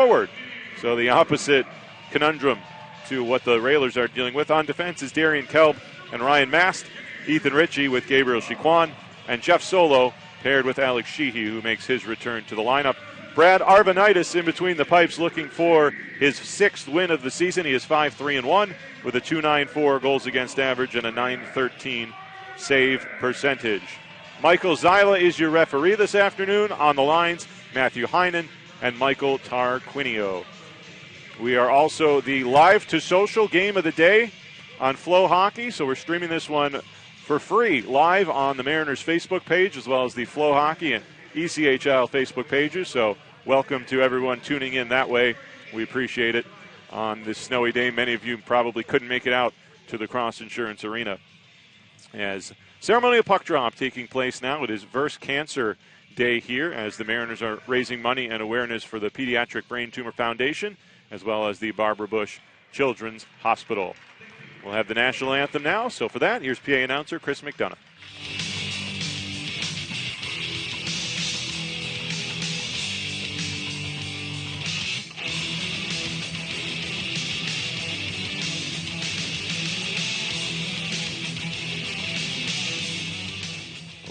forward. So the opposite conundrum to what the Railers are dealing with. On defense is Darian Kelb and Ryan Mast, Ethan Ritchie with Gabriel Chiquan, and Jeff Solo paired with Alex Sheehy, who makes his return to the lineup. Brad Arvanitis in between the pipes looking for his 6th win of the season. He is 5-3-1 with a .294 goals against average and a .913 save percentage. Michael Zyla is your referee this afternoon. On the lines, Matthew Heinen and Michael Tarquinio. We are also the live to social game of the day on FloHockey, so we're streaming this one for free live on the Mariners Facebook page as well as the FloHockey and ECHL Facebook pages. So welcome to everyone tuning in that way. We appreciate it on this snowy day. Many of you probably couldn't make it out to the Cross Insurance Arena. As ceremonial puck drop taking place now, it is Verse Cancer Day here as the Mariners are raising money and awareness for the Pediatric Brain Tumor Foundation as well as the Barbara Bush Children's Hospital. We'll have the national anthem now, so for that, here's PA announcer Chris McDonough.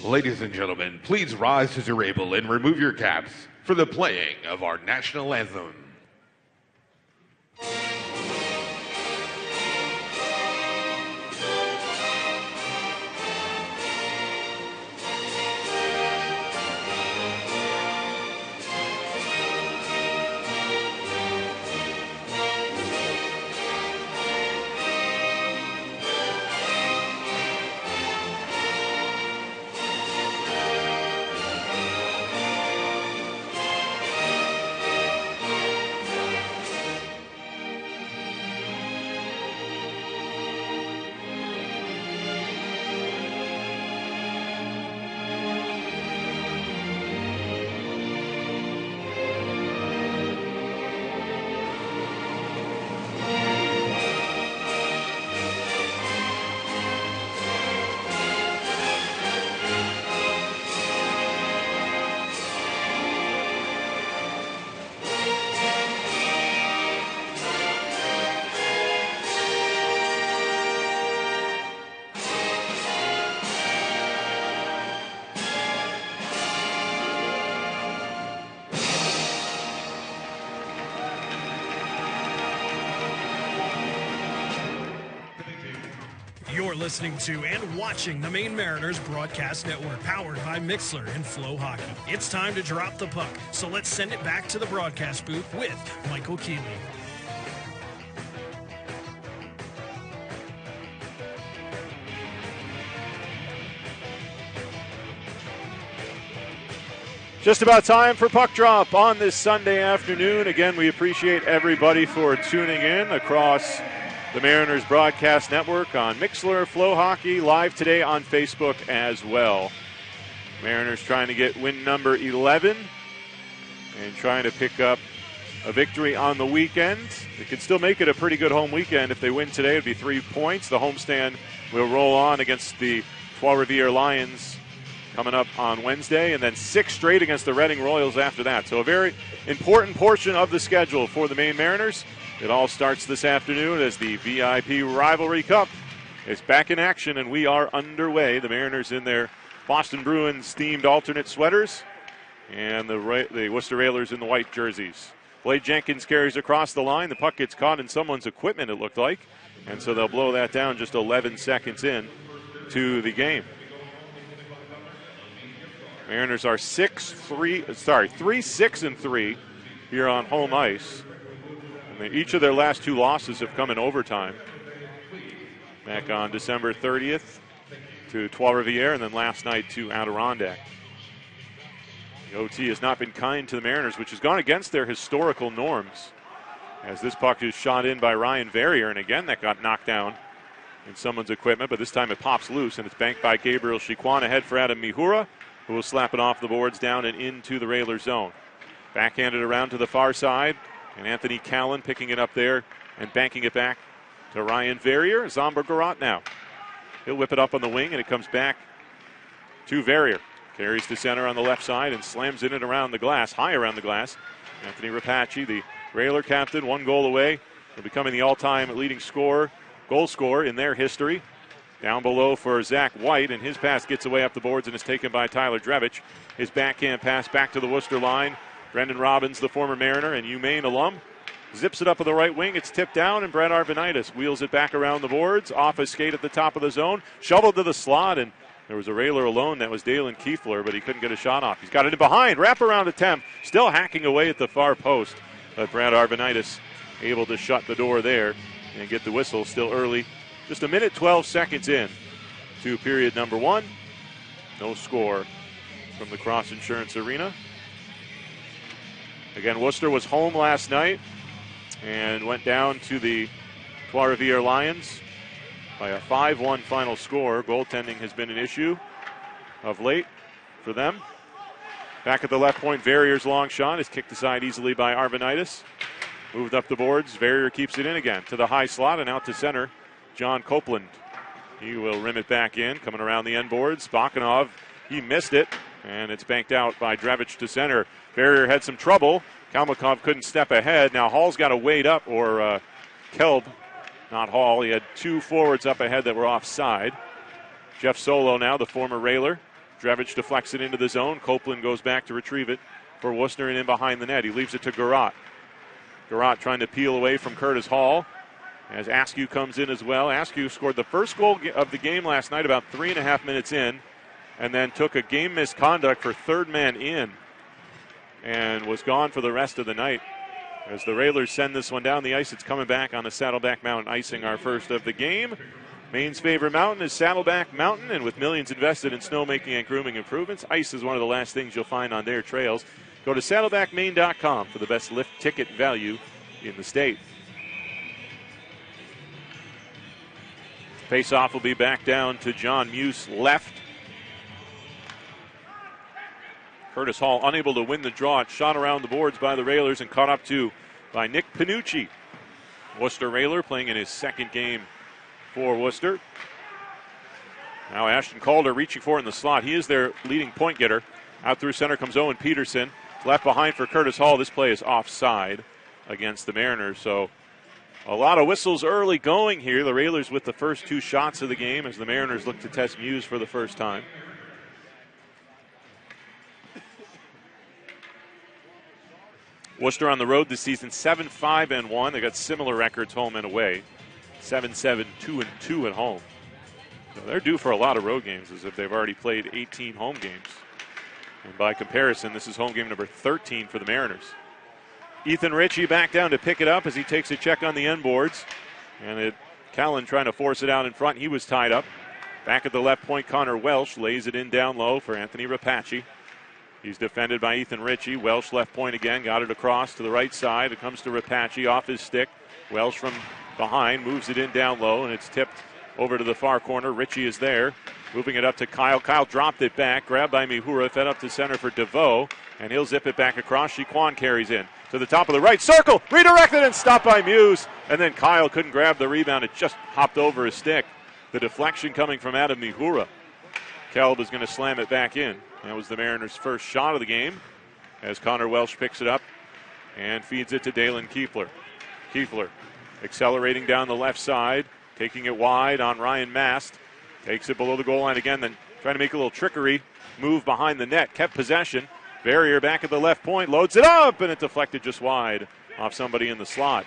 Ladies and gentlemen, please rise as you're able and remove your caps for the playing of our national anthem. You're listening to and watching the Maine Mariners Broadcast Network, powered by Mixler and FloHockey. It's time to drop the puck, so let's send it back to the broadcast booth with Michael Keeley. Just about time for puck drop on this Sunday afternoon. Again, we appreciate everybody for tuning in across the Mariners Broadcast Network on Mixler, FloHockey, live today on Facebook as well. Mariners trying to get win number 11 and trying to pick up a victory on the weekend. They could still make it a pretty good home weekend. If they win today, it would be 3 points. The homestand will roll on against the Trois-Rivières Lions coming up on Wednesday, and then 6 straight against the Reading Royals after that. So a very important portion of the schedule for the Maine Mariners. It all starts this afternoon as the VIP Rivalry Cup is back in action, and we are underway. The Mariners in their Boston Bruins-themed alternate sweaters, and the Worcester Railers in the white jerseys. Blade Jenkins carries across the line. The puck gets caught in someone's equipment, it looked like, and so they'll blow that down just 11 seconds in to the game. Mariners are 3-6-3 here on home ice. Each of their last 2 losses have come in overtime. Back on December 30th to Trois-Rivières, and then last night to Adirondack. The OT has not been kind to the Mariners, which has gone against their historical norms. As this puck is shot in by Ryan Verrier, and again that got knocked down in someone's equipment, but this time it pops loose, and it's banked by Gabriel Chiquan ahead for Adam Mihura, who will slap it off the boards down and into the Railer zone. Backhanded around to the far side. And Anthony Callan picking it up there and banking it back to Ryan Verrier. Zombergarot now. He'll whip it up on the wing, and it comes back to Verrier. Carries to center on the left side and slams in it around the glass, high around the glass. Anthony Rapace, the Railer captain, 1 goal away from becoming the all-time leading goal scorer in their history. Down below for Zach White, and his pass gets away up the boards and is taken by Tyler Drevich. His backhand pass back to the Worcester line. Brendan Robbins, the former Mariner and Maine alum, zips it up on the right wing. It's tipped down, and Brad Arvanitis wheels it back around the boards. Off a skate at the top of the zone. Shoveled to the slot, and there was a railer alone. That was Dalen Kiefler, but he couldn't get a shot off. He's got it in behind. Wraparound attempt. Still hacking away at the far post. But Brad Arvanitis able to shut the door there and get the whistle. Still early. Just 1:12 seconds in to period number 1. No score from the Cross Insurance Arena. Again, Worcester was home last night and went down to the Trois-Rivières Lions by a 5-1 final score. Goaltending has been an issue of late for them. Back at the left point, Verrier's long shot is kicked aside easily by Arvanitis. Moved up the boards, Verrier keeps it in again to the high slot and out to center. John Copeland, he will rim it back in, coming around the end boards. Bakanov, he missed it, and it's banked out by Drevich to center. Verrier had some trouble. Kalmakov couldn't step ahead. Now Hall's got to wait up, or Kelb, not Hall. He had 2 forwards up ahead that were offside. Jeff Solo now, the former Railer. Drevich deflects it into the zone. Copeland goes back to retrieve it for Worcester and in behind the net. He leaves it to Garrott. Garrott trying to peel away from Curtis Hall as Askew comes in as well. Askew scored the first goal of the game last night about 3.5 minutes in, and then took a game misconduct for third man in and was gone for the rest of the night. As the Railers send this one down the ice, it's coming back on the Saddleback Mountain icing, our first of the game. Maine's favorite mountain is Saddleback Mountain, and with millions invested in snowmaking and grooming improvements, ice is one of the last things you'll find on their trails. Go to saddlebackmaine.com for the best lift ticket value in the state. Face-off will be back down to John Muse left. Curtis Hall unable to win the draw. It's shot around the boards by the Railers and caught up to by Nick Panucci. Worcester Railer playing in his second game for Worcester. Now Ashton Calder reaching for it in the slot. He is their leading point getter. Out through center comes Owen Peterson. Left behind for Curtis Hall. This play is offside against the Mariners. So a lot of whistles early going here. The Railers with the first 2 shots of the game as the Mariners look to test Muse for the first time. Worcester on the road this season, 7-5-1. They got similar records home and away. 7-7, 2-2 at home. So they're due for a lot of road games, as if they've already played 18 home games. And by comparison, this is home game number 13 for the Mariners. Ethan Ritchie back down to pick it up as he takes a check on the end boards. And Callan trying to force it out in front. He was tied up. Back at the left point, Connor Welsh lays it in down low for Anthony Rapace. He's defended by Ethan Ritchie. Welsh left point again, got it across to the right side. It comes to Rapace off his stick. Welsh from behind moves it in down low, and it's tipped over to the far corner. Ritchie is there, moving it up to Kyle. Kyle dropped it back, grabbed by Mihura, fed up to center for DeVoe, and he'll zip it back across. Chiquan carries in to the top of the right circle, redirected and stopped by Muse, and then Kyle couldn't grab the rebound. It just hopped over his stick. The deflection coming from Adam Mihura. Kelb is going to slam it back in. That was the Mariners' first shot of the game as Connor Welsh picks it up and feeds it to Dalen Kiefler. Kiefler accelerating down the left side, taking it wide on Ryan Mast. Takes it below the goal line again, then trying to make a little trickery move behind the net. Kept possession. Verrier back at the left point, loads it up, and it deflected just wide off somebody in the slot.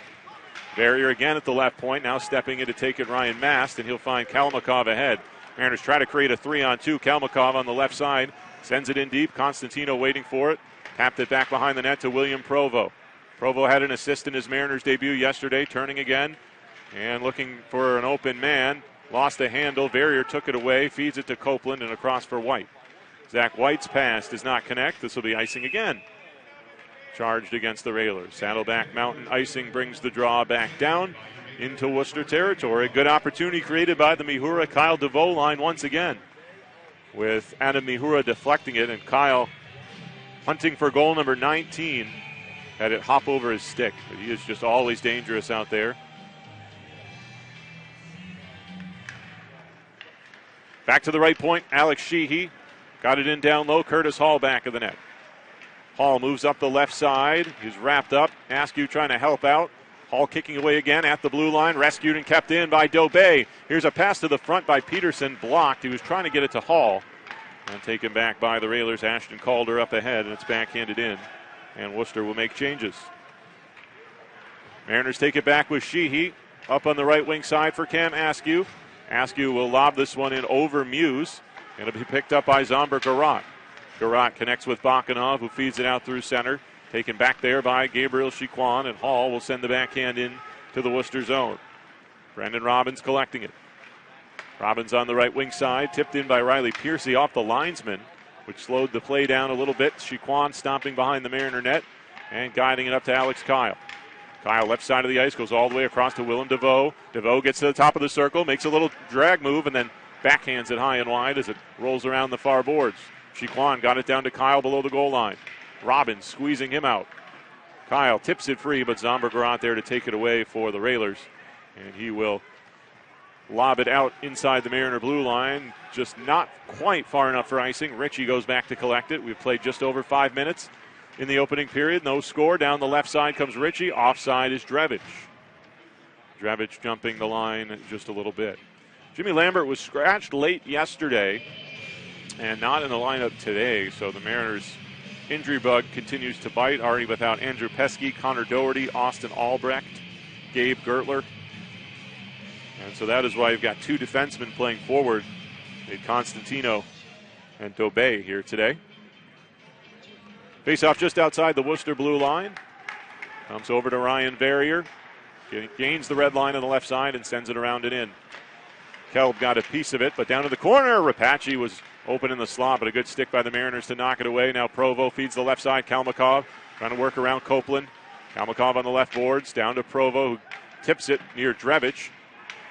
Verrier again at the left point, now stepping in to take it Ryan Mast, and he'll find Kalmakov ahead. Mariners try to create a 3-on-2. Kalmakov on the left side. Sends it in deep. Constantino waiting for it. Tapped it back behind the net to William Provo. Provo had an assist in his Mariners debut yesterday, turning again and looking for an open man. Lost a handle. Verrier took it away, feeds it to Copeland and across for White. Zach White's pass does not connect. This will be icing again. Charged against the Railers. Saddleback Mountain icing brings the draw back down into Worcester territory. Good opportunity created by the Mihura Kyle DeVoe line once again, with Adam Mihura deflecting it, and Kyle hunting for goal number 19. Had it hop over his stick, but he is just always dangerous out there. Back to the right point, Alex Sheehy. Got it in down low, Curtis Hall back of the net. Hall moves up the left side. He's wrapped up. Askew trying to help out. Hall kicking away again at the blue line. Rescued and kept in by Dobay. Here's a pass to the front by Peterson. Blocked. He was trying to get it to Hall. And taken back by the Railers. Ashton Calder up ahead, and it's backhanded in. And Worcester will make changes. Mariners take it back with Sheehy. Up on the right wing side for Cam Askew. Askew will lob this one in over Muse. It'll be picked up by Zomber Garat. Garat connects with Bakanov, who feeds it out through center. Taken back there by Gabriel Chiquan, and Hall will send the backhand in to the Worcester zone. Brendan Robbins collecting it. Robbins on the right wing side, tipped in by Riley Piercy off the linesman, which slowed the play down a little bit. Chiquan stomping behind the Mariner net and guiding it up to Alex Kyle. Kyle, left side of the ice, goes all the way across to Willem DeVoe. DeVoe gets to the top of the circle, makes a little drag move, and then backhands it high and wide as it rolls around the far boards. Chiquan got it down to Kyle below the goal line. Robbins squeezing him out. Kyle tips it free, but Zomberger out there to take it away for the Railers. And he will lob it out inside the Mariner blue line. Just not quite far enough for icing. Ritchie goes back to collect it. We've played just over 5 minutes in the opening period. No score. Down the left side comes Ritchie. Offside is Drevich. Drevich jumping the line just a little bit. Jimmy Lambert was scratched late yesterday and not in the lineup today, so the Mariners' injury bug continues to bite. Already without Andrew Pesky, Connor Doherty, Austin Albrecht, Gabe Gertler. And so that is why you've got two defensemen playing forward, Constantino and Dobay here today. Face-off just outside the Worcester blue line. Comes over to Ryan Verrier. Gains the red line on the left side and sends it around and in. Kelb got a piece of it, but down to the corner. Rapace was open in the slot, but a good stick by the Mariners to knock it away. Now Provo feeds the left side. Kalmakov trying to work around Copeland. Kalmakov on the left boards. Down to Provo, who tips it near Drevich.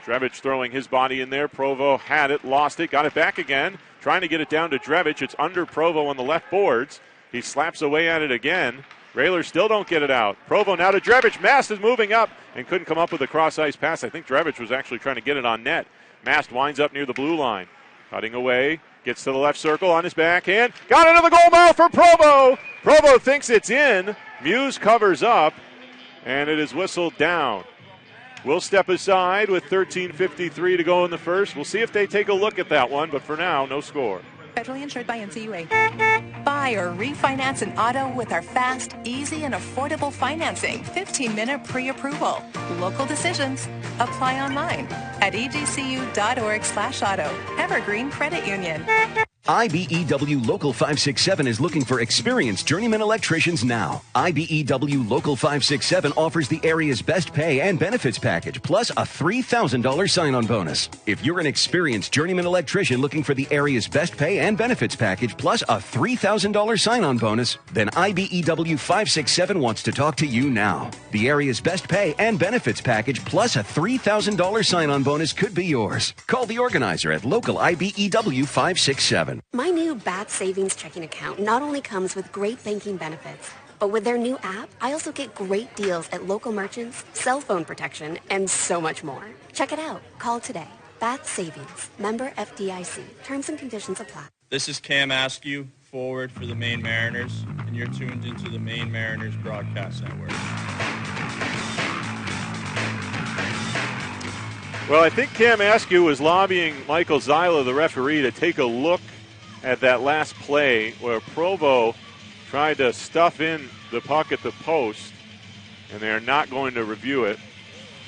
Drevich throwing his body in there. Provo had it, lost it, got it back again. Trying to get it down to Drevich. It's under Provo on the left boards. He slaps away at it again. Railers still don't get it out. Provo now to Drevich. Mast is moving up and couldn't come up with a cross-ice pass. I think Drevich was actually trying to get it on net. Mast winds up near the blue line. Cutting away. Gets to the left circle on his backhand. Got into the goal mouth for Provo. Provo thinks it's in. Muse covers up. And it is whistled down. We'll step aside with 13:53 to go in the first. We'll see if they take a look at that one. But for now, no score. Federally insured by NCUA. Buy or refinance an auto with our fast, easy, and affordable financing. 15-minute pre-approval. Local decisions. Apply online at edcu.org/auto. Evergreen Credit Union. IBEW Local 567 is looking for experienced journeyman electricians now. IBEW Local 567 offers the area's best pay and benefits package, plus a $3,000 sign-on bonus. If you're an experienced journeyman electrician looking for the area's best pay and benefits package, plus a $3,000 sign-on bonus, then IBEW 567 wants to talk to you now. The area's best pay and benefits package, plus a $3,000 sign-on bonus could be yours. Call the organizer at local IBEW 567. My new BAT savings checking account not only comes with great banking benefits, but with their new app, I also get great deals at local merchants, cell phone protection, and so much more. Check it out. Call today. BAT Savings. Member FDIC. Terms and conditions apply. This is Cam Askew, forward for the Maine Mariners, and you're tuned into the Maine Mariners Broadcast Network. Well, I think Cam Askew was lobbying Michael Zyla, the referee, to take a look at that last play where Provo tried to stuff in the puck at the post, and they're not going to review it.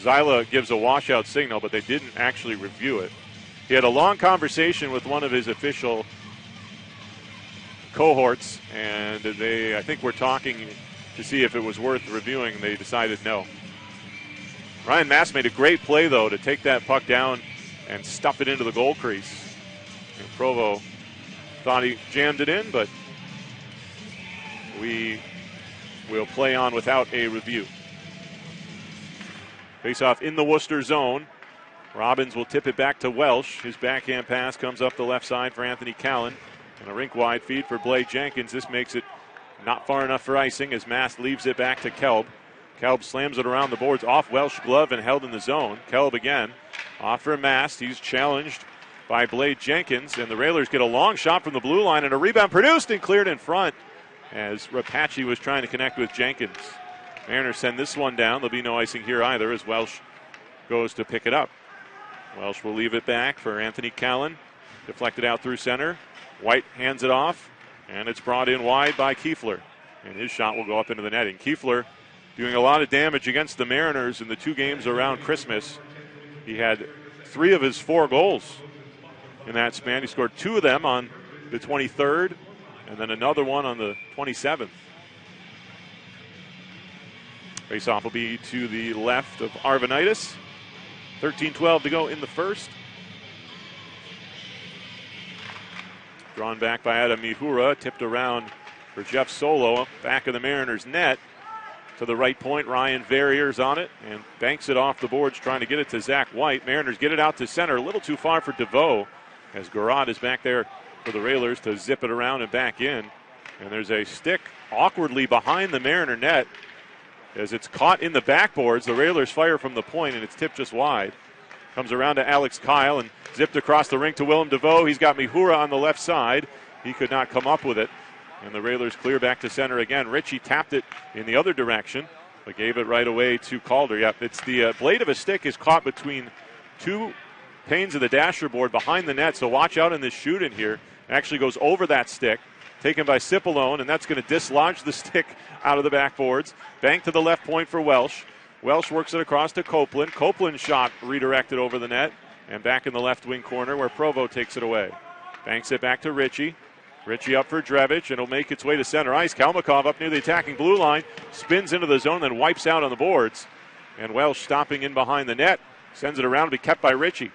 Zyla gives a washout signal, but they didn't actually review it. He had a long conversation with one of his official cohorts, and they, I think, were talking to see if it was worth reviewing. They decided no. Ryan Mast made a great play, though, to take that puck down and stuff it into the goal crease. And Provo thought he jammed it in, but we will play on without a review. Face-off in the Worcester zone. Robbins will tip it back to Welsh. His backhand pass comes up the left side for Anthony Callan. And a rink-wide feed for Blake Jenkins. This makes it not far enough for icing as Mast leaves it back to Kelb. Kelb slams it around the boards off Welsh glove and held in the zone. Kelb again. Off for Mast. He's challenged by Blade Jenkins. And the Railers get a long shot from the blue line and a rebound produced and cleared in front. as Rapace was trying to connect with Jenkins. Mariners send this one down. There'll be no icing here either as Welsh goes to pick it up. Welsh will leave it back for Anthony Callan. Deflected out through center. White hands it off, and it's brought in wide by Kiefler. And his shot will go up into the netting. Kiefler doing a lot of damage against the Mariners in the 2 games around Christmas. He had 3 of his 4 goals in that span. He scored 2 of them on the 23rd, and then another one on the 27th. Faceoff will be to the left of Arvanitis. 13-12 to go in the first. Drawn back by Adam Mihura, tipped around for Jeff Solo, back of the Mariners' net. To the right point, Ryan Verrier's on it and banks it off the boards, trying to get it to Zach White. Mariners get it out to center, a little too far for DeVoe, as Garrod is back there for the Railers to zip it around and back in. And there's a stick awkwardly behind the Mariner net as it's caught in the backboards. The Railers fire from the point, and it's tipped just wide. Comes around to Alex Kyle and zipped across the rink to Willem DeVoe. He's got Mihura on the left side. He could not come up with it. And the Railers clear back to center again. Ritchie tapped it in the other direction, but gave it right away to Calder. Yep, it's the blade of a stick is caught between 2 panes of the dasher board behind the net, so watch out in this shoot in here. It actually goes over that stick, taken by Cipollone, and that's going to dislodge the stick out of the backboards. Bank to the left point for Welsh. Welsh works it across to Copeland. Copeland's shot redirected over the net, and back in the left wing corner where Provo takes it away. Banks it back to Ritchie. Ritchie up for Drevich, and it'll make its way to center ice. Kalmakov up near the attacking blue line, spins into the zone, then wipes out on the boards. And Welsh stopping in behind the net, sends it around to be kept by Ritchie.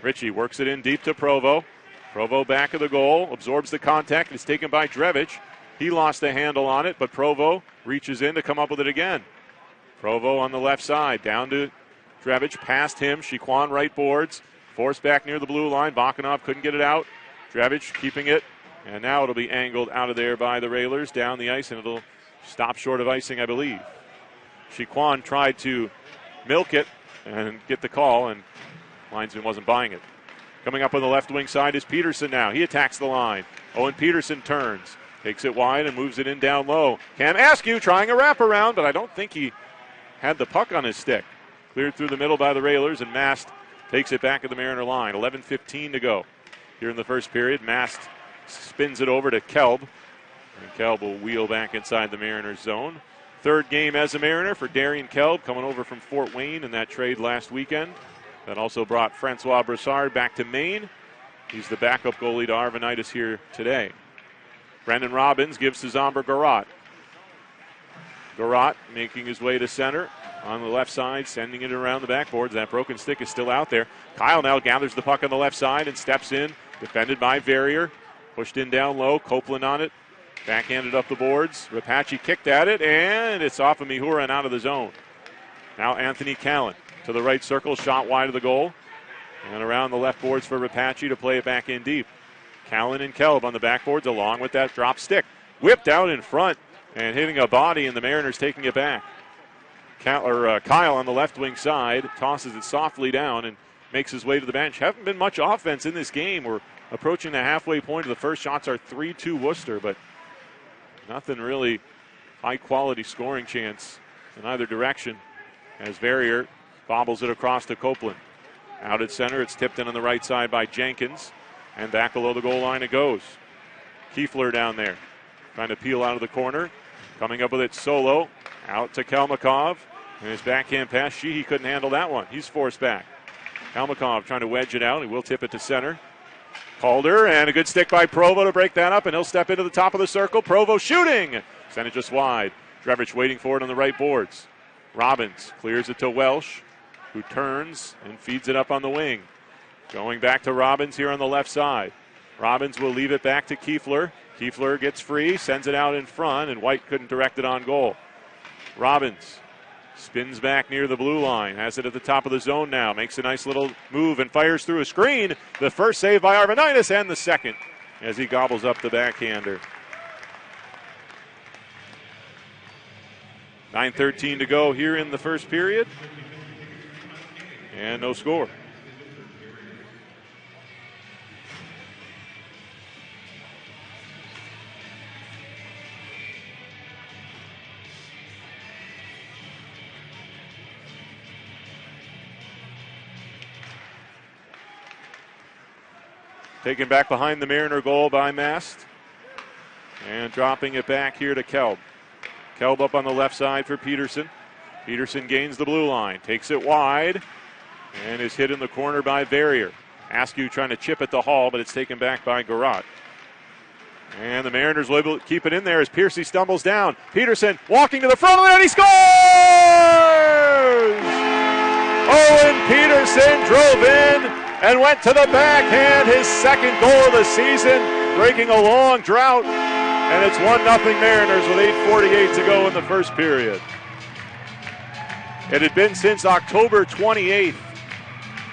Ritchie works it in deep to Provo. Provo back of the goal, absorbs the contact, it's taken by Drevich. He lost the handle on it, but Provo reaches in to come up with it again. Provo on the left side, down to Drevich, past him. Chiquan right boards, forced back near the blue line. Bakanov couldn't get it out. Drevich keeping it. And now it'll be angled out of there by the Railers down the ice, and it'll stop short of icing, I believe. Chiquan tried to milk it and get the call, and linesman wasn't buying it. Coming up on the left wing side is Peterson now. He attacks the line. Owen Peterson turns, takes it wide and moves it in down low. Cam Askew trying a wraparound, but I don't think he had the puck on his stick. Cleared through the middle by the Railers, and Mast takes it back at the Mariner line. 11:15 to go here in the first period. Mast spins it over to Kelb, and Kelb will wheel back inside the Mariners zone. Third game as a Mariner for Darian Kelb, coming over from Fort Wayne in that trade last weekend. That also brought Francois Broussard back to Maine. He's the backup goalie to Arvanitis here today. Brendan Robbins gives to Zomber Garrot. Garrot making his way to center on the left side, sending it around the backboards. That broken stick is still out there. Kyle now gathers the puck on the left side and steps in, defended by Verrier. Pushed in down low, Copeland on it. Backhanded up the boards. Rapace kicked at it, and it's off of Mihura and out of the zone. Now Anthony Callan to the right circle, shot wide of the goal. And around the left boards for Rapace to play it back in deep. Callan and Kelb on the backboards along with that drop stick. Whipped out in front and hitting a body, and the Mariners taking it back. Kyle on the left wing side tosses it softly down and makes his way to the bench. Haven't been much offense in this game. We're approaching the halfway point of the first. Shots are 3-2 Worcester, but nothing really high-quality scoring chance in either direction as Verrier bobbles it across to Copeland. Out at center, it's tipped in on the right side by Jenkins, and back below the goal line it goes. Kiefler down there, trying to peel out of the corner. Coming up with it solo, out to Kalmakov, and his backhand pass, he couldn't handle that one. He's forced back. Kalmakov trying to wedge it out. He will tip it to center. Calder, and a good stick by Provo to break that up, and he'll step into the top of the circle. Provo shooting! Send it just wide. Drevich waiting for it on the right boards. Robbins clears it to Welsh, who turns and feeds it up on the wing. Going back to Robbins here on the left side. Robbins will leave it back to Kiefler. Kiefler gets free, sends it out in front, and White couldn't direct it on goal. Robbins spins back near the blue line, has it at the top of the zone now, makes a nice little move and fires through a screen. The first save by Arvanitis, and the second as he gobbles up the backhander. 9:13 to go here in the first period, and no score. Taken back behind the Mariner goal by Mast. And dropping it back here to Kelb. Kelb up on the left side for Peterson. Peterson gains the blue line, takes it wide, and is hit in the corner by Verrier. Askew trying to chip at the Hall, but it's taken back by Garat. And the Mariners will able to keep it in there as Piercy stumbles down. Peterson walking to the front of the net, he scores! Owen Peterson drove in and went to the backhand, his second goal of the season, breaking a long drought. And it's 1-0 Mariners with 8:48 to go in the first period. It had been since October 28th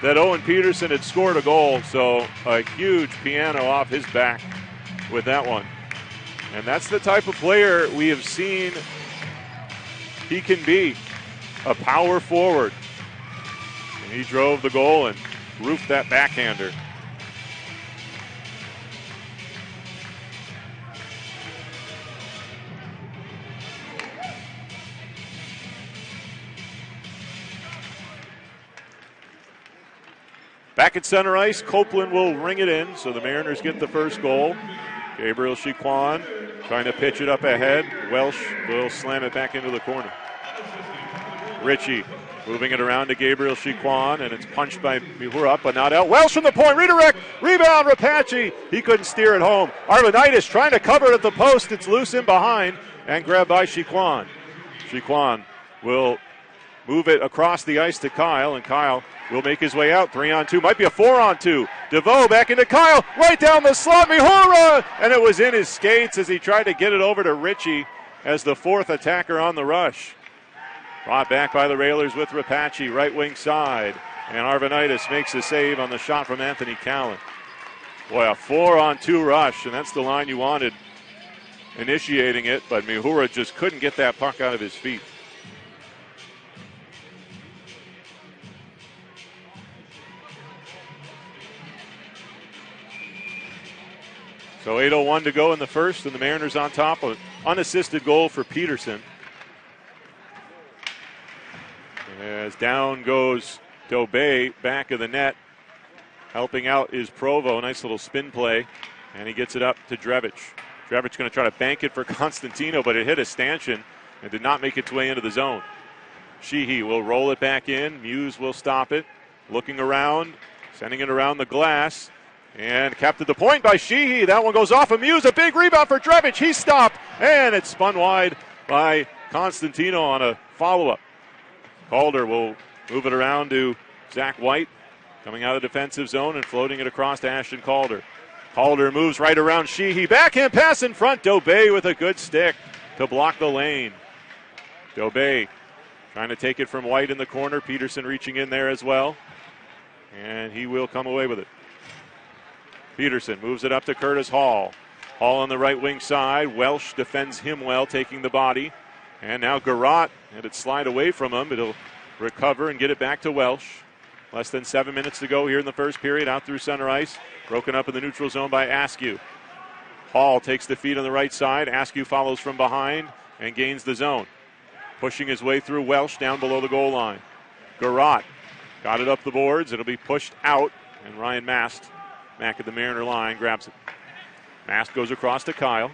that Owen Peterson had scored a goal, so a huge piano off his back with that one. And that's the type of player we have seen he can be, a power forward. And he drove the goal and roofed that backhander. Back at center ice, Copeland will ring it in, so the Mariners get the first goal. Gabriel Chiquan trying to pitch it up ahead. Welsh will slam it back into the corner. Ritchie moving it around to Gabriel Chiquan, and it's punched by Mihura up but not out. Welsh from the point, redirect, rebound, Rapace. He couldn't steer it home. Arvanitis trying to cover it at the post. It's loose in behind and grabbed by Chiquan. Chiquan will move it across the ice to Kyle, and Kyle will make his way out. 3-on-2, might be a 4-on-2. DeVoe back into Kyle, right down the slot, Mihura! And it was in his skates as he tried to get it over to Ritchie as the fourth attacker on the rush. Brought back by the Railers with Rapace, right wing side. And Arvanitis makes a save on the shot from Anthony Callan. Boy, a 4-on-2 rush, and that's the line you wanted initiating it, but Mihura just couldn't get that puck out of his feet. So 8:01 to go in the first, and the Mariners on top. An unassisted goal for Peterson. As down goes Dobay, back of the net. Helping out is Provo. Nice little spin play. And he gets it up to Drevich. Drevich going to try to bank it for Constantino, but it hit a stanchion and did not make its way into the zone. Sheehy will roll it back in. Muse will stop it. Looking around, sending it around the glass. And kept at the point by Sheehy. That one goes off of Muse. A big rebound for Drevich. He stopped. And it's spun wide by Constantino on a follow-up. Calder will move it around to Zach White. Coming out of the defensive zone and floating it across to Ashton Calder. Calder moves right around Sheehy. Backhand pass in front. Dobay with a good stick to block the lane. Dobay trying to take it from White in the corner. Peterson reaching in there as well. And he will come away with it. Peterson moves it up to Curtis Hall. Hall on the right wing side. Welsh defends him well, taking the body. And now Garat had it slide away from him, but he'll recover and get it back to Welsh. Less than 7 minutes to go here in the first period, out through center ice. Broken up in the neutral zone by Askew. Hall takes the feed on the right side. Askew follows from behind and gains the zone. Pushing his way through Welsh down below the goal line. Garat got it up the boards. It'll be pushed out, and Ryan Mast back at the Mariner line grabs it. Mast goes across to Kyle.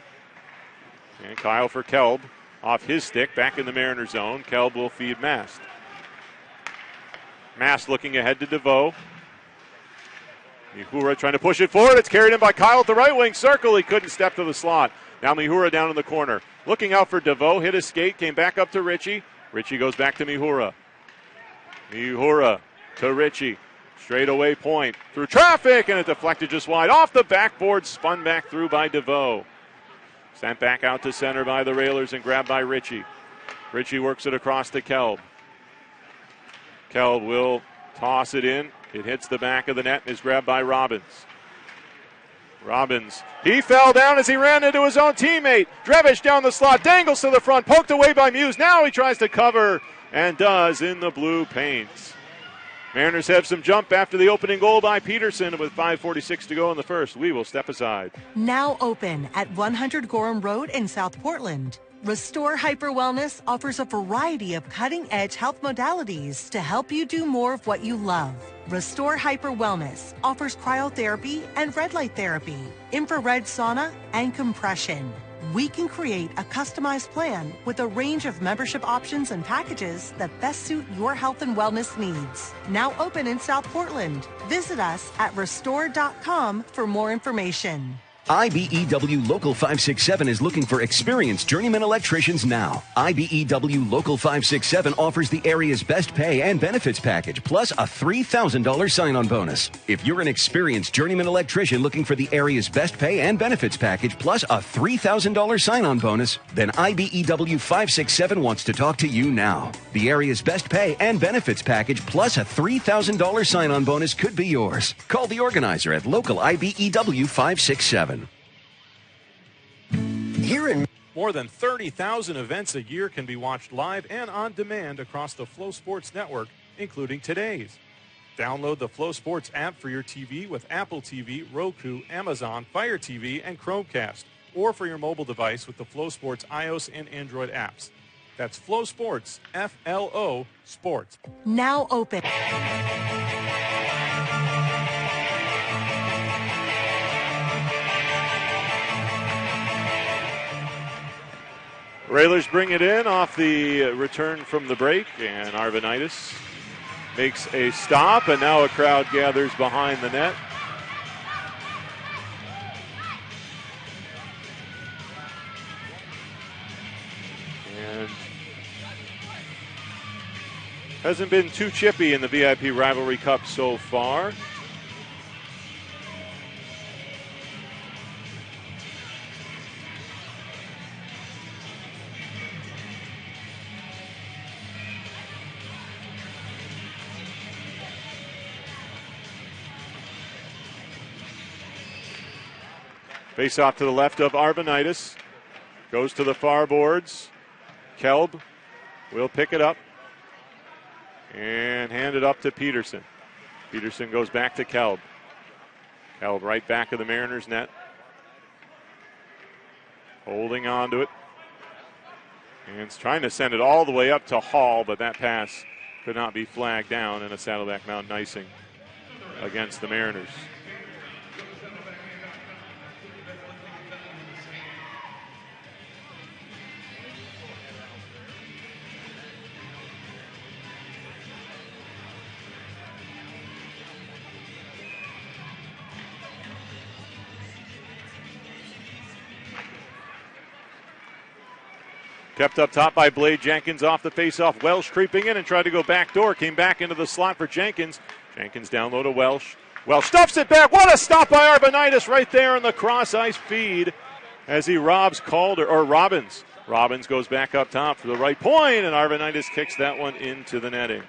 And Kyle for Kelb. Off his stick, back in the Mariner zone. Kelb will feed Mast. Mast looking ahead to DeVoe. Mihura trying to push it forward. It's carried in by Kyle at the right wing circle. He couldn't step to the slot. Now Mihura down in the corner. Looking out for DeVoe. Hit his skate. Came back up to Ritchie. Ritchie goes back to Mihura. Mihura to Ritchie. Straight away point through traffic, and it deflected just wide off the backboard, spun back through by DeVoe. Sent back out to center by the Railers and grabbed by Ritchie. Ritchie works it across to Kelb. Kelb will toss it in. It hits the back of the net and is grabbed by Robbins. Robbins, he fell down as he ran into his own teammate. Drevich down the slot, dangles to the front, poked away by Muse. Now he tries to cover and does in the blue paints. Mariners have some jump after the opening goal by Peterson with 5:46 to go in the first. We will step aside. Now open at 100 Gorham Road in South Portland. Restore Hyper Wellness offers a variety of cutting-edge health modalities to help you do more of what you love. Restore Hyper Wellness offers cryotherapy and red light therapy, infrared sauna, and compression. We can create a customized plan with a range of membership options and packages that best suit your health and wellness needs. Now open in South Portland. Visit us at restore.com for more information. IBEW Local 567 is looking for experienced journeyman electricians now. IBEW Local 567 offers the area's best pay and benefits package, plus a $3,000 sign-on bonus. If you're an experienced journeyman electrician looking for the area's best pay and benefits package, plus a $3,000 sign-on bonus, then IBEW 567 wants to talk to you now. The area's best pay and benefits package, plus a $3,000 sign-on bonus could be yours. Call the organizer at local IBEW 567. More than 30,000 events a year can be watched live and on demand across the Flow Sports Network, including today's. Download the Flow Sports app for your TV with Apple TV, Roku, Amazon, Fire TV, and Chromecast, or for your mobile device with the Flow Sports iOS and Android apps. That's Flow Sports, F-L-O Sports. Now open. Railers bring it in off the return from the break, and Arvanitis makes a stop, and now a crowd gathers behind the net. And hasn't been too chippy in the VIP Rivalry Cup so far. Face off to the left of Arvanitis. Goes to the far boards. Kelb will pick it up and hand it up to Peterson. Peterson goes back to Kelb. Kelb right back of the Mariners' net. Holding on to it. And it's trying to send it all the way up to Hall, but that pass could not be flagged down, and a Saddleback Mountain icing against the Mariners. Kept up top by Blade Jenkins off the faceoff. Welsh creeping in and tried to go backdoor. Came back into the slot for Jenkins. Jenkins down low to Welsh. Welsh stuffs it back. What a stop by Arvanitis right there in the cross ice feed as he robs Calder or Robbins. Robbins goes back up top for the right point, and Arvanitis kicks that one into the netting.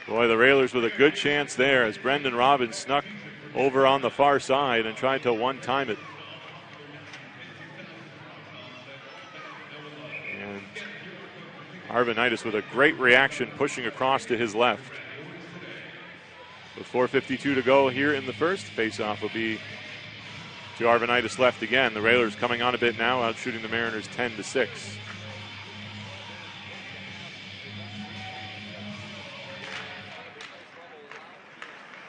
Boy, the Railers with a good chance there as Brendan Robbins snuck over on the far side and tried to one-time it. Arvanitis with a great reaction, pushing across to his left. With 4:52 to go here in the first, faceoff will be to Arvanitis left again. The Railers coming on a bit now, out shooting the Mariners 10-6.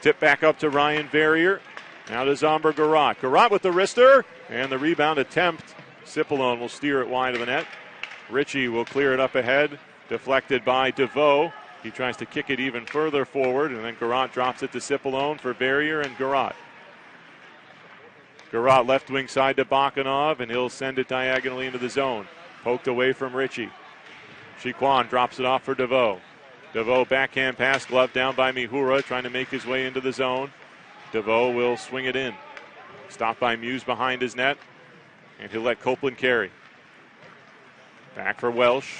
Tip back up to Ryan Verrier. Now to Zomber Garat. Garat with the wrister, and the rebound attempt. Cipollone will steer it wide of the net. Ritchie will clear it up ahead, deflected by DeVoe. He tries to kick it even further forward, and then Garat drops it to Cipollone for Verrier and Garat. Garat left wing side to Bakanov, and he'll send it diagonally into the zone. Poked away from Ritchie. Chiquan drops it off for DeVoe. DeVoe backhand pass, glove down by Mihura, trying to make his way into the zone. DeVoe will swing it in. Stopped by Muse behind his net, and he'll let Copeland carry. Back for Welsh.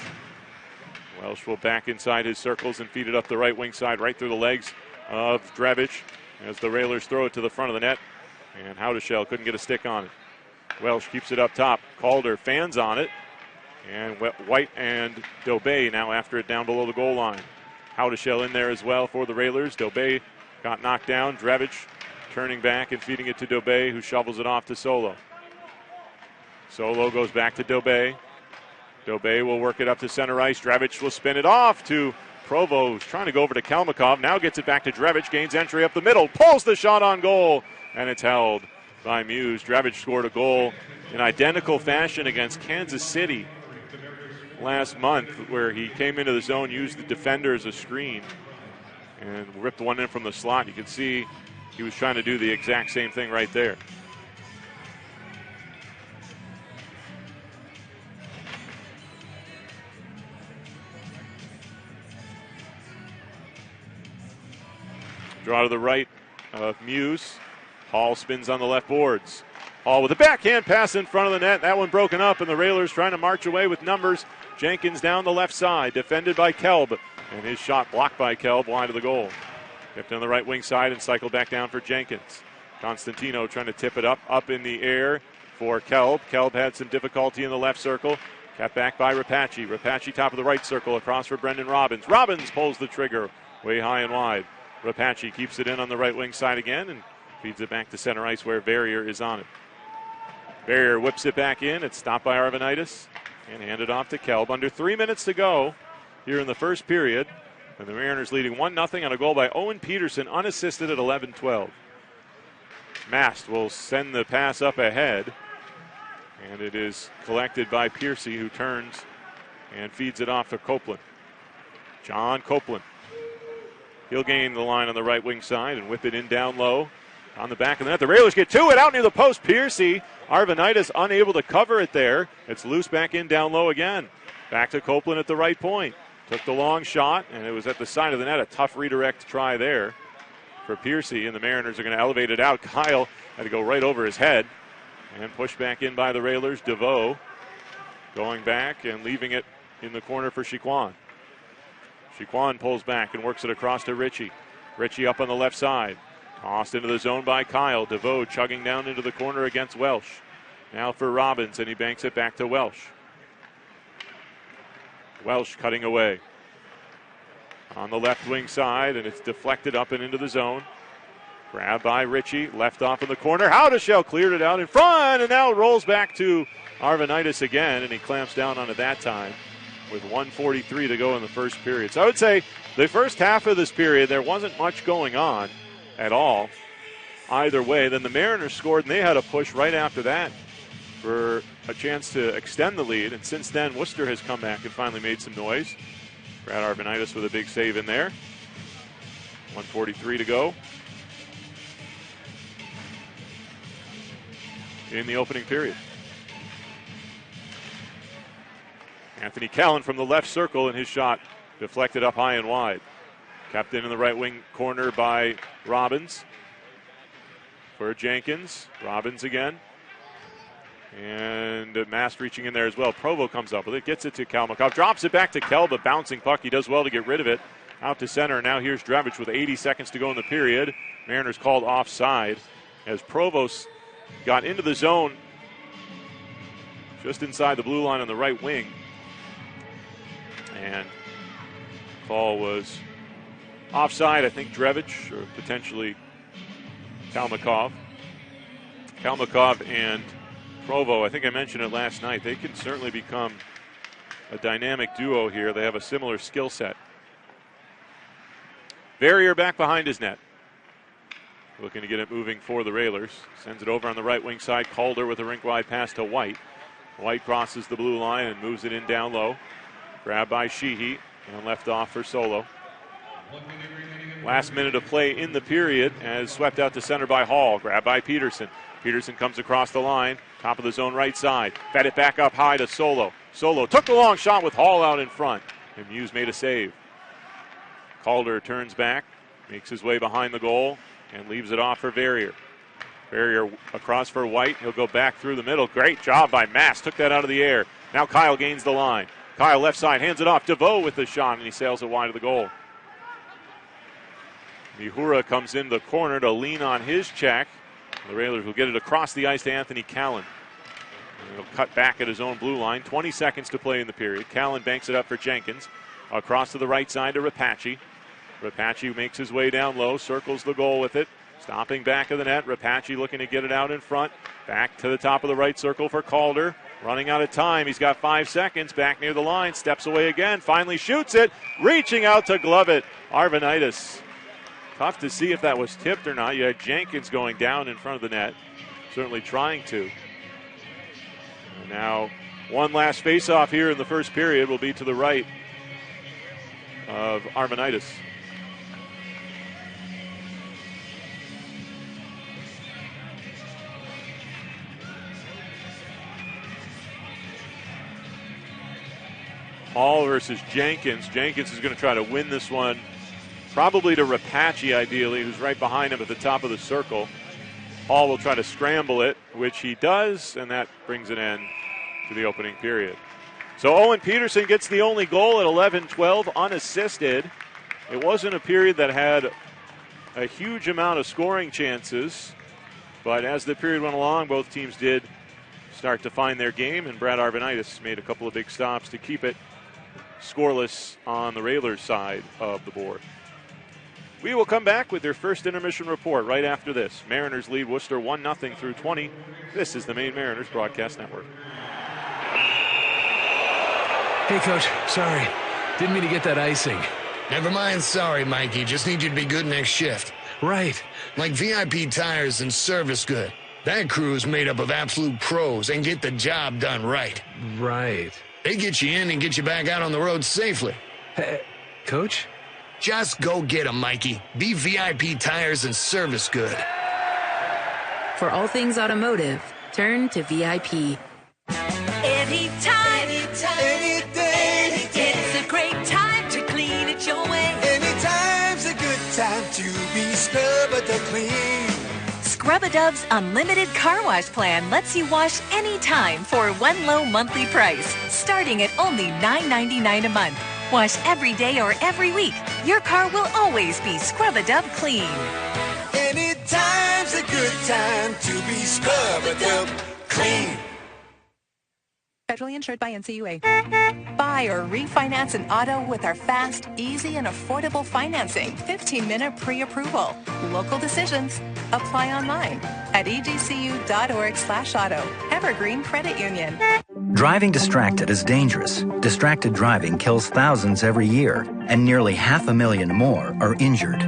Welsh will back inside his circles and feed it up the right wing side, right through the legs of Drevich as the Railers throw it to the front of the net. And Howdeshell couldn't get a stick on it. Welsh keeps it up top. Calder fans on it. And White and Dobay now after it down below the goal line. Howdeshell in there as well for the Railers. Dobay got knocked down. Drevich turning back and feeding it to Dobay, who shovels it off to Solo. Solo goes back to Dobay. Dobay will work it up to center ice. Drevich will spin it off to Provo, who's trying to go over to Kalmakov. Now gets it back to Drevich, gains entry up the middle, pulls the shot on goal, and it's held by Muse. Drevich scored a goal in identical fashion against Kansas City last month, where he came into the zone, used the defender as a screen, and ripped one in from the slot. You can see he was trying to do the exact same thing right there. Draw to the right of Muse. Hall spins on the left boards. Hall with a backhand pass in front of the net. That one broken up, and the Railers trying to march away with numbers. Jenkins down the left side, defended by Kelb, and his shot blocked by Kelb wide of the goal. Kept on the right wing side and cycled back down for Jenkins. Constantino trying to tip it up in the air for Kelb. Kelb had some difficulty in the left circle. Kept back by Rapace. Rapace top of the right circle across for Brendan Robbins. Robbins pulls the trigger way high and wide. Rapace keeps it in on the right wing side again and feeds it back to center ice where Verrier is on it. Verrier whips it back in. It's stopped by Arvanitis and handed off to Kelb. Under 3 minutes to go here in the first period. And the Mariners leading 1-0 on a goal by Owen Peterson, unassisted at 11-12. Mast will send the pass up ahead. And it is collected by Piercy, who turns and feeds it off to Copeland. John Copeland. He'll gain the line on the right wing side and whip it in down low on the back of the net. The Railers get to it out near the post. Piercy, Arvanitis unable to cover it there. It's loose back in down low again. Back to Copeland at the right point. Took the long shot, and it was at the side of the net. A tough redirect try there for Piercy, and the Mariners are going to elevate it out. Kyle had to go right over his head and pushed back in by the Railers. DeVoe going back and leaving it in the corner for Chiquan. Chiquan pulls back and works it across to Ritchie. Ritchie up on the left side. Tossed into the zone by Kyle. DeVoe chugging down into the corner against Welsh. Now for Robbins, and he banks it back to Welsh. Welsh cutting away. On the left wing side, and it's deflected up and into the zone. Grabbed by Ritchie, left off in the corner. Howdeshell cleared it out in front, and now it rolls back to Arvanitis again, and he clamps down on it that time with 1:43 to go in the first period. So I would say the first half of this period, there wasn't much going on at all either way. Then the Mariners scored, and they had a push right after that for a chance to extend the lead. And since then, Worcester has come back and finally made some noise. Brad Arvanitis with a big save in there. 1:43 to go in the opening period. Anthony Callan from the left circle, and his shot deflected up high and wide. Kept in the right wing corner by Robbins. For Jenkins. Robbins again. And Mast reaching in there as well. Provo comes up with it, gets it to Kalmakov, drops it back to Kelb, a bouncing puck. He does well to get rid of it. Out to center. Now here's Drevich with 80 seconds to go in the period. Mariners called offside as Provo got into the zone just inside the blue line on the right wing. And call was offside, I think Drevich, or potentially Kalmakov. Kalmakov and Provo, I think I mentioned it last night, they can certainly become a dynamic duo here. They have a similar skill set. Verrier back behind his net. Looking to get it moving for the Railers. Sends it over on the right wing side. Calder with a rink-wide pass to White. White crosses the blue line and moves it in down low. Grabbed by Sheehy and left off for Solo. Last minute of play in the period as swept out to center by Hall. Grabbed by Peterson. Peterson comes across the line. Top of the zone right side. Fed it back up high to Solo. Solo took the long shot with Hall out in front. And Muse made a save. Calder turns back. Makes his way behind the goal. And leaves it off for Verrier. Verrier across for White. He'll go back through the middle. Great job by Mast. Took that out of the air. Now Kyle gains the line. Kyle left side, hands it off. DeVoe with the shot, and he sails it wide of the goal. Mihura comes into the corner to lean on his check. The Railers will get it across the ice to Anthony Callan. And he'll cut back at his own blue line. 20 seconds to play in the period. Callan banks it up for Jenkins. Across to the right side to Rapace. Rapace makes his way down low, circles the goal with it. Stopping back of the net. Rapace looking to get it out in front. Back to the top of the right circle for Calder. Running out of time. He's got 5 seconds. Back near the line. Steps away again. Finally shoots it. Reaching out to glove it. Arvanitis. Tough to see if that was tipped or not. You had Jenkins going down in front of the net. Certainly trying to. And now one last face-off here in the first period will be to the right of Arvanitis. Hall versus Jenkins. Jenkins is going to try to win this one, probably to Rapace ideally, who's right behind him at the top of the circle. Hall will try to scramble it, which he does, and that brings an end to the opening period. So Owen Peterson gets the only goal at 11-12, unassisted. It wasn't a period that had a huge amount of scoring chances, but as the period went along, both teams did start to find their game, and Brad Arvanitis made a couple of big stops to keep it scoreless on the Railers side of the board. We will come back with their first intermission report right after this. Mariners lead Worcester 1-0 through 20. This is the Maine Mariners Broadcast Network. Hey, Coach. Sorry. Didn't mean to get that icing. Never mind sorry, Mikey. Just need you to be good next shift. Right. Like VIP Tires and Service Good. That crew is made up of absolute pros and get the job done right. Right. They get you in and get you back out on the road safely. Hey, Coach? Just go get 'em, Mikey. Be VIP Tires and Service Good. For all things automotive, turn to VIP. Anytime, any day, it's a great time to clean it your way. Anytime's a good time to be Scrub-A-Dub-Clean. Scrub-A-Dub's unlimited car wash plan lets you wash anytime for one low monthly price, starting at only $9.99 a month. Wash every day or every week. Your car will always be Scrub-A-Dub clean. Anytime's a good time to be Scrub-A-Dub-Clean. Federally insured by NCUA. Buy or refinance an auto with our fast, easy, and affordable financing. 15-minute pre-approval. Local decisions. Apply online at egcu.org/auto. Evergreen Credit Union. Driving distracted is dangerous. Distracted driving kills thousands every year, and nearly 500,000 more are injured.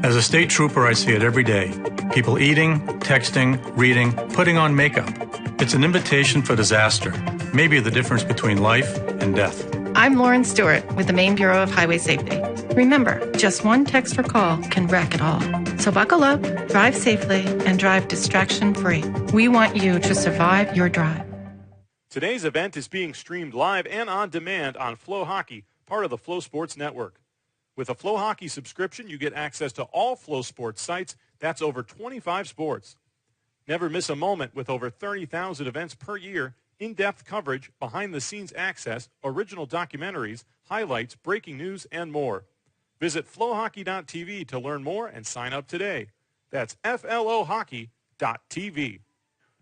As a state trooper, I see it every day. People eating, texting, reading, putting on makeup. It's an invitation for disaster. Maybe the difference between life and death. I'm Lauren Stewart with the Maine Bureau of Highway Safety. Remember, just one text or call can wreck it all. So buckle up, drive safely, and drive distraction-free. We want you to survive your drive. Today's event is being streamed live and on demand on FloHockey, part of the Flo Sports Network. With a FloHockey subscription, you get access to all Flo Sports sites. That's over 25 sports. Never miss a moment with over 30,000 events per year, in-depth coverage, behind-the-scenes access, original documentaries, highlights, breaking news, and more. Visit FloHockey.tv to learn more and sign up today. That's FLOHockey.tv.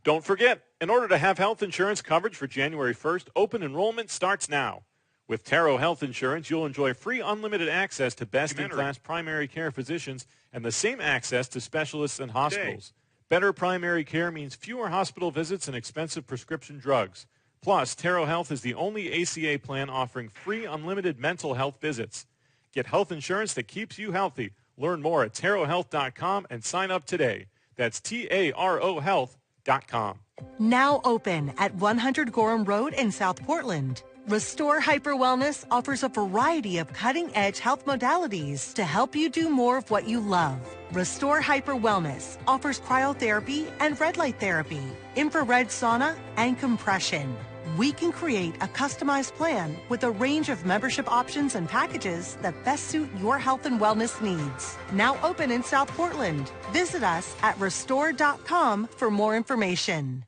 Don't forget, in order to have health insurance coverage for January 1st, open enrollment starts now. With Taro Health Insurance, you'll enjoy free unlimited access to best-in-class primary care physicians and the same access to specialists and hospitals. Better primary care means fewer hospital visits and expensive prescription drugs. Plus, Taro Health is the only ACA plan offering free unlimited mental health visits. Get health insurance that keeps you healthy. Learn more at tarohealth.com and sign up today. That's TARO Health.com. Now open at 100 Gorham Road in South Portland. Restore Hyper Wellness offers a variety of cutting-edge health modalities to help you do more of what you love. Restore Hyper Wellness offers cryotherapy and red light therapy, infrared sauna, and compression. We can create a customized plan with a range of membership options and packages that best suit your health and wellness needs. Now open in South Portland. Visit us at restore.com for more information.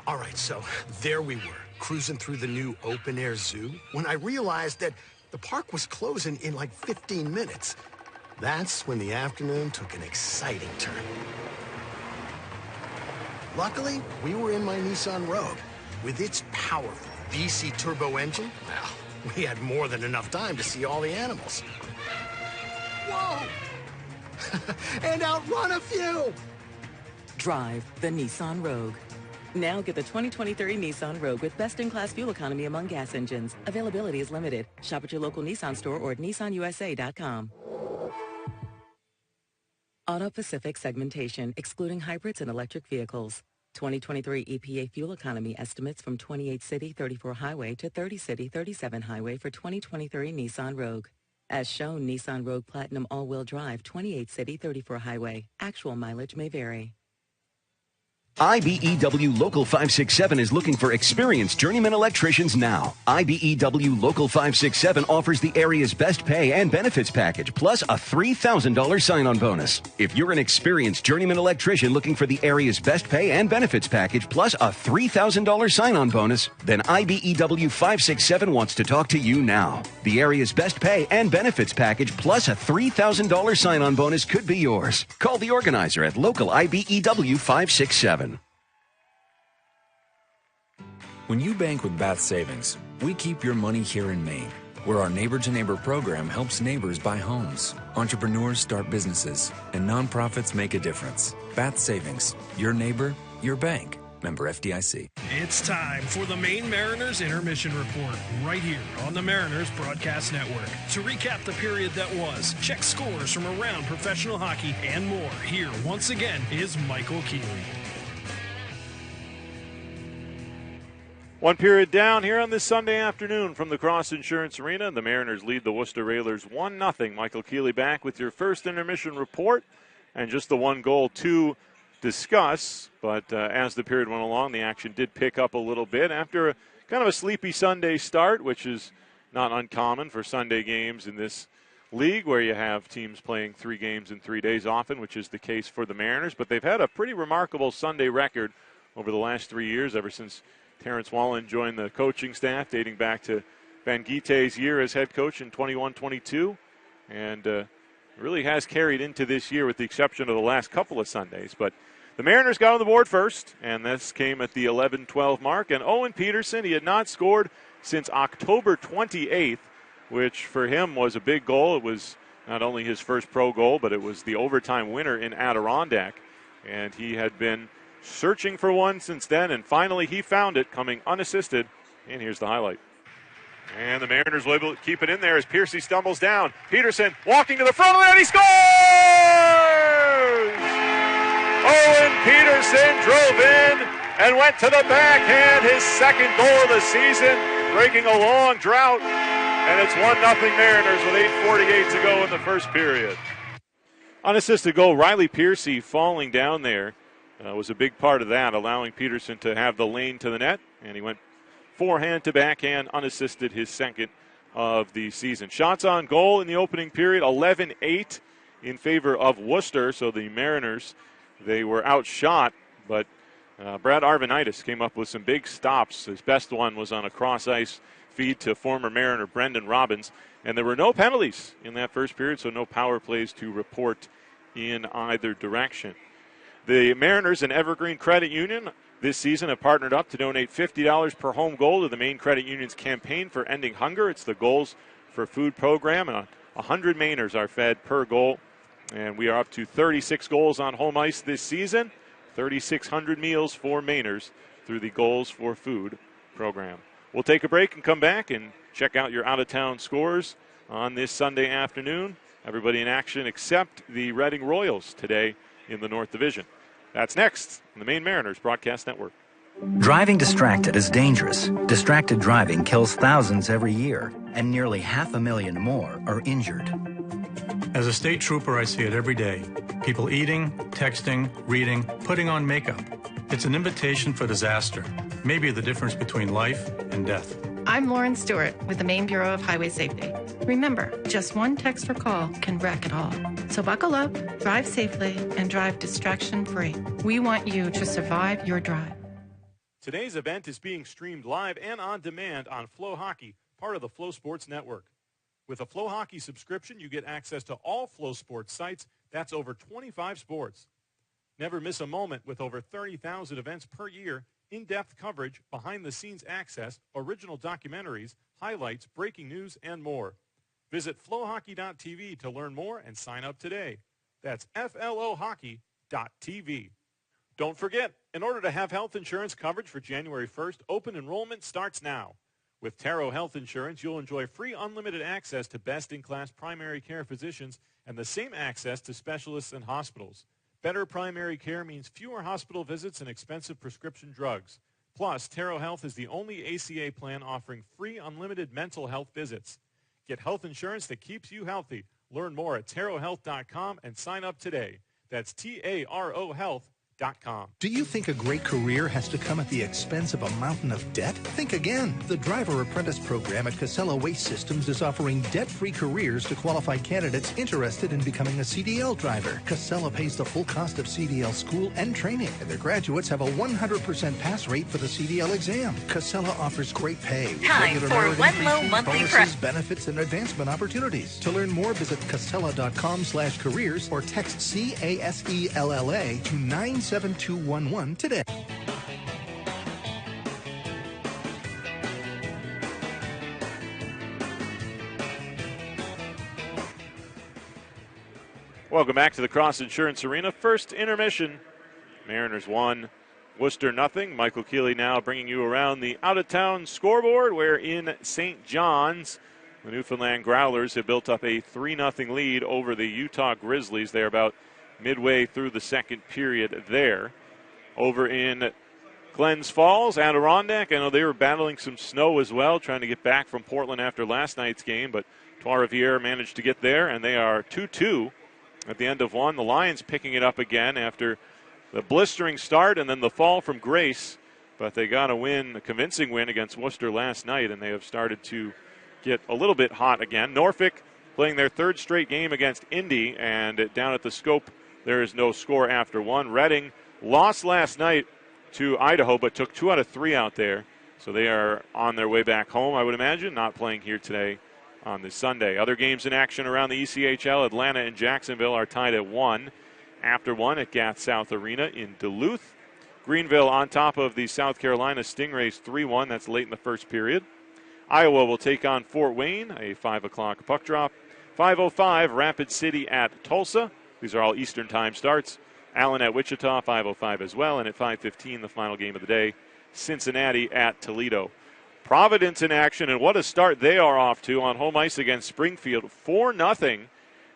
All right, so there we were, cruising through the new open-air zoo, when I realized that the park was closing in like 15 minutes. That's when the afternoon took an exciting turn. Luckily, we were in my Nissan Rogue. With its powerful VC turbo engine, well, we had more than enough time to see all the animals. Whoa! And outrun a few! Drive the Nissan Rogue. Now get the 2023 Nissan Rogue with best-in-class fuel economy among gas engines. Availability is limited. Shop at your local Nissan store or at nissanusa.com. Auto Pacific segmentation, excluding hybrids and electric vehicles. 2023 EPA fuel economy estimates from 28 city 34 highway to 30 city 37 highway for 2023 Nissan Rogue. As shown, Nissan Rogue Platinum all-wheel drive 28 city 34 highway. Actual mileage may vary. IBEW Local 567 is looking for experienced journeyman electricians now. IBEW Local 567 offers the area's best pay and benefits package, plus a $3,000 sign-on bonus. If you're an experienced journeyman electrician looking for the area's best pay and benefits package, plus a $3,000 sign-on bonus, then IBEW 567 wants to talk to you now. The area's best pay and benefits package, plus a $3,000 sign-on bonus could be yours. Call the organizer at local IBEW 567. When you bank with Bath Savings, we keep your money here in Maine, where our Neighbor-to-Neighbor program helps neighbors buy homes, entrepreneurs start businesses, and nonprofits make a difference. Bath Savings, your neighbor, your bank. Member FDIC. It's time for the Maine Mariners Intermission Report, right here on the Mariners Broadcast Network. To recap the period that was, check scores from around professional hockey, and more, here once again is Michael Keeley. One period down here on this Sunday afternoon from the Cross Insurance Arena. The Mariners lead the Worcester Railers 1-0. Michael Keeley back with your first intermission report, and just the one goal to discuss. But as the period went along, the action did pick up a little bit after kind of a sleepy Sunday start, which is not uncommon for Sunday games in this league, where you have teams playing 3 games in 3 days often, which is the case for the Mariners. But they've had a pretty remarkable Sunday record over the last 3 years, ever since Terrence Wallen joined the coaching staff, dating back to Van Giete's year as head coach in 21-22, and really has carried into this year with the exception of the last couple of Sundays. But the Mariners got on the board first, and this came at the 11-12 mark. And Owen Peterson, he had not scored since October 28th, which for him was a big goal. It was not only his first pro goal, but it was the overtime winner in Adirondack, and he had been searching for one since then, and finally he found it, coming unassisted. And here's the highlight. And the Mariners will be able to keep it in there as Piercy stumbles down. Peterson walking to the front of the net. He scores! Owen Peterson drove in and went to the backhand, his second goal of the season, breaking a long drought. And it's 1-0 Mariners with 8:48 to go in the first period. Unassisted goal. Riley Piercy falling down there was a big part of that, allowing Peterson to have the lane to the net, and he went forehand to backhand, unassisted, his second of the season. Shots on goal in the opening period, 11-8 in favor of Worcester, so the Mariners, they were outshot, but Brad Arvanitis came up with some big stops. His best one was on a cross-ice feed to former Mariner Brendan Robbins, and there were no penalties in that first period, so no power plays to report in either direction. The Mariners and Evergreen Credit Union this season have partnered up to donate $50 per home goal to the Maine Credit Union's campaign for ending hunger. It's the Goals for Food program, and 100 Mainers are fed per goal. And we are up to 36 goals on home ice this season, 3,600 meals for Mainers through the Goals for Food program. We'll take a break and come back and check out your out-of-town scores on this Sunday afternoon. Everybody in action except the Reading Royals today in the North Division. That's next on the Maine Mariners Broadcast Network. Driving distracted is dangerous. Distracted driving kills thousands every year, and nearly 500,000 more are injured. As a state trooper, I see it every day. People eating, texting, reading, putting on makeup. It's an invitation for disaster. Maybe the difference between life and death. I'm Lauren Stewart with the Maine Bureau of Highway Safety. Remember, just one text or call can wreck it all. So buckle up, drive safely, and drive distraction-free. We want you to survive your drive. Today's event is being streamed live and on demand on FloHockey, part of the Flo Sports Network. With a FloHockey subscription, you get access to all Flo Sports sites. That's over 25 sports. Never miss a moment with over 30,000 events per year, in-depth coverage, behind-the-scenes access, original documentaries, highlights, breaking news, and more. Visit FloHockey.tv to learn more and sign up today. That's FLOHockey.tv. Don't forget, In order to have health insurance coverage for January 1st, open enrollment starts now. With Taro Health Insurance, you'll enjoy free unlimited access to best-in-class primary care physicians and the same access to specialists and hospitals. Better primary care means fewer hospital visits and expensive prescription drugs. Plus, Taro Health is the only ACA plan offering free unlimited mental health visits. Get health insurance that keeps you healthy. Learn more at tarohealth.com and sign up today. That's TARO Health.com. Do you think a great career has to come at the expense of a mountain of debt? Think again. The Driver Apprentice Program at Casella Waste Systems is offering debt-free careers to qualified candidates interested in becoming a CDL driver. Casella pays the full cost of CDL school and training, and their graduates have a 100% pass rate for the CDL exam. Casella offers great pay. Time for one low monthly bonuses, price. benefits, and advancement opportunities. To learn more, visit casella.com/careers or text CASELLA to 97211 today. Welcome back to the Cross Insurance Arena. First intermission. Mariners 1, Worcester nothing. Michael Keeley now bringing you around the out-of-town scoreboard, where in St. John's, the Newfoundland Growlers have built up a 3-0 lead over the Utah Grizzlies. They're about midway through the second period there. Over in Glens Falls, Adirondack, I know they were battling some snow as well, trying to get back from Portland after last night's game, but Trois-Rivières managed to get there, and they are 2-2 at the end of one. The Lions picking it up again after the blistering start and then the fall from grace, but they got a convincing win against Worcester last night, and they have started to get a little bit hot again. Norfolk playing their third straight game against Indy, and down at the Scope, there is no score after one. Reading lost last night to Idaho, but took 2 out of 3 out there, so they are on their way back home, I would imagine, not playing here today on this Sunday. Other games in action around the ECHL, Atlanta and Jacksonville are tied at 1. After 1 at Gath South Arena in Duluth. Greenville on top of the South Carolina Stingrays 3-1. That's late in the first period. Iowa will take on Fort Wayne, a 5 o'clock puck drop. 5:05, Rapid City at Tulsa. These are all Eastern time starts. Allen at Wichita, 5:05 as well. And at 5:15, the final game of the day, Cincinnati at Toledo. Providence in action, and what a start they are off to on home ice against Springfield. 4-0.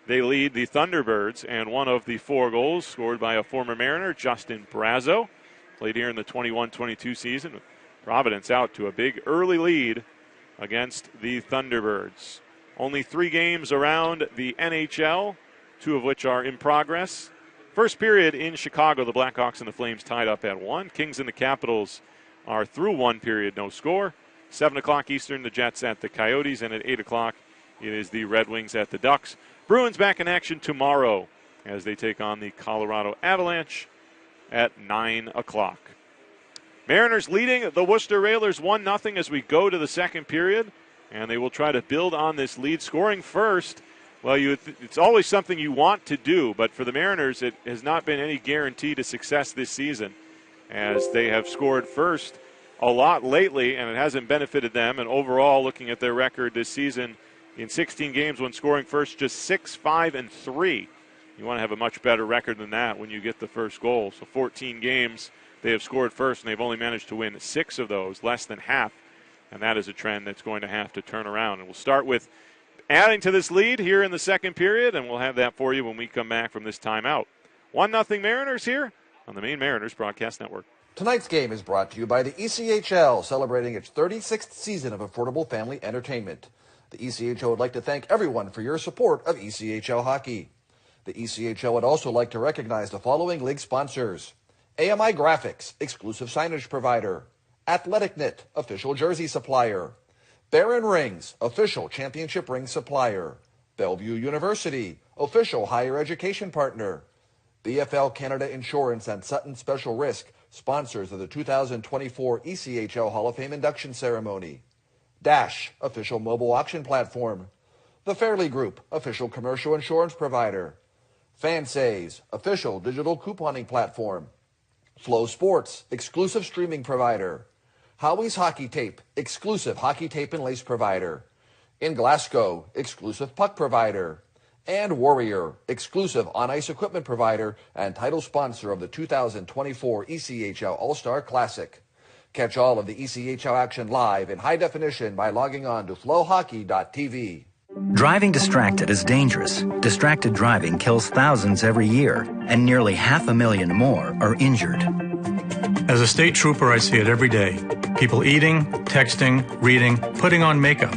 They lead the Thunderbirds, and one of the 4 goals scored by a former Mariner, Justin Brazo. Played here in the 21-22 season. Providence out to a big early lead against the Thunderbirds. Only 3 games around the NHL, 2 of which are in progress. First period in Chicago, the Blackhawks and the Flames tied up at 1. Kings and the Capitals are through 1 period, no score. 7 o'clock Eastern, the Jets at the Coyotes, and at 8 o'clock, it is the Red Wings at the Ducks. Bruins back in action tomorrow as they take on the Colorado Avalanche at 9 o'clock. Mariners leading the Worcester Railers 1-0 as we go to the second period, and they will try to build on this lead. Scoring first, well, it's always something you want to do, but for the Mariners, it has not been any guarantee to success this season, as they have scored first a lot lately, and it hasn't benefited them. And overall, looking at their record this season, in 16 games when scoring first, just 6-5-3. You want to have a much better record than that when you get the first goal. So 14 games they have scored first, and they've only managed to win 6 of those, less than half. And that is a trend that's going to have to turn around. And we'll start with adding to this lead here in the second period, and we'll have that for you when we come back from this timeout. 1-0 Mariners here on the Maine Mariners Broadcast Network. Tonight's game is brought to you by the ECHL, celebrating its 36th season of affordable family entertainment. The ECHL would like to thank everyone for your support of ECHL hockey. The ECHL would also like to recognize the following league sponsors: AMI Graphics, exclusive signage provider; Athletic Knit, official jersey supplier; Barron Rings, official championship ring supplier; Bellevue University, official higher education partner; BFL Canada Insurance and Sutton Special Risk, sponsors of the 2024 ECHL Hall of Fame induction ceremony; Dash, official mobile auction platform; The Fairley Group, official commercial insurance provider; Fansays, official digital couponing platform; Flow Sports, exclusive streaming provider; Howie's Hockey Tape, exclusive hockey tape and lace provider; In Glasgow, exclusive puck provider; And Warrior, exclusive on-ice equipment provider and title sponsor of the 2024 ECHL All-Star Classic. Catch all of the ECHL action live in high definition by logging on to FloHockey.tv. Driving distracted is dangerous. Distracted driving kills thousands every year, and nearly 500,000 more are injured. As a state trooper, I see it every day. People eating, texting, reading, putting on makeup.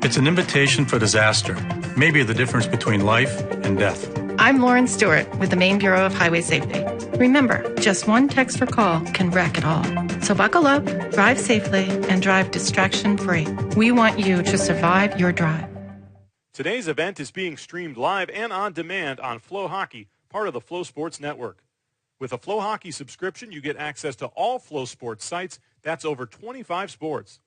It's an invitation for disaster. Maybe the difference between life and death. I'm Lauren Stewart with the Maine Bureau of Highway Safety. Remember, just one text or call can wreck it all. So buckle up, drive safely, and drive distraction-free. We want you to survive your drive. Today's event is being streamed live and on demand on FloHockey, part of the Flo Sports Network. With a FloHockey subscription, you get access to all Flo Sports sites. That's over 25 sports.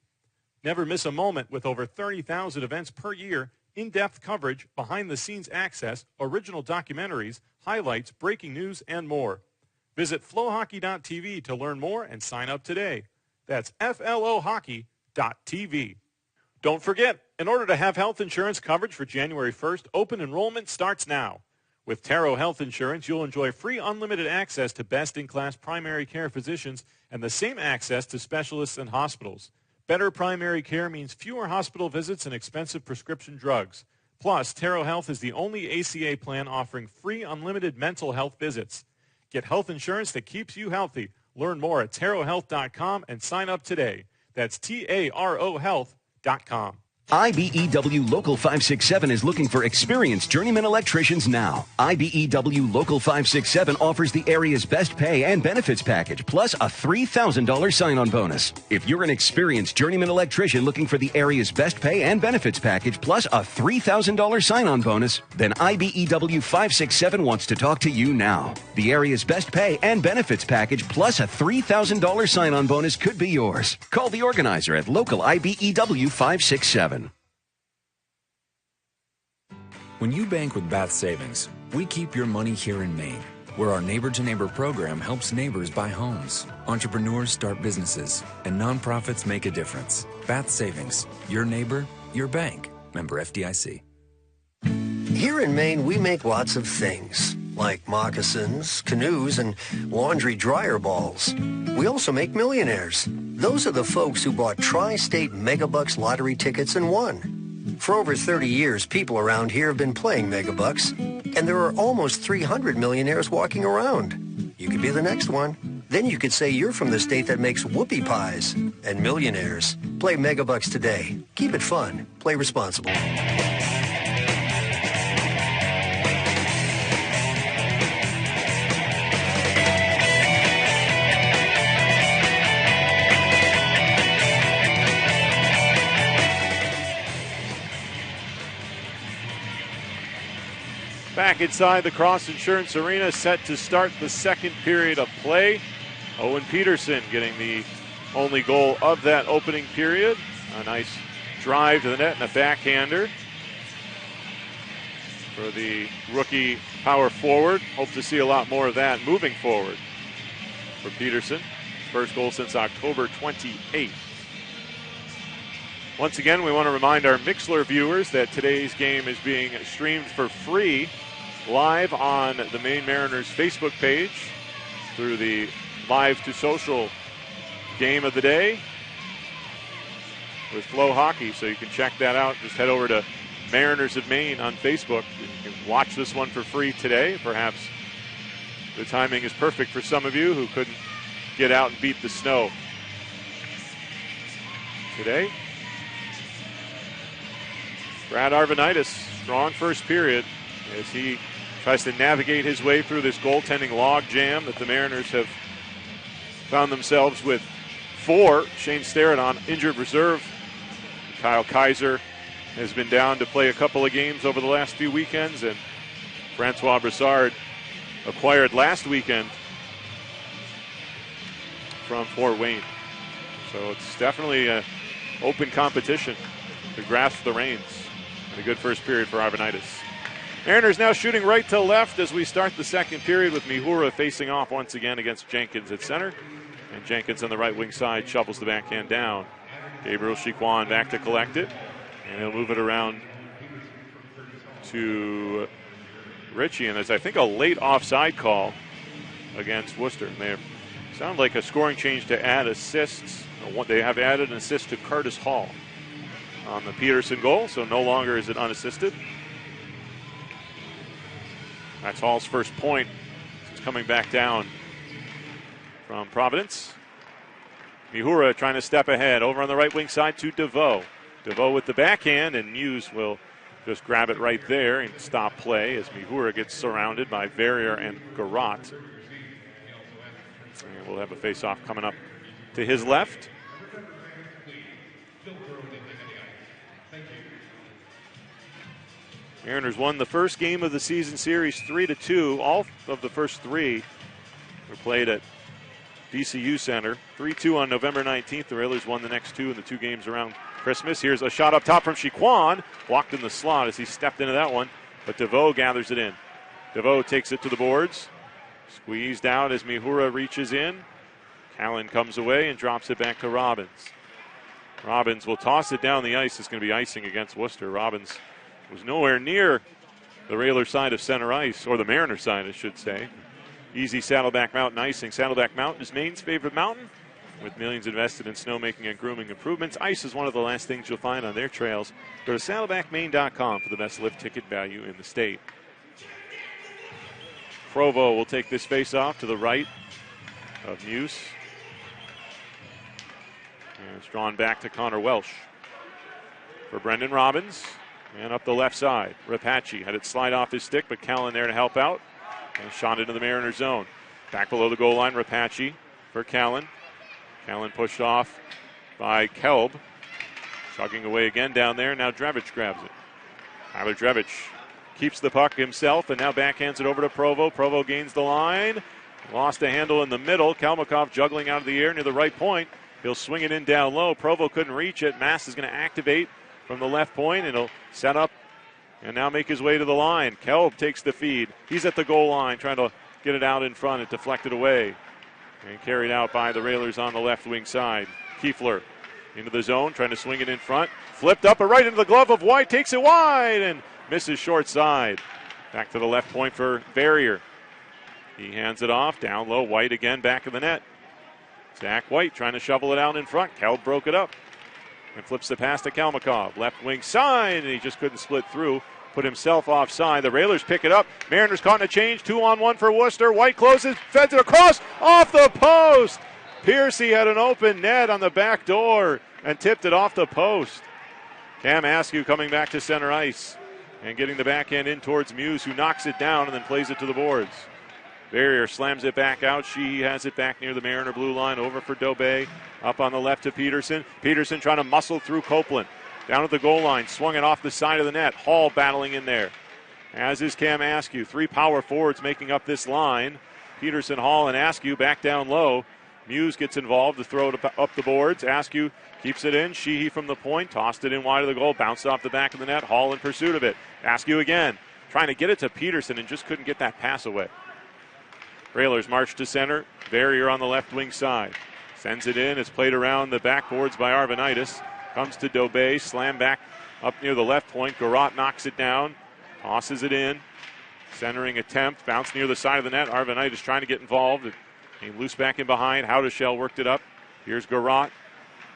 Never miss a moment with over 30,000 events per year, in-depth coverage, behind-the-scenes access, original documentaries, highlights, breaking news, and more. Visit FloHockey.tv to learn more and sign up today. That's FLOHockey.tv. Don't forget, in order to have health insurance coverage for January 1st, open enrollment starts now. With Taro Health Insurance, you'll enjoy free unlimited access to best-in-class primary care physicians and the same access to specialists and hospitals. Better primary care means fewer hospital visits and expensive prescription drugs. Plus, Taro Health is the only ACA plan offering free unlimited mental health visits. Get health insurance that keeps you healthy. Learn more at tarohealth.com and sign up today. That's TARO Health.com. IBEW Local 567 is looking for experienced journeyman electricians now. IBEW Local 567 offers the area's best pay and benefits package, plus a $3,000 sign-on bonus. If you're an experienced journeyman electrician looking for the area's best pay and benefits package, plus a $3,000 sign-on bonus, then IBEW 567 wants to talk to you now. The area's best pay and benefits package, plus a $3,000 sign-on bonus could be yours. Call the organizer at local IBEW 567. When you bank with Bath Savings, we keep your money here in Maine, where our neighbor-to-neighbor program helps neighbors buy homes, entrepreneurs start businesses, and nonprofits make a difference. Bath Savings, your neighbor, your bank. Member FDIC. Here in Maine, we make lots of things, like moccasins, canoes, and laundry dryer balls. We also make millionaires. Those are the folks who bought Tri-State Megabucks lottery tickets and won. For over 30 years, people around here have been playing Megabucks, and there are almost 300 millionaires walking around. You could be the next one. Then you could say you're from the state that makes whoopie pies and millionaires. Play Megabucks today. Keep it fun. Play responsible. Back inside the Cross Insurance Arena, set to start the second period of play. Owen Peterson getting the only goal of that opening period. A nice drive to the net and a backhander for the rookie power forward. Hope to see a lot more of that moving forward for Peterson. First goal since October 28th. Once again, we want to remind our Mixlr viewers that today's game is being streamed for free live on the Maine Mariners Facebook page through the Live to Social game of the day with FloHockey. So you can check that out. Just head over to Mariners of Maine on Facebook. You can watch this one for free today. Perhaps the timing is perfect for some of you who couldn't get out and beat the snow today. Brad Arvanitis, strong first period as he tries to navigate his way through this goaltending log jam that the Mariners have found themselves with 4. Shane Starrett on injured reserve. Kyle Kaiser has been down to play a couple of games over the last few weekends, and Francois Brassard acquired last weekend from Fort Wayne. So it's definitely an open competition to grasp the reins. And a good first period for Arvanitis. Mariners now shooting right to left as we start the second period with Mihura facing off once again against Jenkins at center. And Jenkins on the right wing side shovels the backhand down. Gabriel Chiquan back to collect it. And he'll move it around to Ritchie, and there's, I think, a late offside call against Worcester. And they sound like a scoring change to add assists. They have added an assist to Curtis Hall on the Peterson goal, so no longer is it unassisted. That's Hall's first point. He's coming back down from Providence. Mihura trying to step ahead. Over on the right wing side to DeVoe. DeVoe with the backhand, and Muse will just grab it right there and stop play as Mihura gets surrounded by Verrier and Garot. And we'll have a face-off coming up to his left. Mariners won the first game of the season series 3-2. All of the first three were played at DCU Center. 3-2 on November 19th. The Railers won the next two in the two games around Christmas. Here's a shot up top from Chiquan. Blocked in the slot as he stepped into that one, but DeVoe gathers it in. DeVoe takes it to the boards. Squeezed out as Mihura reaches in. Callan comes away and drops it back to Robbins. Robbins will toss it down the ice. It's going to be icing against Worcester. Robbins was nowhere near the Railer side of center ice, or the Mariner side, I should say. Easy Saddleback Mountain icing. Saddleback Mountain is Maine's favorite mountain. With millions invested in snowmaking and grooming improvements, ice is one of the last things you'll find on their trails. Go to saddlebackmaine.com for the best lift ticket value in the state. Provo will take this face-off to the right of Muse. And it's drawn back to Connor Welsh. For Brendan Robbins. And up the left side. Rapace had it slide off his stick, but Callan there to help out. And shot into the Mariner zone. Back below the goal line, Rapace for Callan. Callan pushed off by Kelb. Chugging away again down there. Now Drevich grabs it. Tyler Drevich keeps the puck himself and now backhands it over to Provo. Provo gains the line. Lost a handle in the middle. Kalmakov juggling out of the air near the right point. He'll swing it in down low. Provo couldn't reach it. Mass is going to activate from the left point, and he'll set up and now make his way to the line. Kelb takes the feed. He's at the goal line trying to get it out in front and deflect it away. And carried out by the Railers on the left wing side. Kiefler into the zone, trying to swing it in front. Flipped up and right into the glove of White. Takes it wide and misses short side. Back to the left point for Verrier. He hands it off. Down low, White again, back of the net. Zach White trying to shovel it out in front. Kelb broke it up. And flips the pass to Kalmakov. Left wing side, and he just couldn't split through. Put himself offside. The Railers pick it up. Mariners caught in a change. 2-on-1 for Worcester. White closes, feds it across, off the post. Piercy had an open net on the back door and tipped it off the post. Cam Askew coming back to center ice and getting the backhand in towards Muse, who knocks it down and then plays it to the boards. Verrier slams it back out. She has it back near the Mariner blue line. Over for Dobay. Up on the left to Peterson. Peterson trying to muscle through Copeland. Down at the goal line. Swung it off the side of the net. Hall battling in there. As is Cam Askew. Three power forwards making up this line. Peterson, Hall, and Askew back down low. Muse gets involved to throw it up the boards. Askew keeps it in. Sheehy from the point. Tossed it in wide of the goal. Bounced off the back of the net. Hall in pursuit of it. Askew again. Trying to get it to Peterson and just couldn't get that pass away. Railers march to center. Verrier on the left wing side. Sends it in. It's played around the backboards by Arvanitis. Comes to Dobay. Slam back up near the left point. Garot knocks it down. Tosses it in. Centering attempt. Bounce near the side of the net. Arvanitis trying to get involved. Came loose back in behind. Howdeshell worked it up. Here's Garot.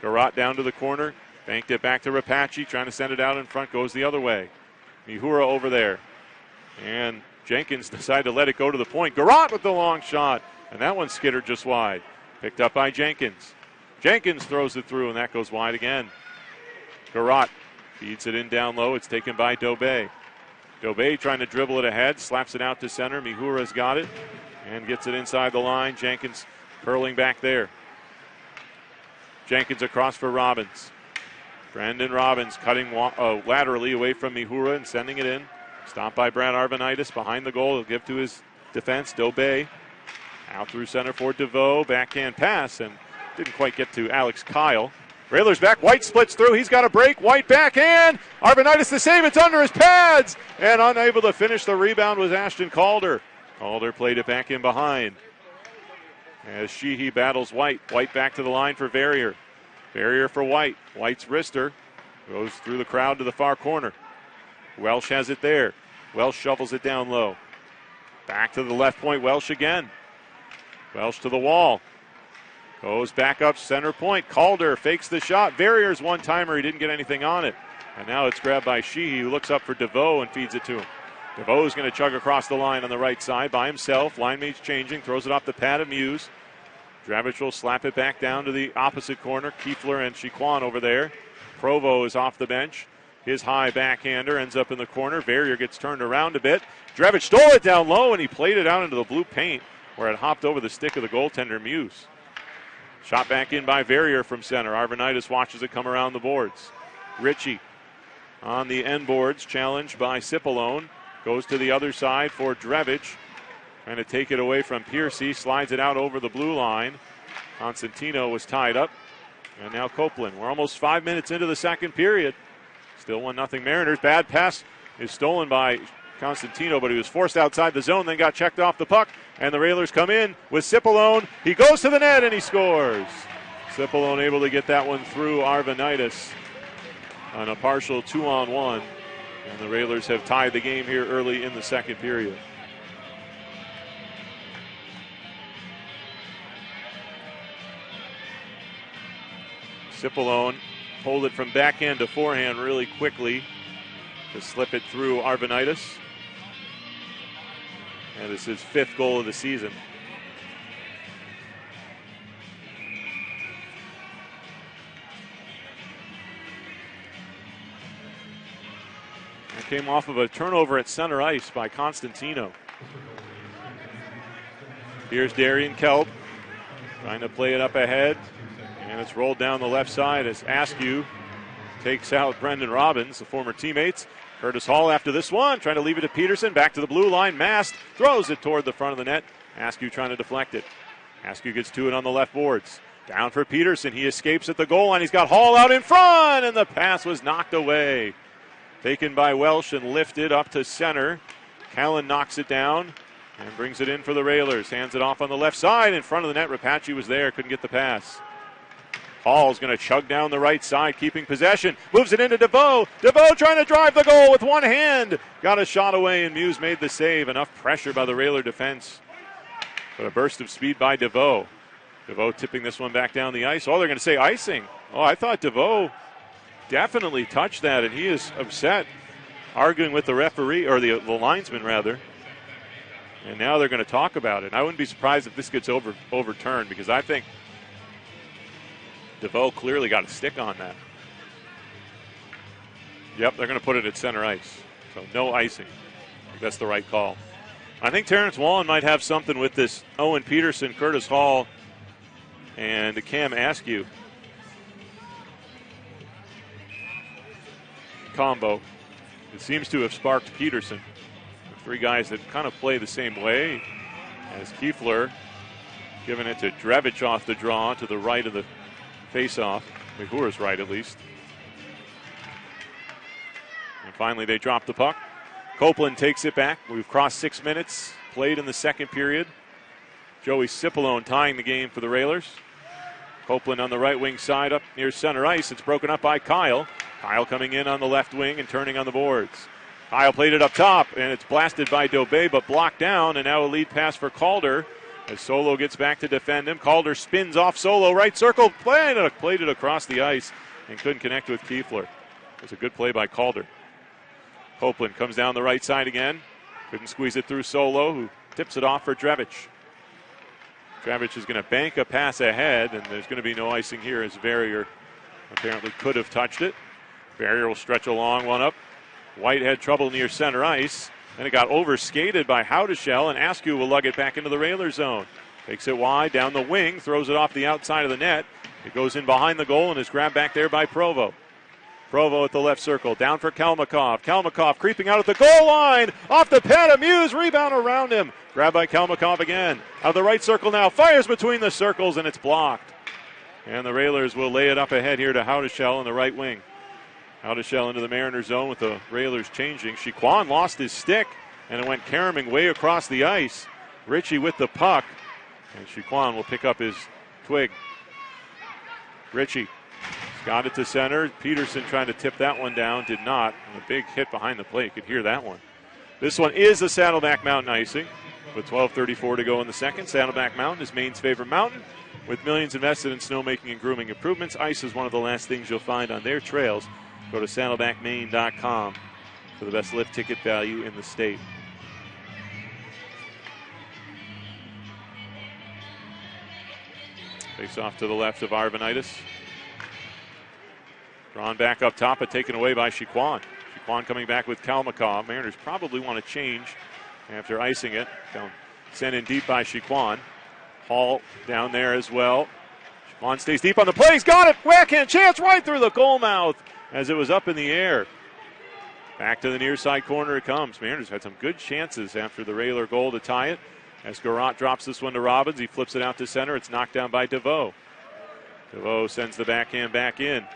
Garot down to the corner. Banked it back to Rapace. Trying to send it out in front. Goes the other way. Mihura over there. And Jenkins decided to let it go to the point. Garot with the long shot. And that one skittered just wide. Picked up by Jenkins. Jenkins throws it through, and that goes wide again. Garot feeds it in down low. It's taken by Dobay. Dobay trying to dribble it ahead. Slaps it out to center. Mihura's got it. And gets it inside the line. Jenkins curling back there. Jenkins across for Robbins. Brandon Robbins cutting laterally away from Mihura and sending it in. Stopped by Brad Arvanitis behind the goal. He'll give to his defense, Dobay. Out through center for DeVoe. Backhand pass and didn't quite get to Alex Kyle. Railers back. White splits through. He's got a break. White backhand. Arvanitis the save. It's under his pads. And unable to finish the rebound was Ashton Calder. Calder played it back in behind. As Sheehy battles White. White back to the line for Verrier. Verrier for White. White's wrister goes through the crowd to the far corner. Welsh has it there. Welsh shovels it down low. Back to the left point, Welsh again. Welsh to the wall. Goes back up center point. Calder fakes the shot. Verrier's one-timer. He didn't get anything on it. And now it's grabbed by Sheehy, who looks up for DeVoe and feeds it to him. DeVoe's going to chug across the line on the right side by himself. Line mate's changing. Throws it off the pad of Muse. Dravich will slap it back down to the opposite corner. Kiefler and Chiquan over there. Provo is off the bench. His high backhander ends up in the corner. Verrier gets turned around a bit. Dravich stole it down low, and he played it out into the blue paint, where it hopped over the stick of the goaltender, Muse. Shot back in by Verrier from center. Arvanitis watches it come around the boards. Ritchie on the end boards, challenged by Cipollone. Goes to the other side for Dravich. Trying to take it away from Piercy. Slides it out over the blue line. Constantino was tied up. And now Copeland. We're almost 5 minutes into the second period. Still 1-0 Mariners. Bad pass is stolen by Constantino, but he was forced outside the zone, then got checked off the puck. And the Railers come in with Cipollone. He goes to the net and he scores. Cipollone able to get that one through Arvanitis on a partial 2-on-1. And the Railers have tied the game here early in the second period. Cipollone pulled it from backhand to forehand really quickly to slip it through Arvanitis. And it's his 5th goal of the season. It came off of a turnover at center ice by Constantino. Here's Darian Kelp trying to play it up ahead. And it's rolled down the left side as Askew takes out Brendan Robbins, the former teammates. Curtis Hall after this one, trying to leave it to Peterson. Back to the blue line. Mast throws it toward the front of the net. Askew trying to deflect it. Askew gets to it on the left boards. Down for Peterson. He escapes at the goal line. He's got Hall out in front, and the pass was knocked away. Taken by Welsh and lifted up to center. Callan knocks it down and brings it in for the Railers. Hands it off on the left side. In front of the net, Rapace was there, couldn't get the pass. Hall's going to chug down the right side, keeping possession. Moves it into DeVoe. DeVoe trying to drive the goal with one hand. Got a shot away, and Muse made the save. Enough pressure by the Railer defense. But a burst of speed by DeVoe. DeVoe tipping this one back down the ice. Oh, they're going to say icing. Oh, I thought DeVoe definitely touched that, and he is upset, arguing with the referee, or the linesman, rather. And now they're going to talk about it. I wouldn't be surprised if this gets overturned, because I think DeVoe clearly got a stick on that. Yep, they're going to put it at center ice. So no icing. I think that's the right call. I think Terrence Wallen might have something with this Owen Peterson, Curtis Hall, and Cam Askew combo. It seems to have sparked Peterson. The 3 guys that kind of play the same way as Kiefler, giving it to Dravich off the draw to the right of the face-off. McGuire's right, at least. And finally, they drop the puck. Copeland takes it back. We've crossed 6 minutes played in the second period. Joey Cipollone tying the game for the Railers. Copeland on the right wing side up near center ice. It's broken up by Kyle. Kyle coming in on the left wing and turning on the boards. Kyle played it up top, and it's blasted by Dobé, but blocked down, and now a lead pass for Calder. As Solo gets back to defend him, Calder spins off Solo, right circle, played it across the ice and couldn't connect with Kiefler. It was a good play by Calder. Copeland comes down the right side again. Couldn't squeeze it through Solo, who tips it off for Dravich. Dravich is going to bank a pass ahead, and there's going to be no icing here as Verrier apparently could have touched it. Verrier will stretch a long one up. White had trouble near center ice. Then it got overskated by Howdeshell, and Askew will lug it back into the Railer zone. Takes it wide, down the wing, throws it off the outside of the net. It goes in behind the goal and is grabbed back there by Provo. Provo at the left circle, down for Kalmakov. Kalmakov creeping out at the goal line, off the pad of Muse, rebound around him. Grabbed by Kalmakov again. Out of the right circle now, fires between the circles, and it's blocked. And the Railers will lay it up ahead here to Howdeshell in the right wing. Howdeshell into the Mariners zone with the Railers changing. Chiquan lost his stick, and it went caroming way across the ice. Ritchie with the puck, and Chiquan will pick up his twig. Ritchie got it to center. Peterson trying to tip that one down, did not. And a big hit behind the plate, you could hear that one. This one is the Saddleback Mountain icing. With 12:34 to go in the second, Saddleback Mountain is Maine's favorite mountain. With millions invested in snowmaking and grooming improvements, ice is one of the last things you'll find on their trails. Go to saddlebackmaine.com for the best lift ticket value in the state. Face off to the left of Arvanitis. Drawn back up top, but taken away by Chiquan. Chiquan coming back with Kalmakov. Mariners probably want to change after icing it. Sent in deep by Chiquan. Hall down there as well. Chiquan stays deep on the play. He's got it. Backhand chance right through the goal mouth as it was up in the air. Back to the near side corner it comes. Mariners had some good chances after the Rayler goal to tie it. As Garrott drops this one to Robbins, he flips it out to center. It's knocked down by DeVoe. DeVoe sends the backhand back in.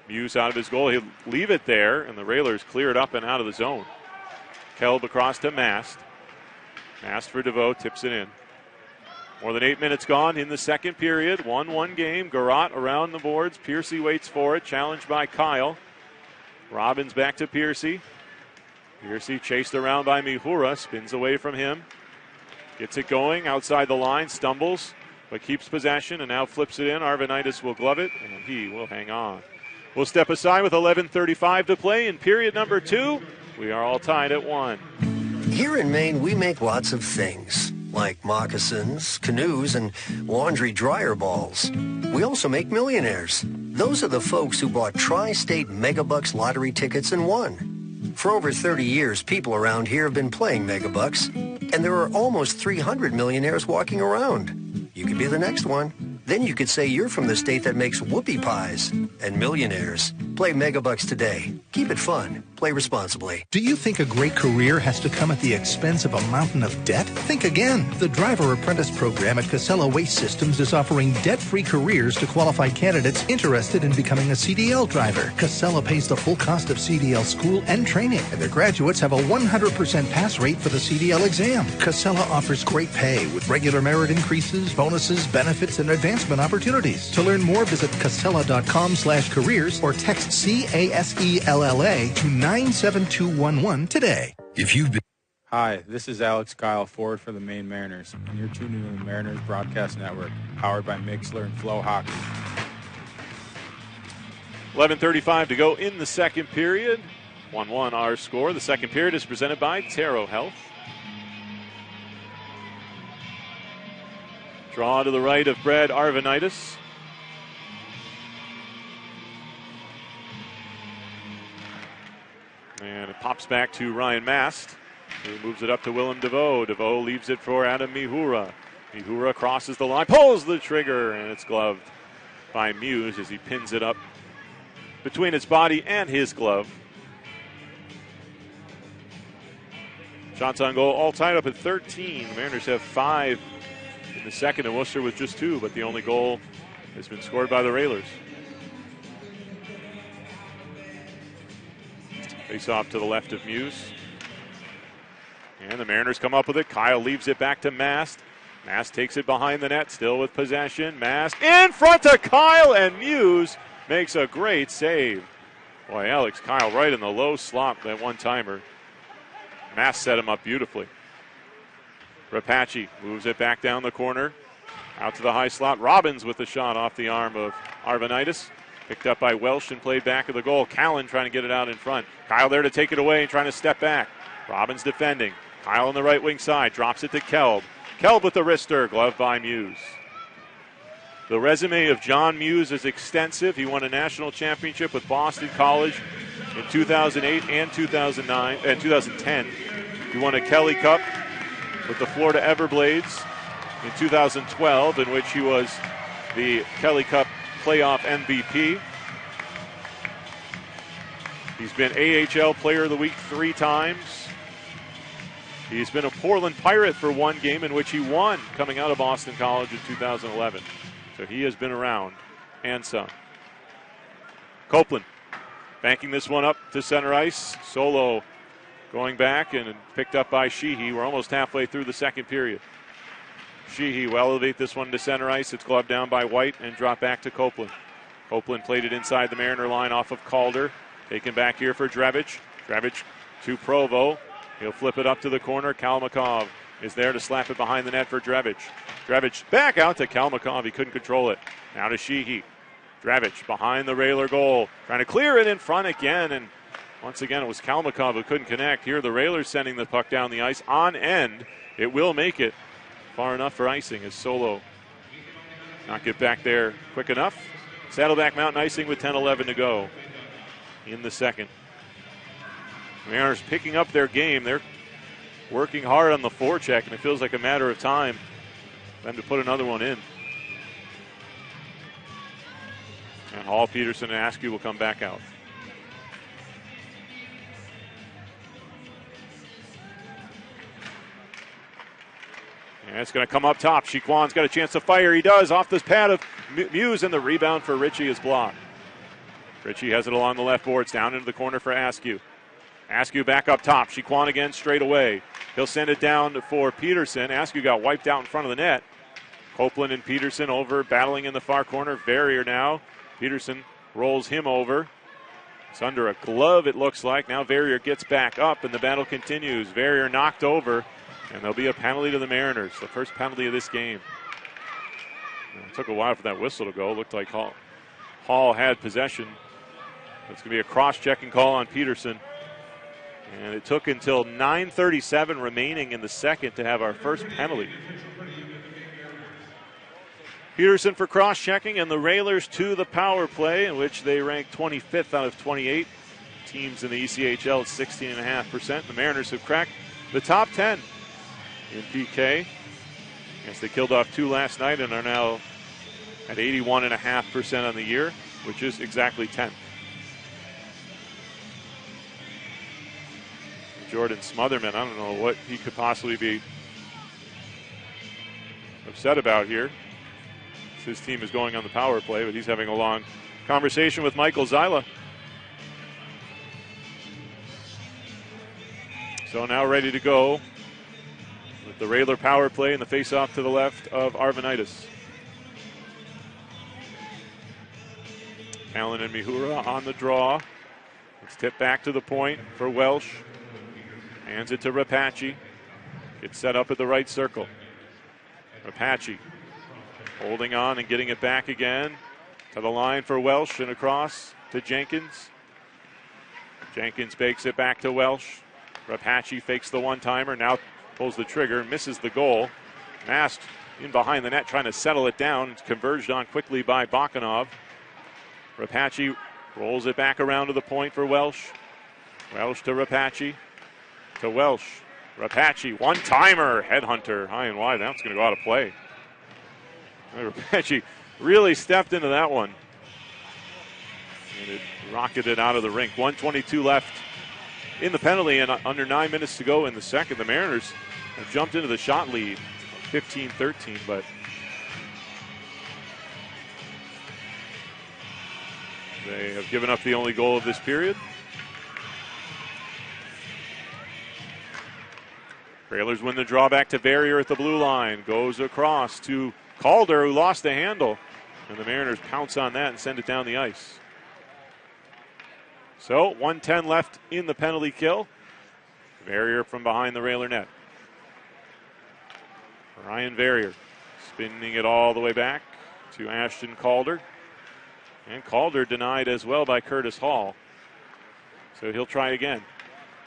Muse out of his goal. He'll leave it there, and the Railers clear it up and out of the zone. Kelb across to Mast. Mast for DeVoe, tips it in. More than 8 minutes gone in the second period. 1-1 game. Garrott around the boards. Piercy waits for it. Challenged by Kyle. Robbins back to Piercy. Piercy chased around by Mihura. Spins away from him. Gets it going outside the line. Stumbles, but keeps possession and now flips it in. Arvanitis will glove it, and he will hang on. We'll step aside with 11:35 to play in period number 2. We are all tied at 1. Here in Maine, we make lots of things, like moccasins, canoes, and laundry dryer balls. We also make millionaires. Those are the folks who bought Tri-State Megabucks lottery tickets and won. For over 30 years, people around here have been playing Megabucks, and there are almost 300 millionaires walking around. You could be the next one. Then you could say you're from the state that makes whoopie pies and millionaires. Play Megabucks today. Keep it fun. Play responsibly. Do you think a great career has to come at the expense of a mountain of debt? Think again. The Driver Apprentice Program at Casella Waste Systems is offering debt-free careers to qualified candidates interested in becoming a CDL driver. Casella pays the full cost of CDL school and training, and their graduates have a 100% pass rate for the CDL exam. Casella offers great pay with regular merit increases, bonuses, benefits, and advancement opportunities. To learn more, visit casella.com/careers or text CASELLA to 97211 today. If you've been... Hi, this is Alex Kyle, forward for the Maine Mariners, and you're tuned into the Mariners Broadcast Network, powered by Mixler and FloHockey. 11:35 to go in the second period. 1-1 our score. The second period is presented by Taro Health. Draw to the right of Brad Arvanitis. And it pops back to Ryan Mast, who moves it up to Willem DeVoe. DeVoe leaves it for Adam Mihura. Mihura crosses the line, pulls the trigger, and it's gloved by Muse as he pins it up between his body and his glove. Shots on goal all tied up at 13. The Mariners have 5 in the second, and Worcester with just 2, but the only goal has been scored by the Railers. Face off to the left of Muse. And the Mariners come up with it. Kyle leaves it back to Mast. Mast takes it behind the net, still with possession. Mast in front of Kyle, and Muse makes a great save. Boy, Alex Kyle right in the low slot, that one-timer. Mast set him up beautifully. Rapace moves it back down the corner. Out to the high slot. Robbins with the shot off the arm of Arvanitis. Picked up by Welsh and played back of the goal. Callan trying to get it out in front. Kyle there to take it away and trying to step back. Robbins defending. Kyle on the right wing side. Drops it to Kelb. Kelb with the wrister. Glove by Muse. The resume of John Muse is extensive. He won a national championship with Boston College in 2008 and 2009 and 2010. He won a Kelly Cup with the Florida Everblades in 2012, in which he was the Kelly Cup playoff MVP. He's been AHL Player of the Week 3 times. He's been a Portland Pirate for 1 game in which he won coming out of Boston College in 2011. So he has been around and some. Copeland banking this one up to center ice. Solo going back and picked up by Sheehy. We're almost halfway through the second period. Sheehy will elevate this one to center ice. It's gloved down by White and dropped back to Copeland. Copeland played it inside the Mariner line off of Calder. Taken back here for Drevich. Drevich to Provo. He'll flip it up to the corner. Kalmakov is there to slap it behind the net for Drevich. Drevich back out to Kalmakov. He couldn't control it. Now to Sheehy. Drevich behind the Railer goal. Trying to clear it in front again. And once again, it was Kalmakov who couldn't connect. Here the Railers sending the puck down the ice on end. It will make it far enough for icing as Solo not get back there quick enough. Saddleback Mountain icing with 10-11 to go in the second. Mariners picking up their game. They're working hard on the forecheck, and it feels like a matter of time for them to put another one in. And Hall, Peterson, and Askew will come back out. And it's going to come up top. Chiquan's got a chance to fire. He does off this pad of Muse, and the rebound for Ritchie is blocked. Ritchie has it along the left boards, down into the corner for Askew. Askew back up top. Chiquan again straight away. He'll send it down for Peterson. Askew got wiped out in front of the net. Copeland and Peterson over, battling in the far corner. Verrier now. Peterson rolls him over. It's under a glove, it looks like. Now Verrier gets back up, and the battle continues. Verrier knocked over, and there'll be a penalty to the Mariners, the first penalty of this game. It took a while for that whistle to go. It looked like Hall had possession. It's going to be a cross-checking call on Peterson. And it took until 9:37 remaining in the second to have our first penalty. Peterson for cross-checking, and the Railers to the power play, in which they rank 25th out of 28 teams in the ECHL at 16.5%. The Mariners have cracked the top 10 in PK. Yes, they killed off 2 last night and are now at 81.5% on the year, which is exactly 10th. Jordan Smotherman, I don't know what he could possibly be upset about here. His team is going on the power play, but he's having a long conversation with Michael Zyla. So now ready to go with the Railer power play and the face-off to the left of Arvanitis. Allen and Mihura on the draw. It's tipped back to the point for Welsh. Hands it to Rapace. Gets set up at the right circle. Rapace holding on and getting it back again to the line for Welsh and across to Jenkins. Jenkins bakes it back to Welsh. Rapace fakes the one-timer, now pulls the trigger, misses the goal. Mast in behind the net trying to settle it down. It's converged on quickly by Bakanov. Rapace rolls it back around to the point for Welsh. Welsh to Rapace. To Welsh. Rapace, one-timer, headhunter, high and wide. Now it's going to go out of play. Rapace really stepped into that one. And it rocketed out of the rink. 1:22 left in the penalty and under 9 minutes to go in the second. The Mariners have jumped into the shot lead, 15-13, but they have given up the only goal of this period. Railers win the draw back to Verrier at the blue line. Goes across to Calder, who lost the handle. And the Mariners pounce on that and send it down the ice. So 1:10 left in the penalty kill. Verrier from behind the Railer net. Ryan Verrier spinning it all the way back to Ashton Calder. And Calder denied as well by Curtis Hall. So he'll try again.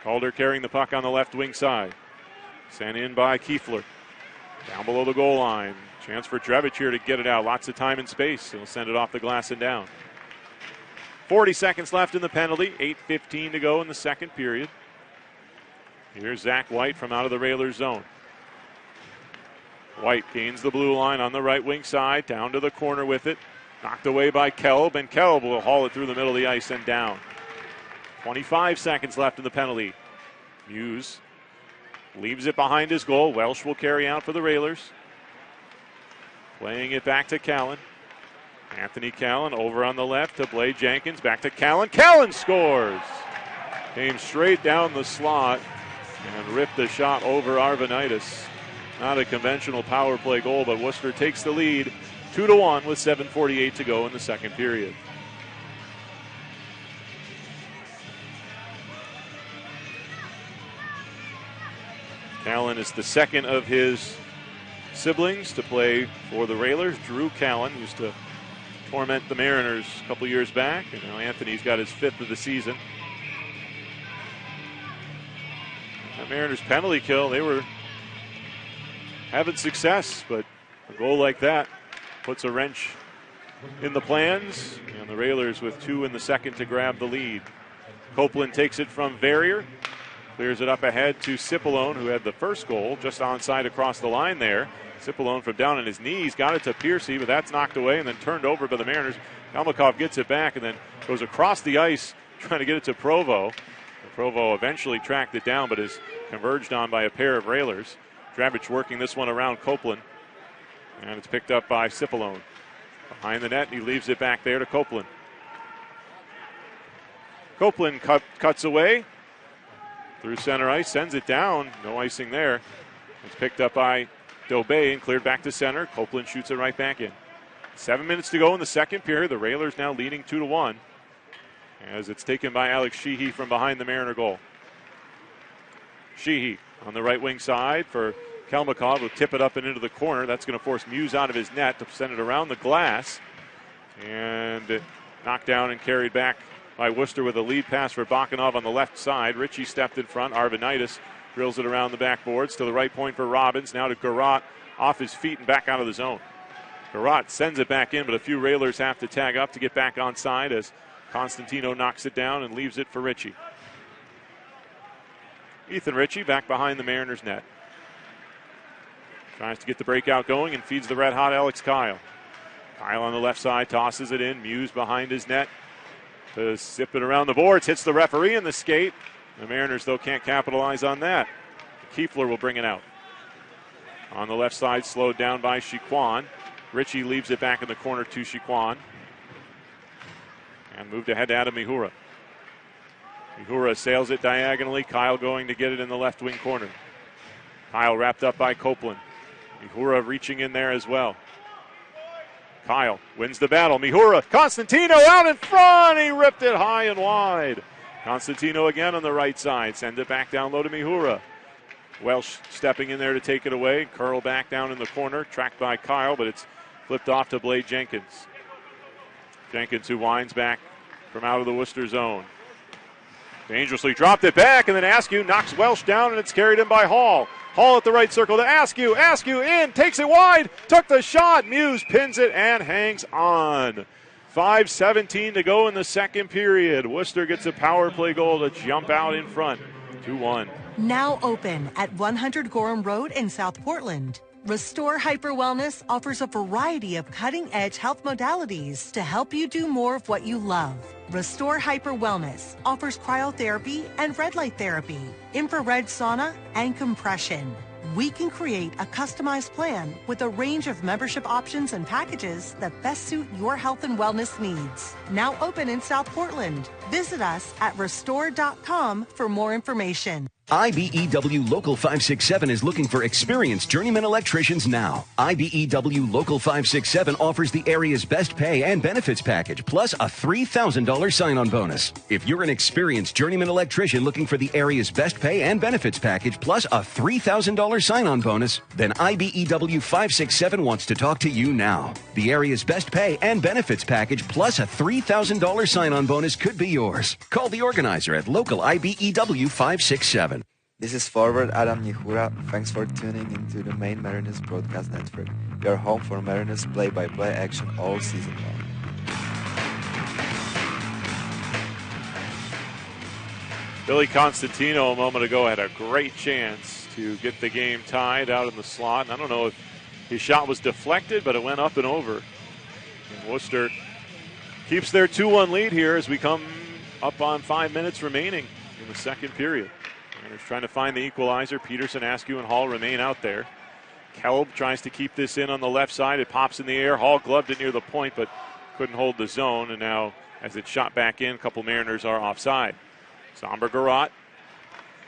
Calder carrying the puck on the left wing side. Sent in by Kiefler. Down below the goal line. Chance for Drevich here to get it out. Lots of time and space. He'll send it off the glass and down. 40 seconds left in the penalty. 8:15 to go in the second period. Here's Zach White from out of the Railers zone. White gains the blue line on the right wing side. Down to the corner with it. Knocked away by Kelb, and Kelb will haul it through the middle of the ice and down. 25 seconds left in the penalty. Muse leaves it behind his goal. Welsh will carry out for the Railers. Playing it back to Callan. Anthony Callan over on the left to Blade Jenkins. Back to Callan. Callan scores! Came straight down the slot and ripped the shot over Arvanitis. Not a conventional power play goal, but Worcester takes the lead 2-1 with 7:48 to go in the second period. Callan is the second of his siblings to play for the Railers. Drew Callan used to torment the Mariners a couple years back, and now Anthony's got his 5th of the season. That Mariners penalty kill, they were having success, but a goal like that puts a wrench in the plans, and the Railers with 2 in the second to grab the lead. Copeland takes it from Verrier, clears it up ahead to Cipollone, who had the first goal, just onside across the line there. Cipollone from down on his knees got it to Piercy, but that's knocked away and then turned over by the Mariners. Kalmakov gets it back and then goes across the ice trying to get it to Provo. Provo eventually tracked it down, but is converged on by a pair of Railers. Drabic working this one around Copeland, and it's picked up by Cipollone. Behind the net, he leaves it back there to Copeland. Copeland cuts away through center ice, sends it down. No icing there. It's picked up by Dobé and cleared back to center. Copeland shoots it right back in. 7 minutes to go in the second period. The Railers now leading 2-1 as it's taken by Alex Sheehy from behind the Mariner goal. Sheehy on the right wing side for Kalmakov, will tip it up and into the corner. That's going to force Muse out of his net to send it around the glass. And knocked down and carried back by Worcester with a lead pass for Bakanov on the left side. Ritchie stepped in front. Arvanitis drills it around the backboards to the right point for Robbins. Now to Garrott off his feet and back out of the zone. Garrott sends it back in, but a few Railers have to tag up to get back onside as Constantino knocks it down and leaves it for Ritchie. Ethan Ritchie back behind the Mariners net. Tries to get the breakout going and feeds the red-hot Alex Kyle. Kyle on the left side tosses it in. Muse behind his net to zip it around the boards. Hits the referee in the skate. The Mariners, though, can't capitalize on that. Kiefler will bring it out. On the left side, slowed down by Chiquan. Ritchie leaves it back in the corner to Chiquan. And moved ahead to Adam Mihura. Mihura sails it diagonally. Kyle going to get it in the left wing corner. Kyle wrapped up by Copeland. Mihura reaching in there as well. Kyle wins the battle. Mihura, Constantino out in front. He ripped it high and wide. Constantino again on the right side. Send it back down low to Mihura. Welsh stepping in there to take it away. Curl back down in the corner. Tracked by Kyle, but it's flipped off to Blade Jenkins. Jenkins, who winds back from out of the Worcester zone. Dangerously dropped it back, and then Askew knocks Welsh down, and it's carried in by Hall. Hall at the right circle to Askew. Askew in, takes it wide, took the shot. Muse pins it and hangs on. 5:17 to go in the second period. Worcester gets a power play goal to jump out in front. 2-1. Now open at 100 Gorham Road in South Portland. Restore Hyper Wellness offers a variety of cutting-edge health modalities to help you do more of what you love. Restore Hyper Wellness offers cryotherapy and red light therapy, infrared sauna, and compression. We can create a customized plan with a range of membership options and packages that best suit your health and wellness needs. Now open in South Portland. Visit us at restore.com for more information. IBEW Local 567 is looking for experienced journeyman electricians now. IBEW Local 567 offers the area's best pay and benefits package, plus a $3,000 sign-on bonus. If you're an experienced journeyman electrician looking for the area's best pay and benefits package, plus a $3,000 sign-on bonus, then IBEW 567 wants to talk to you now. The area's best pay and benefits package, plus a $3,000 sign-on bonus could be yours. Call the organizer at local IBEW 567. This is forward Adam Mihura. Thanks for tuning into the Maine Mariners Broadcast Network. We are home for Mariners play-by-play action all season long. Billy Constantino a moment ago had a great chance to get the game tied out in the slot. And I don't know if his shot was deflected, but it went up and over. And Worcester keeps their 2-1 lead here as we come up on 5 minutes remaining in the second period. Mariners trying to find the equalizer. Peterson, Askew, and Hall remain out there. Kelb tries to keep this in on the left side. It pops in the air. Hall gloved it near the point, but couldn't hold the zone. And now, as it's shot back in, a couple Mariners are offside. Somber Garrott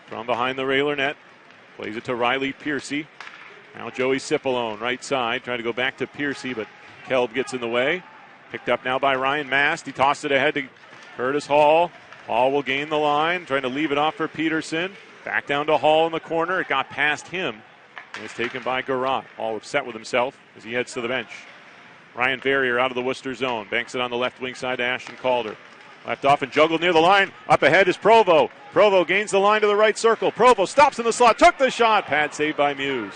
from behind the Railer net. Plays it to Riley Piercy. Now Joey Cipollone, right side, trying to go back to Piercy, but Kelb gets in the way. Picked up now by Ryan Mast. He tossed it ahead to Curtis Hall. Hall will gain the line, trying to leave it off for Peterson. Back down to Hall in the corner. It got past him. And it's taken by Garrott. All upset with himself as he heads to the bench. Ryan Verrier out of the Worcester zone. Banks it on the left wing side to Ashton Calder. Left off and juggled near the line. Up ahead is Provo. Provo gains the line to the right circle. Provo stops in the slot. Took the shot. Pad saved by Muse.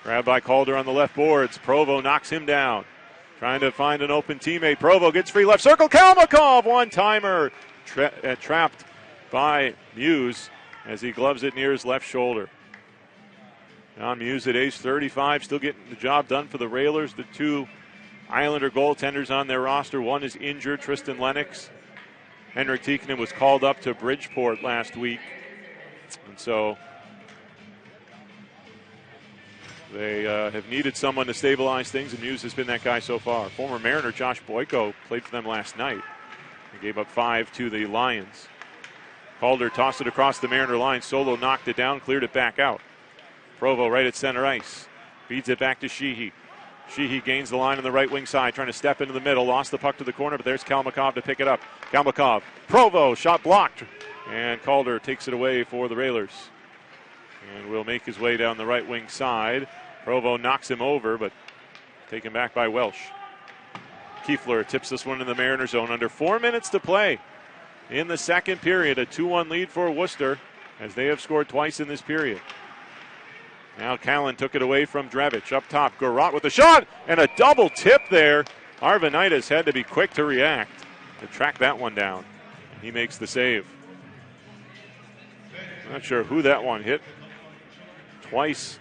Grabbed by Calder on the left boards. Provo knocks him down. Trying to find an open teammate. Provo gets free left circle. Kalmakov, one-timer. Trapped by Muse as he gloves it near his left shoulder. John Muse at age 35, still getting the job done for the Railers. The two Islander goaltenders on their roster. One is injured, Tristan Lennox. Henrik Tikkanen was called up to Bridgeport last week. And so they have needed someone to stabilize things, and Muse has been that guy so far. Former Mariner Josh Boyko played for them last night. He gave up 5 to the Lions. Calder tossed it across the Mariner line. Solo knocked it down, cleared it back out. Provo right at center ice. Feeds it back to Sheehy. Sheehy gains the line on the right wing side, trying to step into the middle. Lost the puck to the corner, but there's Kalmakov to pick it up. Kalmakov. Provo, shot blocked. And Calder takes it away for the Railers. And will make his way down the right wing side. Provo knocks him over, but taken back by Welsh. Kiefler tips this one in the Mariner zone. Under 4 minutes to play in the second period. A 2-1 lead for Worcester, as they have scored twice in this period. Now Callan took it away from Drevich. Up top, Garrott with a shot and a double tip there. Arvanitis had to be quick to react to track that one down. He makes the save. Not sure who that one hit. Twice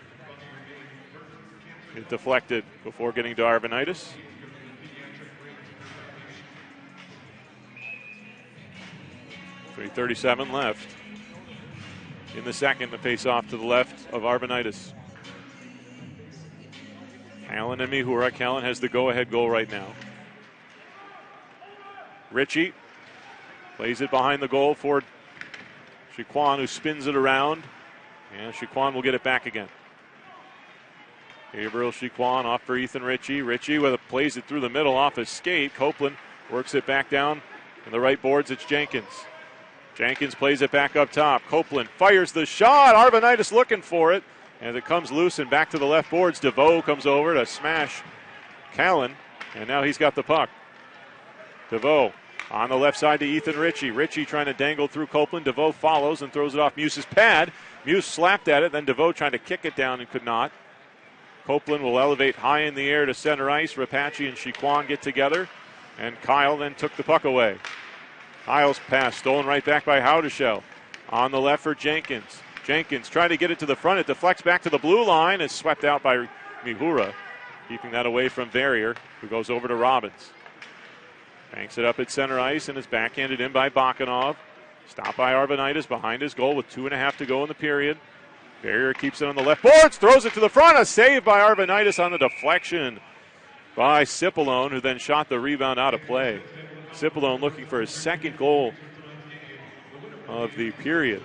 it deflected before getting to Arvanitis. .337 left. In the second, the face-off to the left of Arvanitis. Callan and Mihura. Callan has the go-ahead goal right now. Ritchie plays it behind the goal for Chiquan, who spins it around. And Chiquan will get it back again. Gabriel Chiquan off for Ethan Ritchie. Ritchie plays it through the middle off his skate. Copeland works it back down. In the right boards, it's Jenkins. Jenkins plays it back up top. Copeland fires the shot. Arvanitis looking for it. And it comes loose and back to the left boards. DeVoe comes over to smash Callan. And now he's got the puck. DeVoe on the left side to Ethan Ritchie. Ritchie trying to dangle through Copeland. DeVoe follows and throws it off Muse's pad. Muse slapped at it. Then DeVoe trying to kick it down and could not. Copeland will elevate high in the air to center ice. Rapace and Chiquan get together. And Kyle then took the puck away. Kyle's pass stolen right back by Howdeshell. On the left for Jenkins. Jenkins trying to get it to the front. It deflects back to the blue line. Is swept out by Mihura. Keeping that away from Verrier, who goes over to Robbins. Banks it up at center ice and is backhanded in by Bakanov. Stopped by Arvanitis behind his goal with 2.5 to go in the period. Verrier keeps it on the left boards. Throws it to the front. A save by Arvanitis on the deflection by Cipollone, who then shot the rebound out of play. Cipollone looking for his second goal of the period.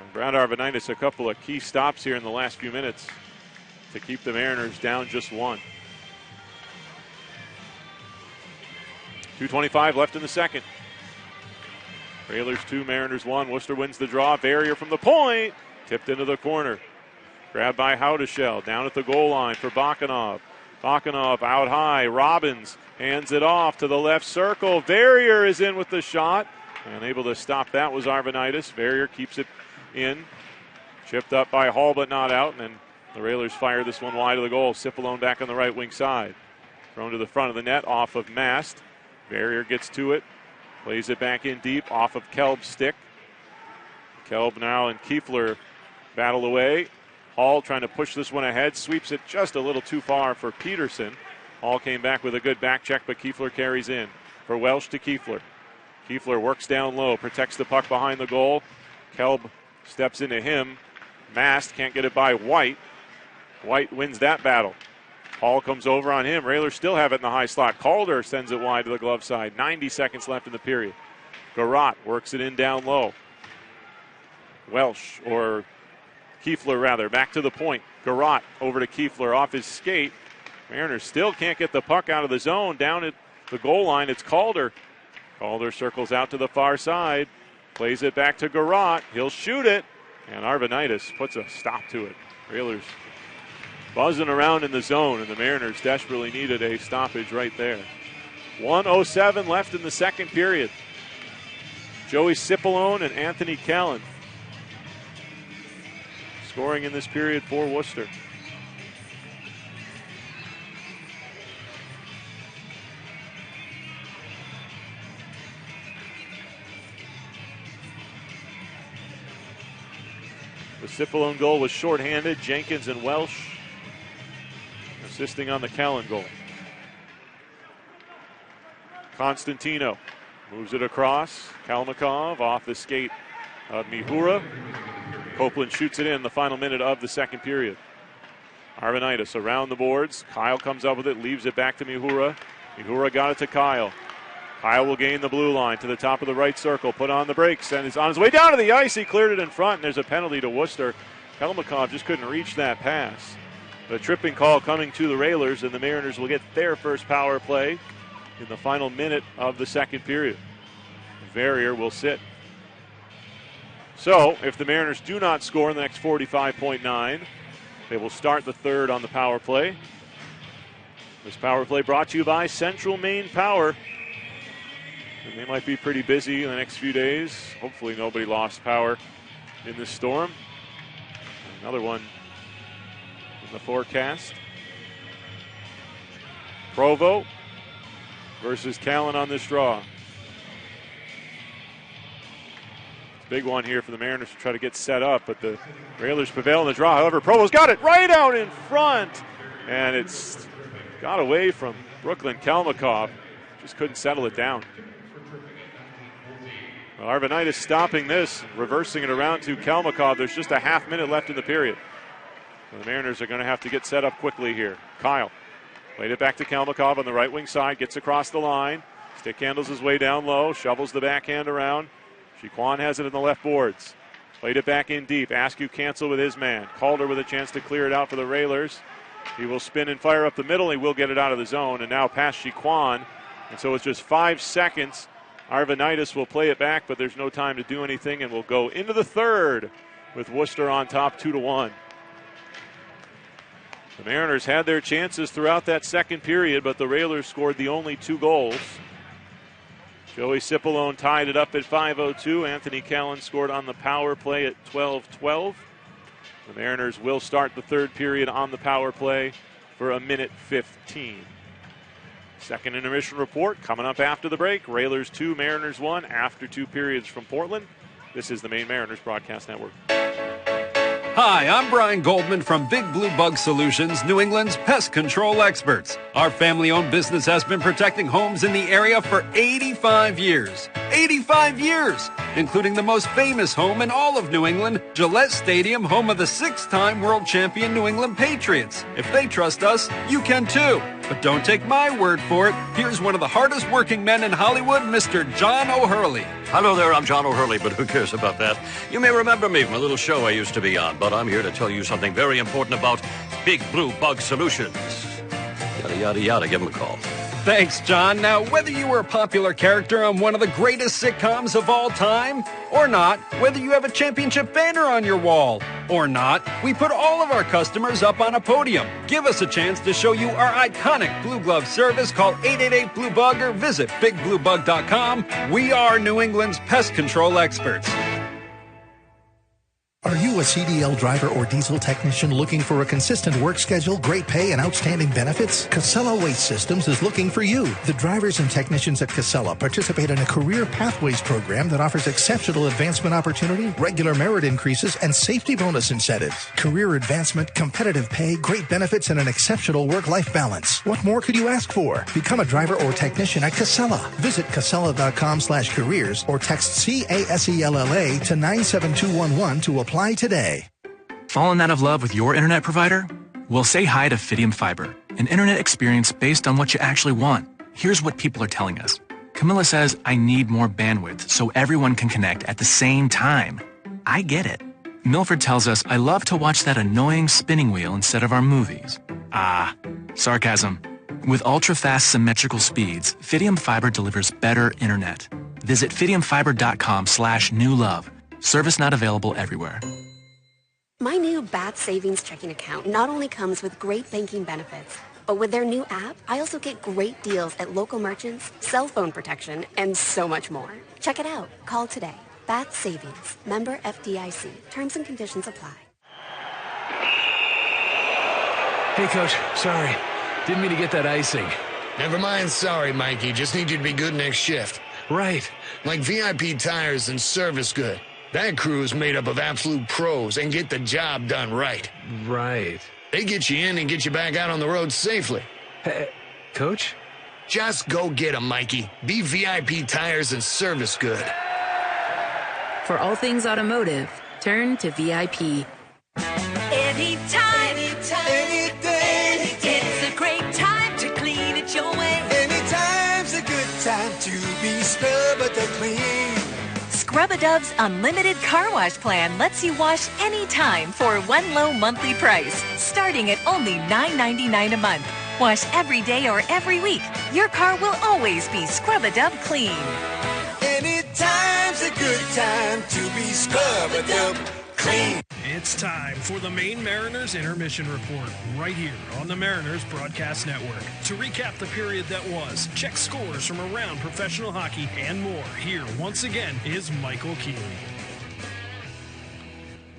And Brad Arvanitis, a couple of key stops here in the last few minutes to keep the Mariners down just one. 2:25 left in the second. Railers 2, Mariners 1. Worcester wins the draw. Verrier from the point. Tipped into the corner. Grabbed by Howdeshell. Down at the goal line for Bakanov. Bakanov out high. Robbins hands it off to the left circle. Verrier is in with the shot. And able to stop that was Arvanitis. Verrier keeps it in. Chipped up by Hall but not out. And then the Railers fire this one wide of the goal. Cipollone back on the right wing side. Thrown to the front of the net off of Mast. Verrier gets to it. Plays it back in deep off of Kelb's stick. Kelb now and Kiefler battle away. Hall trying to push this one ahead. Sweeps it just a little too far for Peterson. Hall came back with a good back check, but Kiefler carries in. For Welsh to Kiefler. Kiefler works down low, protects the puck behind the goal. Kelb steps into him. Mast can't get it by White. White wins that battle. Hall comes over on him. Railers still have it in the high slot. Calder sends it wide to the glove side. 90 seconds left in the period. Garrott works it in down low. Welsh, or Kiefler rather, back to the point. Garrott over to Kiefler off his skate. Mariners still can't get the puck out of the zone. Down at the goal line, it's Calder. Calder circles out to the far side. Plays it back to Garrott. He'll shoot it. And Arvanitis puts a stop to it. Railers buzzing around in the zone, and the Mariners desperately needed a stoppage right there. 1:07 left in the second period. Joey Cipollone and Anthony Callan scoring in this period for Worcester. The Cipollone goal was shorthanded. Jenkins and Welsh assisting on the Callan goal. Constantino moves it across. Kalmakov off the skate of Mihura. Copeland shoots it in the final minute of the second period. Arvanitis around the boards. Kyle comes up with it, leaves it back to Mihura. Mihura got it to Kyle. Kyle will gain the blue line to the top of the right circle, put on the brakes, and is on his way down to the ice. He cleared it in front, and there's a penalty to Worcester. Kalmakov just couldn't reach that pass. The tripping call coming to the Railers, and the Mariners will get their first power play in the final minute of the second period. Verrier will sit. So, if the Mariners do not score in the next 45.9, they will start the third on the power play. This power play brought to you by Central Maine Power. And they might be pretty busy in the next few days. Hopefully nobody lost power in this storm. Another one in the forecast. Provo versus Callan on this draw. It's a big one here for the Mariners to try to get set up, but the Railers prevail in the draw. However, Provo's got it right out in front, and it's got away from Brooklyn Kalmakov. Just couldn't settle it down. Well, Arvanitis stopping this, reversing it around to Kalmakov. There's just a half minute left in the period. So the Mariners are going to have to get set up quickly here. Kyle played it back to Kalmakov on the right wing side, gets across the line. Stick handles his way down low, shovels the backhand around. Chiquan has it in the left boards. Played it back in deep. Askew cancel with his man. Calder with a chance to clear it out for the Railers. He will spin and fire up the middle. He will get it out of the zone, and now past Chiquan. And so it's just 5 seconds. Arvanitis will play it back, but there's no time to do anything, and we'll go into the third with Worcester on top 2-1. The Mariners had their chances throughout that second period, but the Railers scored the only 2 goals. Joey Cipollone tied it up at 5:02. Anthony Callan scored on the power play at 12:12. The Mariners will start the third period on the power play for 1:15. Second intermission report coming up after the break. Railers 2, Mariners 1 after 2 periods from Portland. This is the Maine Mariners Broadcast Network. Hi, I'm Brian Goldman from Big Blue Bug Solutions, New England's pest control experts. Our family-owned business has been protecting homes in the area for 85 years. 85 years! Including the most famous home in all of New England, Gillette Stadium, home of the 6-time world champion New England Patriots. If they trust us, you can too. But don't take my word for it. Here's one of the hardest working men in Hollywood, Mr. John O'Hurley. Hello there, I'm John O'Hurley, but who cares about that? You may remember me from a little show I used to be on, but I'm here to tell you something very important about Big Blue Bug Solutions. Yada, yada, yada, give them a call. Thanks, John. Now, whether you were a popular character on one of the greatest sitcoms of all time or not, whether you have a championship banner on your wall or not, we put all of our customers up on a podium. Give us a chance to show you our iconic Blue Glove service. Call 888-BLUE-BUG or visit bigbluebug.com. We are New England's pest control experts. Are you a CDL driver or diesel technician looking for a consistent work schedule, great pay, and outstanding benefits? Casella Waste Systems is looking for you. The drivers and technicians at Casella participate in a career pathways program that offers exceptional advancement opportunity, regular merit increases, and safety bonus incentives. Career advancement, competitive pay, great benefits, and an exceptional work-life balance. What more could you ask for? Become a driver or technician at Casella. Visit casella.com/careers or text CASELLA to 97211 to apply today. Fallen out of love with your internet provider? Well, say hi to Fidium Fiber, an internet experience based on what you actually want. Here's what people are telling us. Camilla says, I need more bandwidth so everyone can connect at the same time. I get it. Milford tells us, I love to watch that annoying spinning wheel instead of our movies. Ah, sarcasm. With ultra-fast symmetrical speeds, Fidium Fiber delivers better internet. Visit fidiumfiber.com/newlove. Service not available everywhere. My new BAT savings checking account not only comes with great banking benefits, but with their new app, I also get great deals at local merchants, cell phone protection, and so much more. Check it out. Call today. BAT Savings. Member FDIC. Terms and conditions apply. Hey, Coach. Sorry. Didn't mean to get that icing. Never mind, sorry, Mikey. Just need you to be good next shift. Right. Like VIP Tires and Service Good. That crew is made up of absolute pros and get the job done right. Right. They get you in and get you back out on the road safely. Hey, Coach? Just go get them, Mikey. Be VIP Tires and Service Good. For all things automotive, turn to VIP. Anytime, any day, it's a great time to clean it your way. Anytime's a good time to be Scrub-A-Dub-Clean. Scrub-A-Dub's unlimited car wash plan lets you wash anytime for one low monthly price, starting at only $9.99 a month. Wash every day or every week. Your car will always be Scrub-A-Dub clean. Anytime's a good time to be Scrub-A-Dub-Clean. It's time for the Maine Mariners Intermission Report, right here on the Mariners Broadcast Network. To recap the period that was, check scores from around professional hockey and more. Here, once again, is Michael Keeley.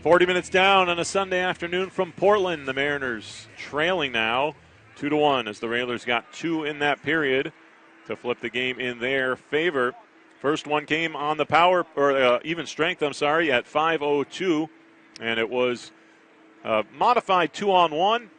40 minutes down on a Sunday afternoon from Portland. The Mariners trailing now 2-1 as the Railers got two in that period to flip the game in their favor. First one came on the power, or even strength, at 5:02, and it was modified 2-on-1.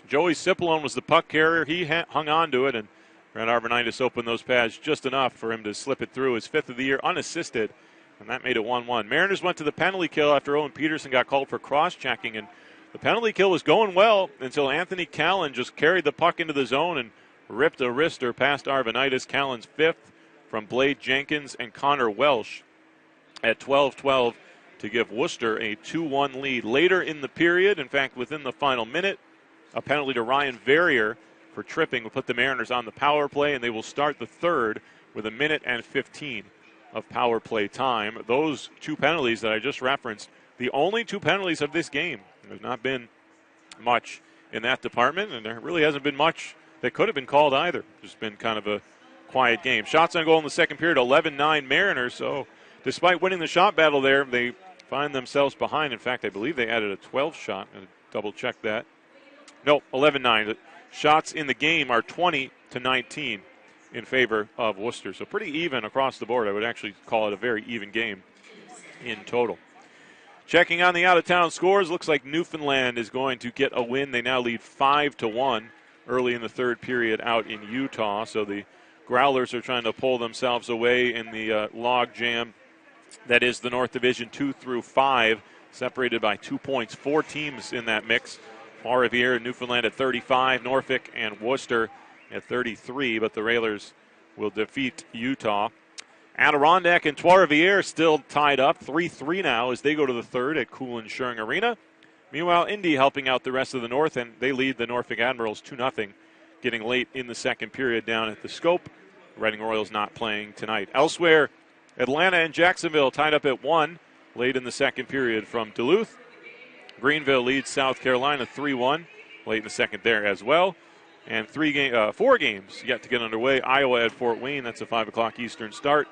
Joey Cipollone was the puck carrier. He hung on to it, and Brent Arvanitis opened those pads just enough for him to slip it through, his fifth of the year unassisted, and that made it 1-1. Mariners went to the penalty kill after Owen Peterson got called for cross-checking, and the penalty kill was going well until Anthony Callan just carried the puck into the zone and ripped a wrister past Arvanitis. Callan's fifth from Blade Jenkins and Connor Welsh at 12-12 to give Worcester a 2-1 lead. Later in the period, in fact, within the final minute, a penalty to Ryan Verrier for tripping will put the Mariners on the power play, and they will start the third with 1:15 of power play time. Those two penalties that I just referenced, the only two penalties of this game. There's not been much in that department, and there really hasn't been much that could have been called either. Just been kind of a quiet game. Shots on goal in the second period, 11-9 Mariners. So despite winning the shot battle there, they find themselves behind. In fact, I believe they added a 12th shot. I'm going to double-check that. No, 11-9. The shots in the game are 20-19 in favor of Worcester. So pretty even across the board. I would actually call it a very even game in total. Checking on the out-of-town scores, looks like Newfoundland is going to get a win. They now lead 5-1 early in the third period out in Utah. So the Growlers are trying to pull themselves away in the log jam that is the North Division 2 through 5, separated by 2 points. 4 teams in that mix. Trois-Rivières and Newfoundland at 35, Norfolk and Worcester at 33, but the Railers will defeat Utah. Adirondack and Trois-Rivières still tied up, 3-3 now as they go to the third at Cool Insuring Arena. Meanwhile, Indy helping out the rest of the North, and they lead the Norfolk Admirals 2-0, getting late in the second period down at the Scope. Reading Royals not playing tonight. Elsewhere, Atlanta and Jacksonville tied up at 1 late in the second period from Duluth. Greenville leads South Carolina 3-1 late in the second there as well. And 4 games yet to get underway. Iowa at Fort Wayne, that's a 5 o'clock Eastern start.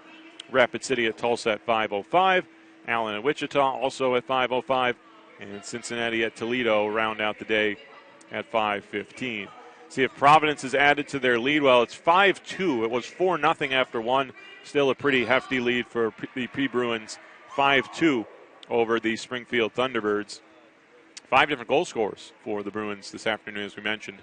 Rapid City at Tulsa at 5:05. Allen and Wichita also at 5:05. And Cincinnati at Toledo round out the day at 5:15. See if Providence is added to their lead. Well, it's 5-2. It was 4-0 after 1. Still a pretty hefty lead for the P-Bruins. 5-2 over the Springfield Thunderbirds. 5 different goal scorers for the Bruins this afternoon, as we mentioned.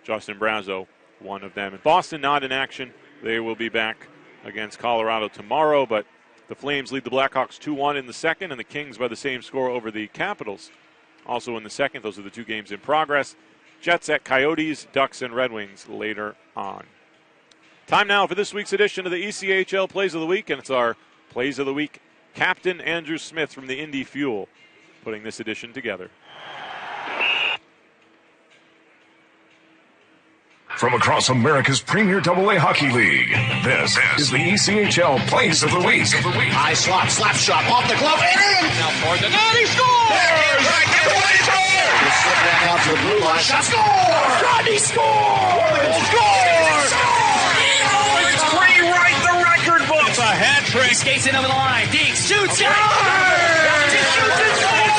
Justin Brazo, one of them. And Boston not in action. They will be back against Colorado tomorrow, but the Flames lead the Blackhawks 2-1 in the second, and the Kings by the same score over the Capitals. Also in the second, those are the 2 games in progress. Jets at Coyotes, Ducks, and Red Wings later on. Time now for this week's edition of the ECHL Plays of the Week, and it's our Plays of the Week captain, Andrew Smith from the Indy Fuel, putting this edition together. From across America's premier AA hockey league, this is the ECHL Plays of the Week. High slot, slap shot, off the glove, and in! Now for the net, he scores! Slip back out to the blue line, shot, score! Rodney scores! Scores! Let's rewrite the record book! It's a hat trick. He skates in over the line, Deeks shoots, scores! He shoots inside,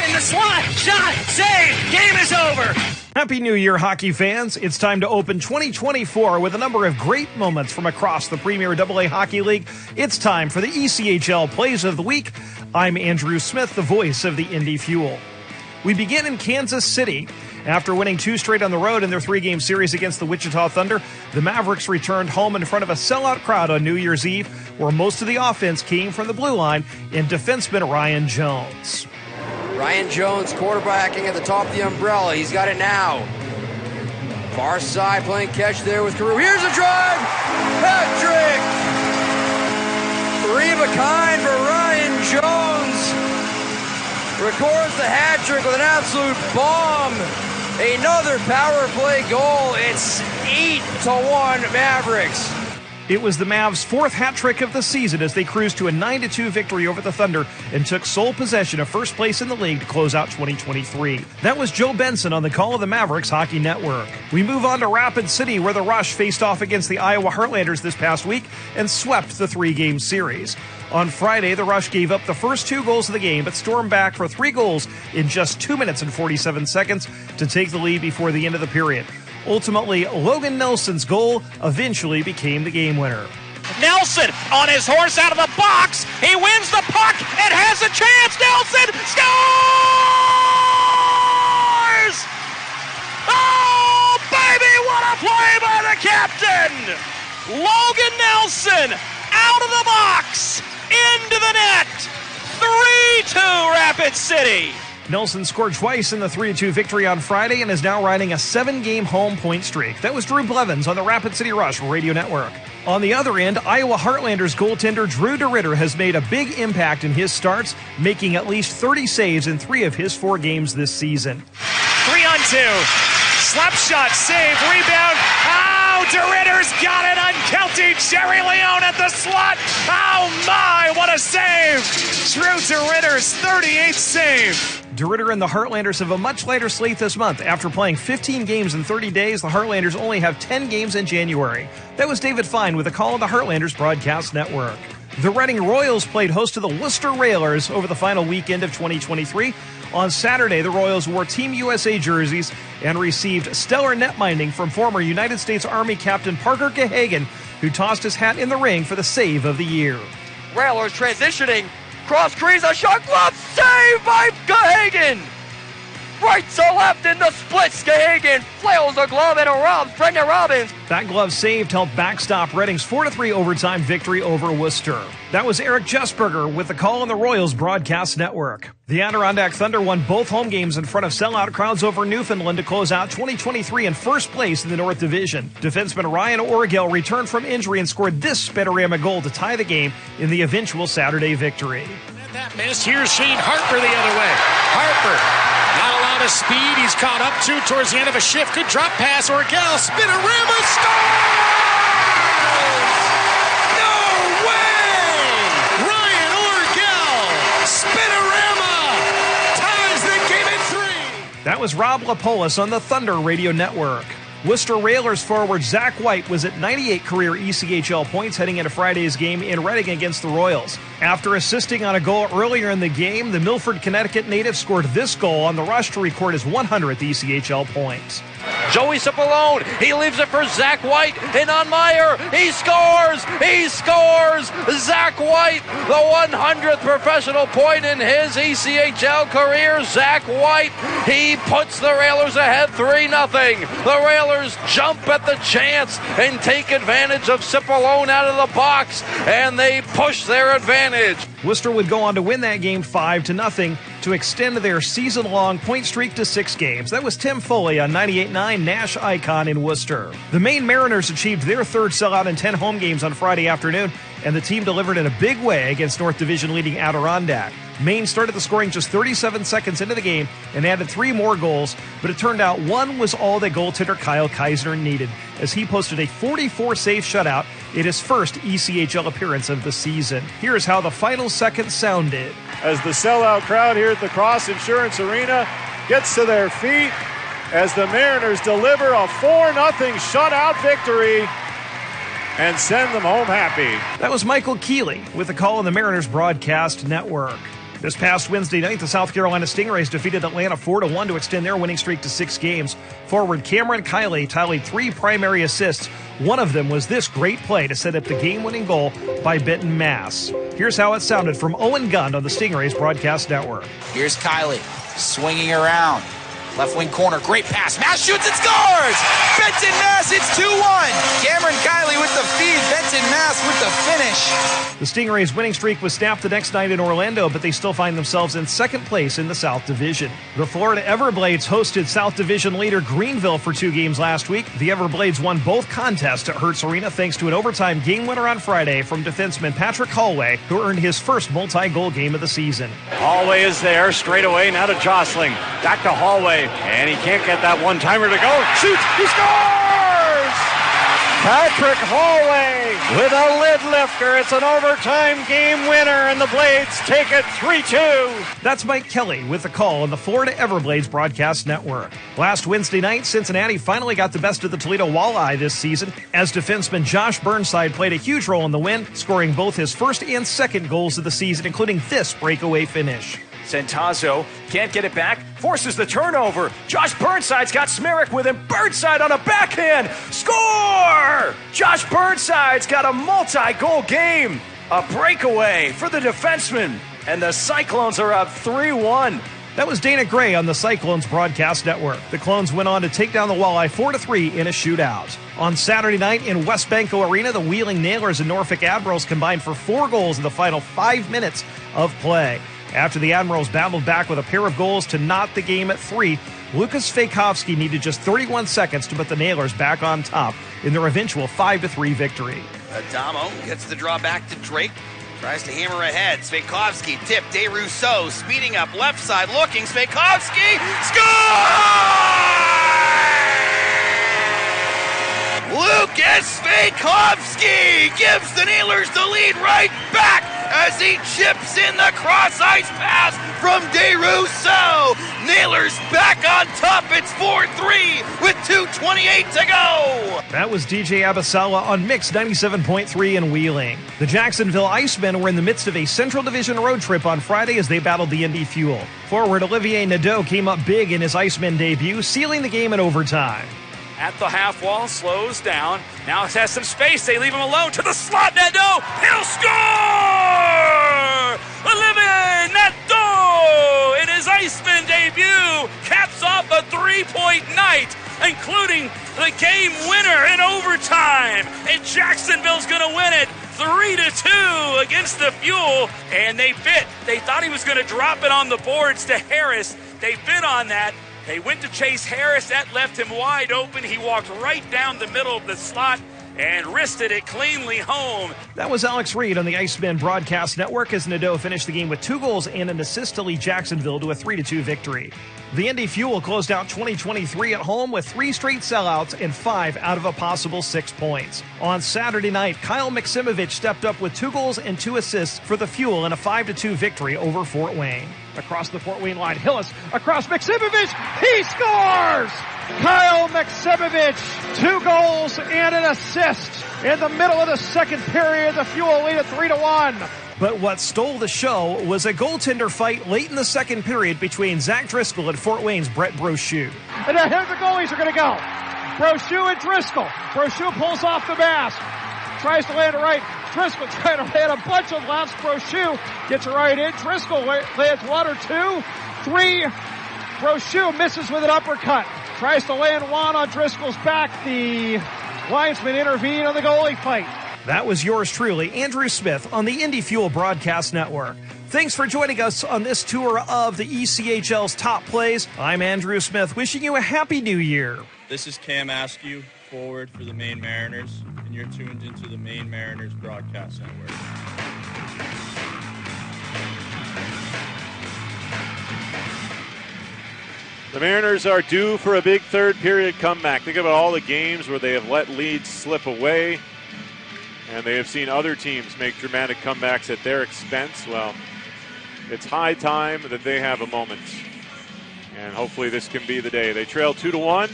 in the slot, shot, save, game is over! Happy New Year, hockey fans. It's time to open 2024 with a number of great moments from across the Premier AA Hockey League. It's time for the ECHL Plays of the Week. I'm Andrew Smith, the voice of the Indy Fuel. We begin in Kansas City. After winning 2 straight on the road in their 3-game series against the Wichita Thunder, the Mavericks returned home in front of a sellout crowd on New Year's Eve, where most of the offense came from the blue line and defenseman Ryan Jones. Ryan Jones quarterbacking at the top of the umbrella. He's got it now. Far side playing catch there with Carew. Here's a drive. Hat trick. 3 of a kind for Ryan Jones. Records the hat trick with an absolute bomb. Another power play goal. It's 8-1 Mavericks. It was the Mavs' 4th hat trick of the season as they cruised to a 9-2 victory over the Thunder and took sole possession of first place in the league to close out 2023. That was Joe Benson on the call of the Mavericks Hockey Network. We move on to Rapid City, where the Rush faced off against the Iowa Heartlanders this past week and swept the 3-game series. On Friday, the Rush gave up the first 2 goals of the game, but stormed back for 3 goals in just 2 minutes and 47 seconds to take the lead before the end of the period. Ultimately, Logan Nelson's goal eventually became the game winner. Nelson on his horse out of the box. He wins the puck and has a chance. Nelson scores! Oh, baby, what a play by the captain! Logan Nelson out of the box, into the net. 3-2 Rapid City. Nelson scored twice in the 3-2 victory on Friday and is now riding a 7-game home point streak. That was Drew Blevins on the Rapid City Rush Radio Network. On the other end, Iowa Heartlanders goaltender Drew DeRitter has made a big impact in his starts, making at least 30 saves in 3 of his 4 games this season. 3-on-2. Slap shot, save, rebound. Oh, DeRitter's got it on Kelty. Jerry Leone at the slot. Oh my, what a save. Drew DeRitter's 38th save. DeRitter and the Heartlanders have a much lighter slate this month. After playing 15 games in 30 days, the Heartlanders only have 10 games in January. That was David Fine with a call on the Heartlanders Broadcast Network. The Reading Royals played host to the Worcester Railers over the final weekend of 2023. On Saturday, the Royals wore Team USA jerseys and received stellar net minding from former United States Army Captain Parker Gahagan, who tossed his hat in the ring for the save of the year. Railers transitioning. Cross crease, a shot glove, save by Gahagan! Right to left in the splits, Gahagan flails a glove and Brendan Robbins. That glove saved helped backstop Reading's 4-3 overtime victory over Worcester. That was Eric Jessberger with the call on the Royals Broadcast Network. The Adirondack Thunder won both home games in front of sellout crowds over Newfoundland to close out 2023 in first place in the North Division. Defenseman Ryan Orgel returned from injury and scored this Spiderama goal to tie the game in the eventual Saturday victory. That miss. Here's Shane Harper the other way. Harper, not a lot of speed. He's caught up to towards the end of a shift. Good drop pass. Orgel, Spiderama scores! No way! Ryan Orgel, Spiderama ties the game at 3. That was Rob Lapolis on the Thunder Radio Network. Worcester Railers forward Zach White was at 98 career ECHL points heading into Friday's game in Reading against the Royals. After assisting on a goal earlier in the game, the Milford, Connecticut native scored this goal on the Rush to record his 100th ECHL points. Joey Cipollone, he leaves it for Zach White, and on Meyer, he scores! He scores! Zach White, the 100th professional point in his ECHL career. Zach White, he puts the Railers ahead 3-0. The Railers jump at the chance and take advantage of Cipollone out of the box, and they push their advantage. Worcester would go on to win that game 5-0 to extend their season-long point streak to 6 games. That was Tim Foley on 98.9 Nash Icon in Worcester. The Maine Mariners achieved their 3rd sellout in 10 home games on Friday afternoon, and the team delivered in a big way against North Division leading Adirondack. Maine started the scoring just 37 seconds into the game and added 3 more goals, but it turned out one was all that goaltender Kyle Keisner needed, as he posted a 44-save shutout in his first ECHL appearance of the season. Here's how the final seconds sounded. As the sellout crowd here at the Cross Insurance Arena gets to their feet as the Mariners deliver a 4-0 shutout victory and send them home happy. That was Michael Keeley with the call on the Mariners Broadcast Network. This past Wednesday night, the South Carolina Stingrays defeated Atlanta 4-1 to extend their winning streak to 6 games. Forward Cameron Kiley tallied 3 primary assists. One of them was this great play to set up the game-winning goal by Benton Mass. Here's how it sounded from Owen Gund on the Stingrays Broadcast Network. Here's Kiley swinging around. Left wing corner, great pass. Mass shoots and scores! Benton Mass, it's 2-1. Cameron Kiley with the feed. Benton Mass with the finish. The Stingrays' winning streak was snapped the next night in Orlando, but they still find themselves in second place in the South Division. The Florida Everblades hosted South Division leader Greenville for 2 games last week. The Everblades won both contests at Hertz Arena thanks to an overtime game winner on Friday from defenseman Patrick Hallway, who earned his first multi-goal game of the season. Hallway is there, straight away, now to Jostling. Back to Hallway. And he can't get that one-timer to go. Shoots! He scores! Patrick Hallway with a lid lifter. It's an overtime game winner, and the Blades take it 3-2. That's Mike Kelly with the call on the Florida Everblades Broadcast Network. Last Wednesday night, Cincinnati finally got the best of the Toledo Walleye this season, as defenseman Josh Burnside played a huge role in the win, scoring both his first and second goals of the season, including this breakaway finish. Centazzo can't get it back, forces the turnover. Josh Burnside's got Smerrick with him. Burnside on a backhand. Score! Josh Burnside's got a multi-goal game. A breakaway for the defenseman. And the Cyclones are up 3-1. That was Dana Gray on the Cyclones Broadcast Network. The Clones went on to take down the Walleye 4-3 in a shootout. On Saturday night in West Banco Arena, the Wheeling Nailers and Norfolk Admirals combined for 4 goals in the final 5 minutes of play. After the Admirals battled back with a pair of goals to knot the game at 3, Lucas Fejkovsky needed just 31 seconds to put the Nailers back on top in their eventual 5-3 victory. Adamo gets the draw back to Drake. Tries to hammer ahead. Fejkovsky tip. DeRousseau speeding up left side looking. Fejkovsky score! Lucas Fejkovsky gives the Nailers the lead right back as he chips in the cross-ice pass from DeRousseau. Nailers back on top. It's 4-3 with 2:28 to go. That was DJ Abasala on Mix 97.3 in Wheeling. The Jacksonville Icemen were in the midst of a Central Division road trip on Friday as they battled the Indy Fuel. Forward Olivier Nadeau came up big in his Icemen debut, sealing the game in overtime. At the half wall, slows down. Now has some space. They leave him alone to the slot. Nadeau, he'll score! Olivier Nadeau in his Iceman debut caps off a 3-point night, including the game winner in overtime. And Jacksonville's going to win it 3-2 against the Fuel. And they bit. They thought he was going to drop it on the boards to Harris. They bit on that. They went to chase Harris. That left him wide open. He walked right down the middle of the slot and wristed it cleanly home. That was Alex Reed on the Iceman Broadcast Network as Nadeau finished the game with 2 goals and an assist to lead Jacksonville to a 3-2 victory. The Indy Fuel closed out 2023 at home with 3 straight sellouts and 5 out of a possible 6 points. On Saturday night, Kyle Maximovich stepped up with 2 goals and 2 assists for the Fuel in a 5-2 victory over Fort Wayne. Across the Fort Wayne line, Hillis across Maximovich, he scores! Kyle Maximovich, 2 goals and an assist. In the middle of the second period, the Fuel lead at 3-1. But what stole the show was a goaltender fight late in the second period between Zach Driscoll and Fort Wayne's Brett Brochu. And now here the goalies are going to go. Brochu and Driscoll. Brochu pulls off the mask. Tries to land it right. Driscoll trying to land a bunch of laps. Brochu gets it right in. Driscoll lands 1 or 2. 3. Brochu misses with an uppercut. Tries to land 1 on Driscoll's back. The linesman intervened on the goalie fight. That was yours truly, Andrew Smith, on the Indy Fuel Broadcast Network. Thanks for joining us on this tour of the ECHL's top plays. I'm Andrew Smith, wishing you a happy new year. This is Cam Askew, forward for the Maine Mariners, and you're tuned into the Maine Mariners Broadcast Network. The Mariners are due for a big third period comeback. Think about all the games where they have let leads slip away, and they have seen other teams make dramatic comebacks at their expense. Well, it's high time that they have a moment, and hopefully this can be the day. They trail 2-1,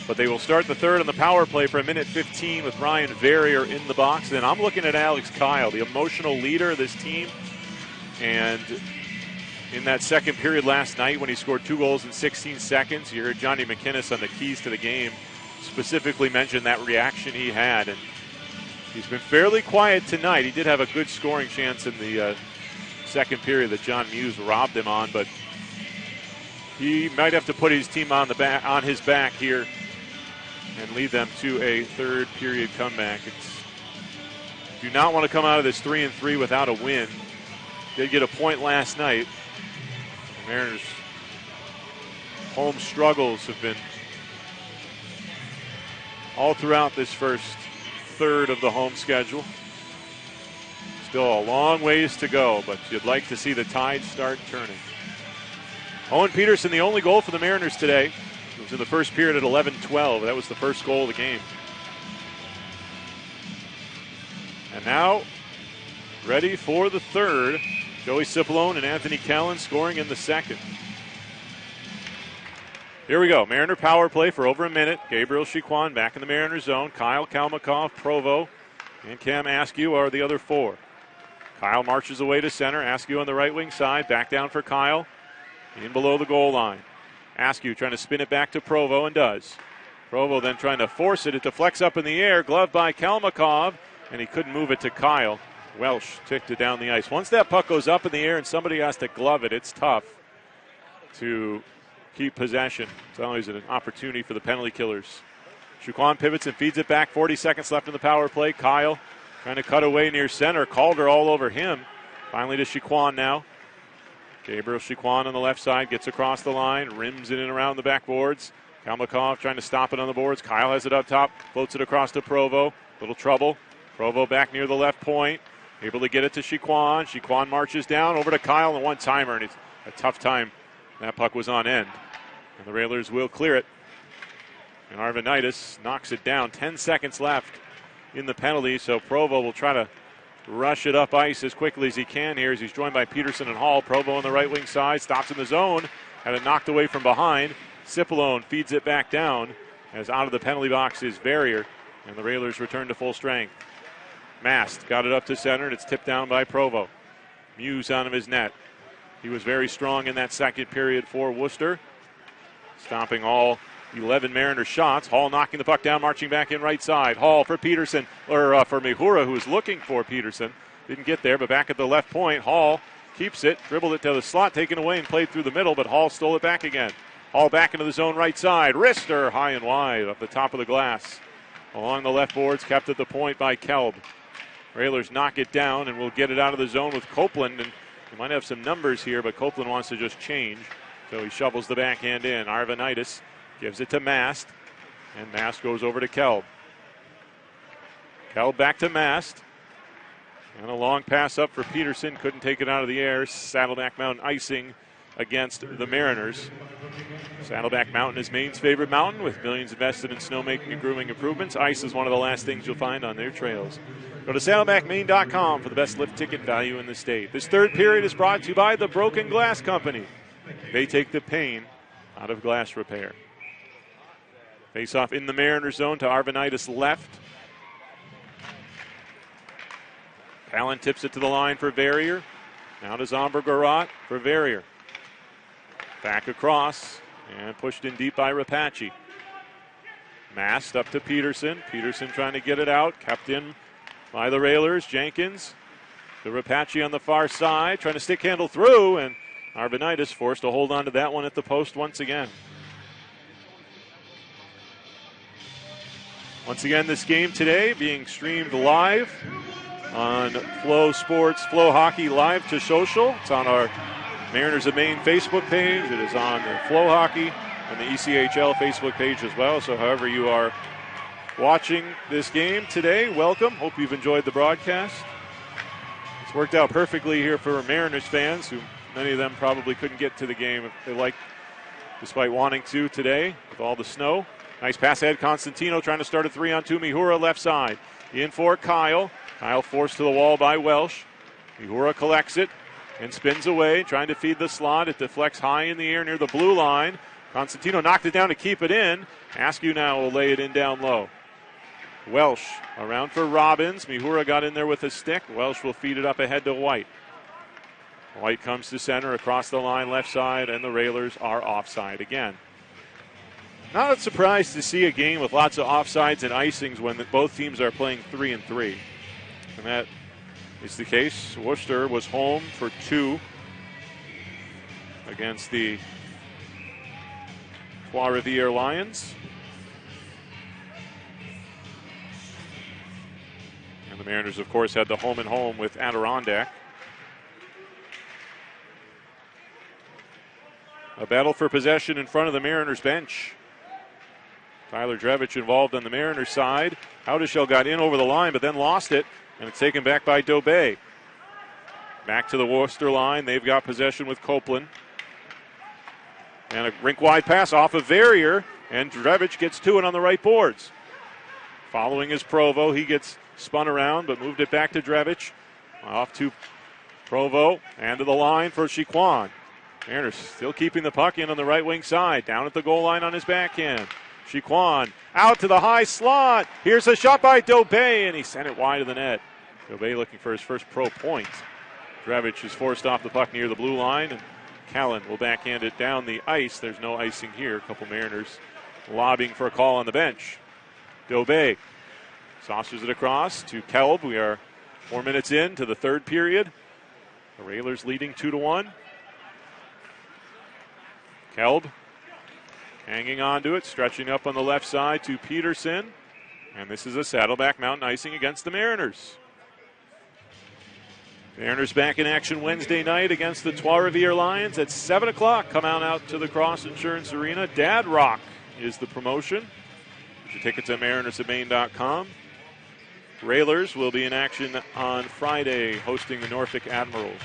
but they will start the third on the power play for 1:15 with Ryan Verrier in the box. And I'm looking at Alex Kyle, the emotional leader of this team, and in that second period last night when he scored 2 goals in 16 seconds, you heard Johnny McInnes on the keys to the game specifically mention that reaction he had. And he's been fairly quiet tonight. He did have a good scoring chance in the second period that John Muse robbed him on, but he might have to put his team on his back here and lead them to a third period comeback. Do not want to come out of this 3-3 without a win. Did get a point last night. The Mariners' home struggles have been all throughout this first third of the home schedule. Still a long ways to go, but you'd like to see the tide start turning. Owen Peterson, the only goal for the Mariners today. It was in the first period at 11-12. That was the first goal of the game. And now, ready for the third. Joey Cipollone and Anthony Callan scoring in the second. Here we go. Mariner power play for over a minute. Gabriel Chiquan back in the Mariner zone. Kyle Kalmakoff, Provo, and Cam Askew are the other 4. Kyle marches away to center. Askew on the right wing side. Back down for Kyle. In below the goal line. Askew trying to spin it back to Provo and does. Provo then trying to force it. It deflects up in the air. Gloved by Kalmakov, and he couldn't move it to Kyle. Welsh ticked it down the ice. Once that puck goes up in the air and somebody has to glove it, it's tough to keep possession. It's always an opportunity for the penalty killers. Chiquan pivots and feeds it back. 40 seconds left in the power play. Kyle trying to cut away near center. Calder all over him. Finally to Chiquan now. Gabriel Chiquan on the left side gets across the line, rims it in around the backboards. Kalmakov trying to stop it on the boards. Kyle has it up top, floats it across to Provo. Little trouble. Provo back near the left point. Able to get it to Chiquan. Chiquan marches down over to Kyle, and one-timer, and it's a tough time. That puck was on end. And the Railers will clear it. And Arvanitis knocks it down. 10 seconds left in the penalty, so Provo will try to rush it up ice as quickly as he can here as he's joined by Peterson and Hall. Provo on the right wing side, stops in the zone, had it knocked away from behind. Cipollone feeds it back down as out of the penalty box is Verrier, and the Railers return to full strength. Mast got it up to center, and it's tipped down by Provo. Muse out of his net. He was very strong in that second period for Worcester, stopping all 11 Mariners shots. Hall knocking the puck down, marching back in right side. Hall for Peterson, or for Mihura, who was looking for Peterson. Didn't get there, but back at the left point, Hall keeps it, dribbled it to the slot, taken away and played through the middle, but Hall stole it back again. Hall back into the zone right side. Wrister high and wide up the top of the glass. Along the left boards, kept at the point by Kelb. Railers knock it down, and we'll get it out of the zone with Copeland. And we might have some numbers here, but Copeland wants to just change. So he shovels the backhand in. Arvanitis gives it to Mast, and Mast goes over to Kelb. Kelb back to Mast. And a long pass up for Peterson. Couldn't take it out of the air. Saddleback Mountain icing against the Mariners. Saddleback Mountain is Maine's favorite mountain with millions invested in snowmaking and grooming improvements. Ice is one of the last things you'll find on their trails. Go to saddlebackmaine.com for the best lift ticket value in the state. This third period is brought to you by the Broken Glass Company. They take the pain out of glass repair. Face off in the Mariners zone to Arvanitis left. Callan tips it to the line for Verrier. Now to Zomber-Garat for Verrier. Back across and pushed in deep by Rapace. Mast up to Peterson. Peterson trying to get it out. Kept in by the Railers. Jenkins to Rapace on the far side. Trying to stick handle through, and Arvanitis forced to hold on to that one at the post once again. Once again, this game today being streamed live on Flow Sports, FloHockey Live to Social. It's on our Mariners of Maine Facebook page. It is on the FloHockey and the ECHL Facebook page as well. So however you are watching this game today, welcome. Hope you've enjoyed the broadcast. It's worked out perfectly here for Mariners fans, who many of them probably couldn't get to the game if they liked despite wanting to today with all the snow. Nice pass ahead. Constantino trying to start a 3-on-2. Mihura left side. In for Kyle. Kyle forced to the wall by Welsh. Mihura collects it and spins away, trying to feed the slot. It deflects high in the air near the blue line. Constantino knocked it down to keep it in. Askew now will lay it in down low. Welsh around for Robbins. Mihura got in there with a stick. Welsh will feed it up ahead to White. White comes to center across the line left side, and the Railers are offside again. Not surprised to see a game with lots of offsides and icings when both teams are playing 3-3. And that is the case. Worcester was home for 2 against the Trois-Rivières Lions. And the Mariners, of course, had the home-and-home with Adirondack. A battle for possession in front of the Mariners bench. Tyler Drevich involved on the Mariners side. Howdeshell got in over the line, but then lost it, and it's taken back by Dobé. Back to the Worcester line. They've got possession with Copeland. And a rink-wide pass off of Verrier, and Drevich gets to it on the right boards. Following is Provo. He gets spun around, but moved it back to Drevich. Off to Provo, and to the line for Chiquan. Mariners still keeping the puck in on the right wing side. Down at the goal line on his backhand. Chiquan out to the high slot. Here's a shot by Dobé, and he sent it wide of the net. Dobé looking for his first pro point. Drevich is forced off the puck near the blue line, and Callan will backhand it down the ice. There's no icing here. A couple Mariners lobbying for a call on the bench. Dobé saucers it across to Kelb. We are 4 minutes into the third period. The Railers leading 2-1. Kelb hanging on to it, stretching up on the left side to Peterson. And this is a Saddleback Mountain icing against the Mariners. Mariners back in action Wednesday night against the Trois-Rivières Lions at 7 o'clock. Come on out to the Cross Insurance Arena. Dad Rock is the promotion. Get your tickets at marinersofmaine.com. Railers will be in action on Friday, hosting the Norfolk Admirals.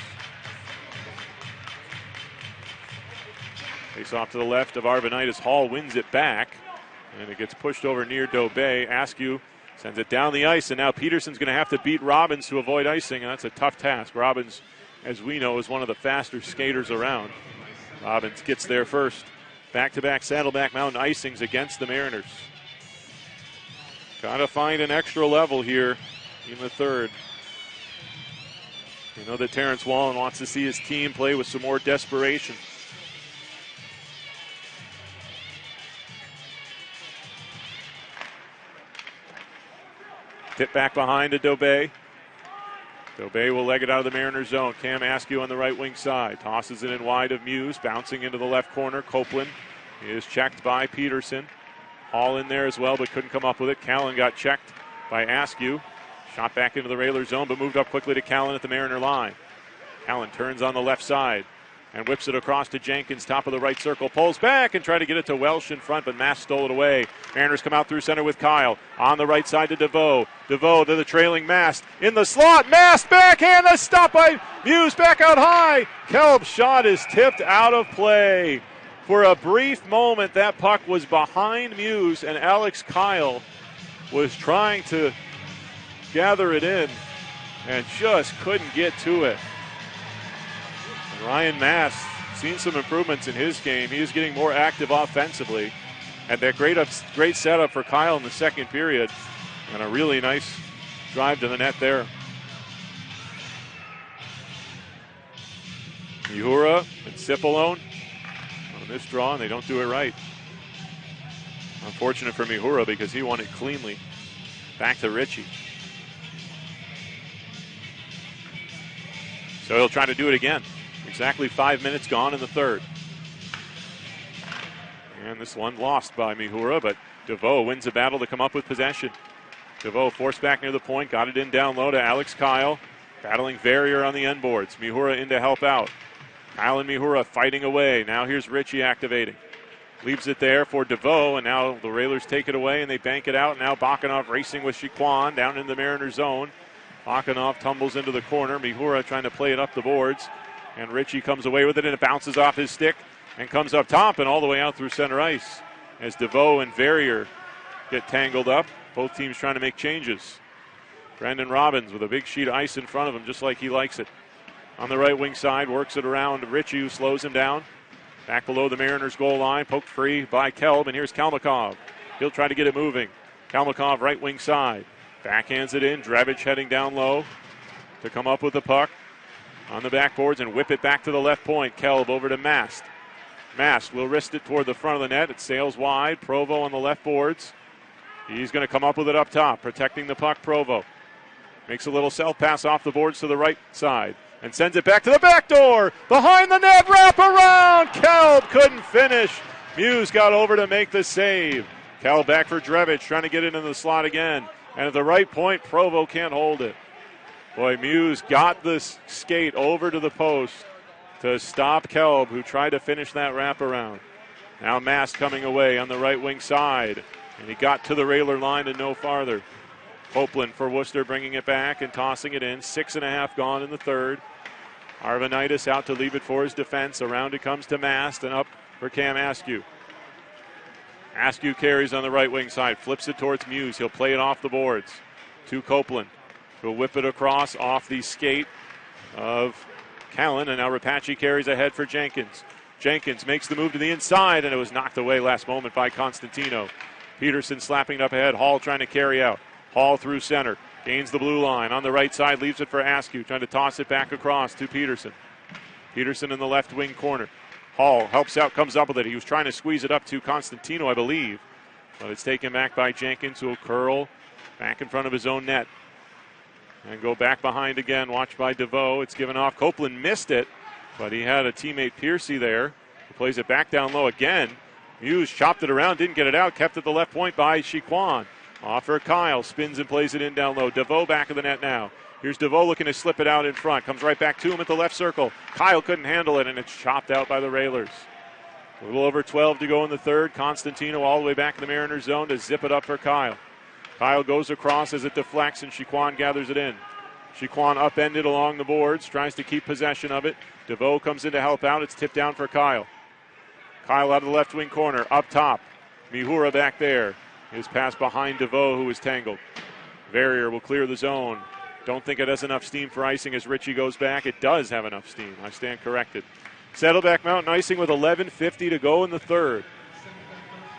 Face off to the left of Arvanitis. Hall wins it back, and it gets pushed over near Dobé. Askew sends it down the ice, and now Peterson's going to have to beat Robbins to avoid icing, and that's a tough task. Robbins, as we know, is one of the faster skaters around. Robbins gets there first. Back-to-back Saddleback Mountain icings against the Mariners. Got to find an extra level here in the third. You know that Terrence Wallen wants to see his team play with some more desperation. Tip back behind to Dobé. Dobé will leg it out of the Mariners zone. Cam Askew on the right wing side. Tosses it in wide of Muse. Bouncing into the left corner. Copeland is checked by Peterson. Hall in there as well, but couldn't come up with it. Callan got checked by Askew. Shot back into the Railers zone, but moved up quickly to Callan at the Mariner line. Callan turns on the left side and whips it across to Jenkins, top of the right circle. Pulls back and tried to get it to Welsh in front, but Mast stole it away. Mariners come out through center with Kyle. On the right side to DeVoe. DeVoe to the trailing Mast. In the slot, Mast backhand, a stop by Muse back out high. Kelb's shot is tipped out of play. For a brief moment, that puck was behind Muse, and Alex Kyle was trying to gather it in and just couldn't get to it. Ryan Mast seen some improvements in his game. He is getting more active offensively. And that great setup for Kyle in the second period. And a really nice drive to the net there. Mihura and Cipollone on this draw, and they don't do it right. Unfortunate for Mihura because he won it cleanly. Back to Ritchie. So he'll try to do it again. Exactly 5 minutes gone in the third. And this one lost by Mihura, but DeVoe wins the battle to come up with possession. DeVoe forced back near the point, got it in down low to Alex Kyle. Battling Verrier on the end boards. Mihura in to help out. Kyle and Mihura fighting away. Now here's Ritchie activating. Leaves it there for DeVoe, and now the Railers take it away and they bank it out. Now Bakanov racing with Chiquan down in the Mariners zone. Bakanov tumbles into the corner. Mihura trying to play it up the boards. And Ritchie comes away with it, and it bounces off his stick and comes up top and all the way out through center ice as DeVoe and Verrier get tangled up. Both teams trying to make changes. Brandon Robbins with a big sheet of ice in front of him, just like he likes it. On the right wing side, works it around Ritchie, who slows him down. Back below the Mariners' goal line, poked free by Kelb, and here's Kalmakov. He'll try to get it moving. Kalmakov, right wing side. Backhands it in. Drevich heading down low to come up with the puck on the backboards and whip it back to the left point. Kelb over to Mast. Mast will wrist it toward the front of the net. It sails wide. Provo on the left boards. He's going to come up with it up top, protecting the puck. Provo makes a little self pass off the boards to the right side and sends it back to the back door. Behind the net, wrap around. Kelb couldn't finish. Muse got over to make the save. Kelb back for Drevich, trying to get it in the slot again. And at the right point, Provo can't hold it. Boy, Muse got this skate over to the post to stop Kelb, who tried to finish that wraparound. Now Mast coming away on the right wing side. And he got to the railer line and no farther. Copeland for Worcester bringing it back and tossing it in. 6.5 gone in the third. Arvanitis out to leave it for his defense. Around it comes to Mast and up for Cam Askew. Askew carries on the right wing side. Flips it towards Muse. He'll play it off the boards to Copeland. He'll whip it across off the skate of Callan. And now Rapace carries ahead for Jenkins. Jenkins makes the move to the inside, and it was knocked away last moment by Constantino. Peterson slapping it up ahead. Hall trying to carry out. Hall through center. Gains the blue line. On the right side, leaves it for Askew. Trying to toss it back across to Peterson. Peterson in the left wing corner. Hall helps out, comes up with it. He was trying to squeeze it up to Constantino, I believe. But it's taken back by Jenkins, who will curl back in front of his own net. And go back behind again. Watched by DeVoe. It's given off. Copeland missed it, but he had a teammate Piercy there, who plays it back down low again. Muse chopped it around, didn't get it out, kept it the left point by Chiquan. Off for Kyle, spins and plays it in down low. DeVoe back of the net now. Here's DeVoe looking to slip it out in front. Comes right back to him at the left circle. Kyle couldn't handle it, and it's chopped out by the Railers. A little over 12 to go in the third. Constantino all the way back in the Mariners zone to zip it up for Kyle. Kyle goes across as it deflects, and Chiquan gathers it in. Chiquan upended along the boards, tries to keep possession of it. DeVoe comes in to help out. It's tipped down for Kyle. Kyle out of the left wing corner, up top. Mihura back there. His pass behind DeVoe, who is tangled. Verrier will clear the zone. Don't think it has enough steam for icing as Ritchie goes back. It does have enough steam. I stand corrected. Saddleback Mountain icing with 11:50 to go in the third.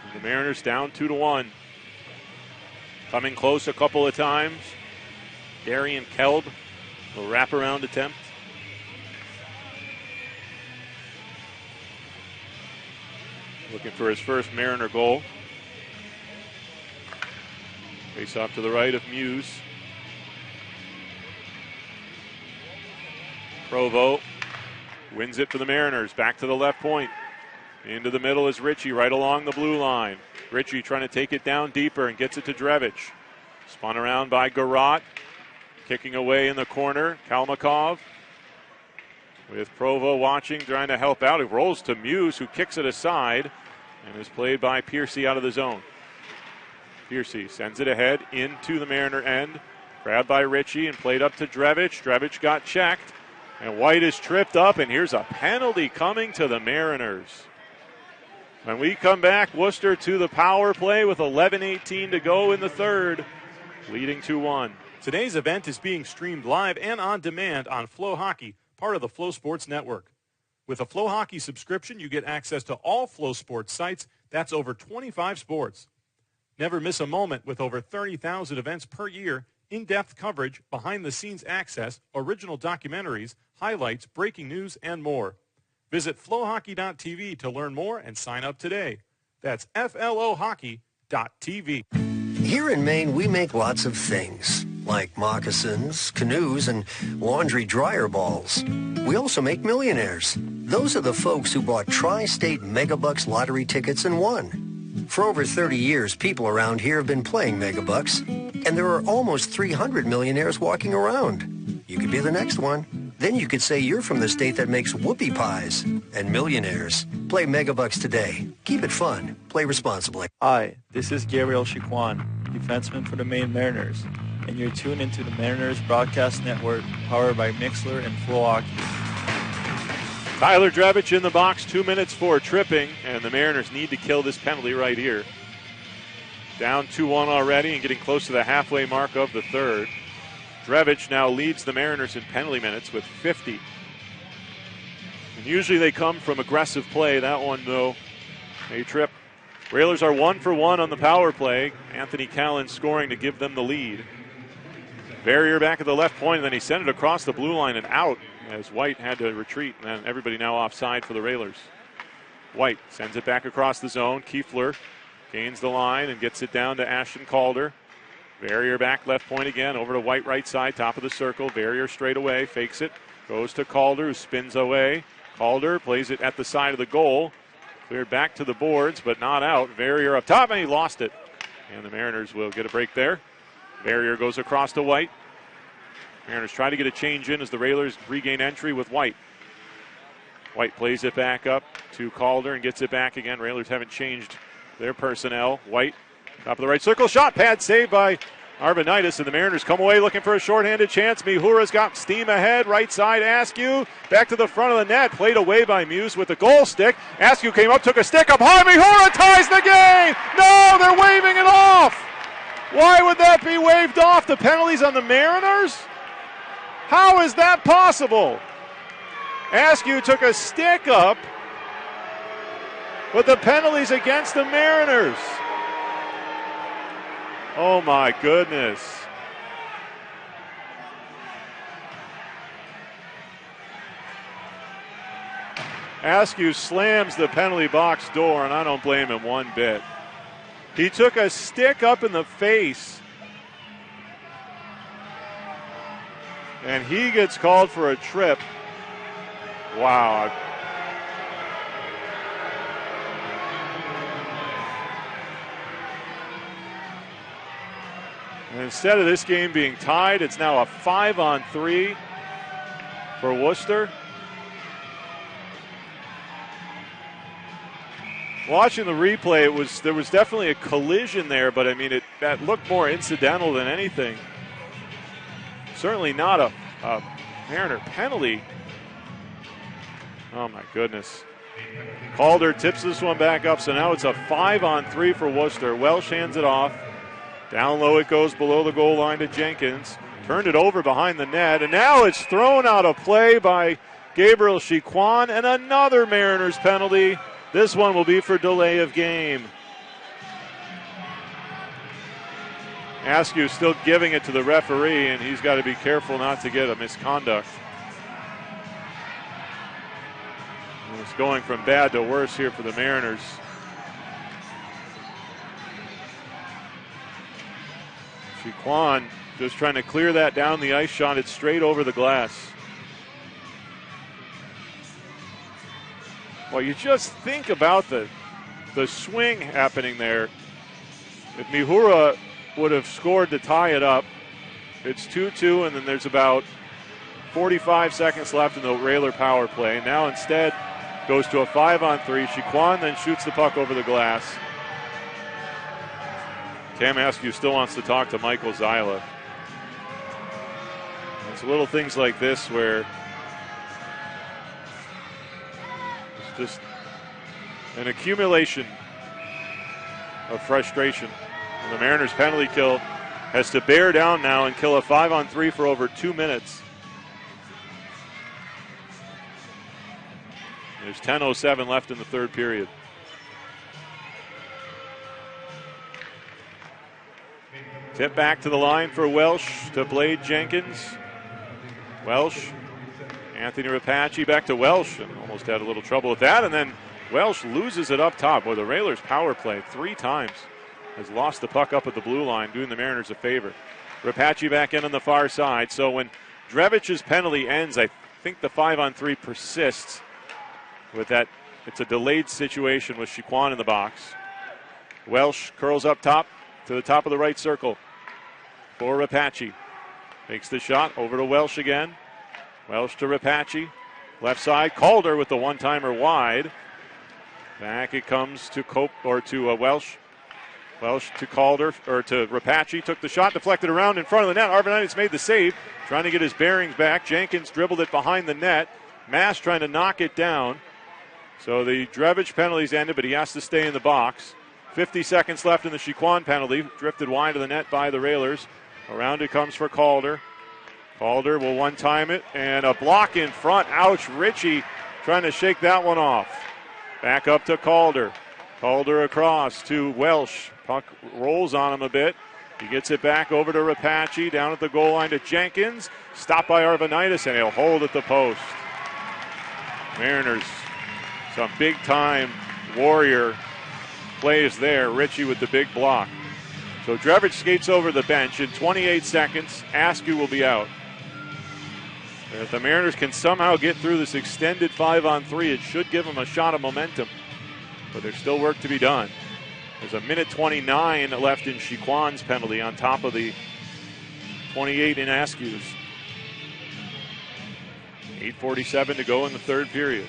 And the Mariners down 2-1. Coming close a couple of times. Darian Kelb, a wraparound attempt. Looking for his first Mariner goal. Face off to the right of Muse. Provo wins it for the Mariners. Back to the left point. Into the middle is Ritchie, right along the blue line. Ritchie trying to take it down deeper and gets it to Drevich. Spun around by Garrott. Kicking away in the corner, Kalmakov. With Provo watching, trying to help out. He rolls to Muse, who kicks it aside and is played by Piercy out of the zone. Piercy sends it ahead into the Mariner end. Grabbed by Ritchie and played up to Drevich. Drevich got checked. And White is tripped up, and here's a penalty coming to the Mariners. When we come back, Worcester to the power play with 11:18 to go in the third, leading 2-1. Today's event is being streamed live and on demand on FloHockey, part of the Flo Sports Network. With a FloHockey subscription, you get access to all Flo Sports sites. That's over 25 sports. Never miss a moment with over 30,000 events per year, in-depth coverage, behind-the-scenes access, original documentaries, highlights, breaking news, and more. Visit FloHockey.tv to learn more and sign up today. That's FLOHockey.tv. Here in Maine, we make lots of things, like moccasins, canoes, and laundry dryer balls. We also make millionaires. Those are the folks who bought Tri-State Megabucks lottery tickets and won. For over 30 years, people around here have been playing Megabucks, and there are almost 300 millionaires walking around. You could be the next one. Then you could say you're from the state that makes whoopie pies and millionaires. Play Megabucks today. Keep it fun. Play responsibly. Hi, this is Gabriel Chiquan, defenseman for the Maine Mariners, and you're tuned into the Mariners Broadcast Network, powered by Mixler and FloHockey. Tyler Drevich in the box, 2 minutes for tripping, and the Mariners need to kill this penalty right here. Down 2-1 already and getting close to the halfway mark of the third. Drevich now leads the Mariners in penalty minutes with 50. And usually they come from aggressive play. That one, though, a trip. Railers are 1 for 1 on the power play. Anthony Callan scoring to give them the lead. Barrier back at the left point, and then he sent it across the blue line and out as White had to retreat, and then everybody now offside for the Railers. White sends it back across the zone. Kiefler gains the line and gets it down to Ashton Calder. Barrier back left point again, over to White right side, top of the circle. Barrier straight away, fakes it, goes to Calder, who spins away. Calder plays it at the side of the goal. Cleared back to the boards, but not out. Barrier up top, and he lost it. And the Mariners will get a break there. Barrier goes across to White. Mariners try to get a change in as the Railers regain entry with White. White plays it back up to Calder and gets it back again. Railers haven't changed their personnel. White, top of the right circle, shot pad saved by Arvanitis, and the Mariners come away looking for a shorthanded chance. Mihura's got steam ahead, right side, Askew, back to the front of the net, played away by Muse with the goal stick. Askew came up, took a stick up high, Mihura ties the game! No, they're waving it off! Why would that be waved off? The penalties on the Mariners? How is that possible? Askew took a stick up, but the penalties against the Mariners. Oh my goodness. Askew slams the penalty box door, and I don't blame him one bit. He took a stick up in the face, and he gets called for a trip. Wow. And instead of this game being tied, it's now a 5-on-3 for Worcester. Watching the replay, there was definitely a collision there, but I mean that looked more incidental than anything. Certainly not a Mariner penalty. Oh my goodness. Calder tips this one back up, so now it's a 5-on-3 for Worcester. Welsh hands it off. Down low it goes below the goal line to Jenkins. Turned it over behind the net, and now it's thrown out of play by Gabriel Chiquan, and another Mariners penalty. This one will be for delay of game. Askew still giving it to the referee, and he's got to be careful not to get a misconduct. And it's going from bad to worse here for the Mariners. Chiquan just trying to clear that down the ice, shot it straight over the glass. Well, you just think about the swing happening there. If Mihura would have scored to tie it up, it's 2-2, and then there's about 45 seconds left in the Railer power play. And now instead goes to a 5-on-3. Chiquan then shoots the puck over the glass. Cam Askew still wants to talk to Michael Zyla. It's little things like this where it's just an accumulation of frustration. And the Mariners penalty kill has to bear down now and kill a 5-on-3 for over 2 minutes. There's 10:07 left in the third period. Tip back to the line for Welsh to Blade Jenkins. Welsh, Anthony Rapace back to Welsh, and almost had a little trouble with that. And then Welsh loses it up top. Boy, the Railers power play 3 times has lost the puck up at the blue line, doing the Mariners a favor. Rapace back in on the far side. So when Drevich's penalty ends, I think the 5-on-3 persists with that. It's a delayed situation with Chiquan in the box. Welsh curls up top to the top of the right circle for Rapace. Takes the shot over to Welsh again. Welsh to Rapace. Left side, Calder with the one-timer wide. Back it comes to Welsh. Welsh to Calder, or to Rapace. Took the shot, deflected around in front of the net. Arvanitis made the save, trying to get his bearings back. Jenkins dribbled it behind the net. Mast trying to knock it down. So the Drevich penalty's ended, but he has to stay in the box. 50 seconds left in the Chiquan penalty. Drifted wide of the net by the Railers. Around it comes for Calder. Calder will one-time it, and a block in front. Ouch, Ritchie trying to shake that one off. Back up to Calder. Calder across to Welsh. Puck rolls on him a bit. He gets it back over to Rapace, down at the goal line to Jenkins. Stopped by Arvanitis, and he'll hold at the post. Mariners, some big-time Warrior plays there. Ritchie with the big block. So Drevich skates over the bench. In 28 seconds, Askew will be out. If the Mariners can somehow get through this extended 5-on-3, it should give them a shot of momentum. But there's still work to be done. There's a minute 29 left in Chiquan's penalty on top of the 28 in Askew's. 8:47 to go in the third period.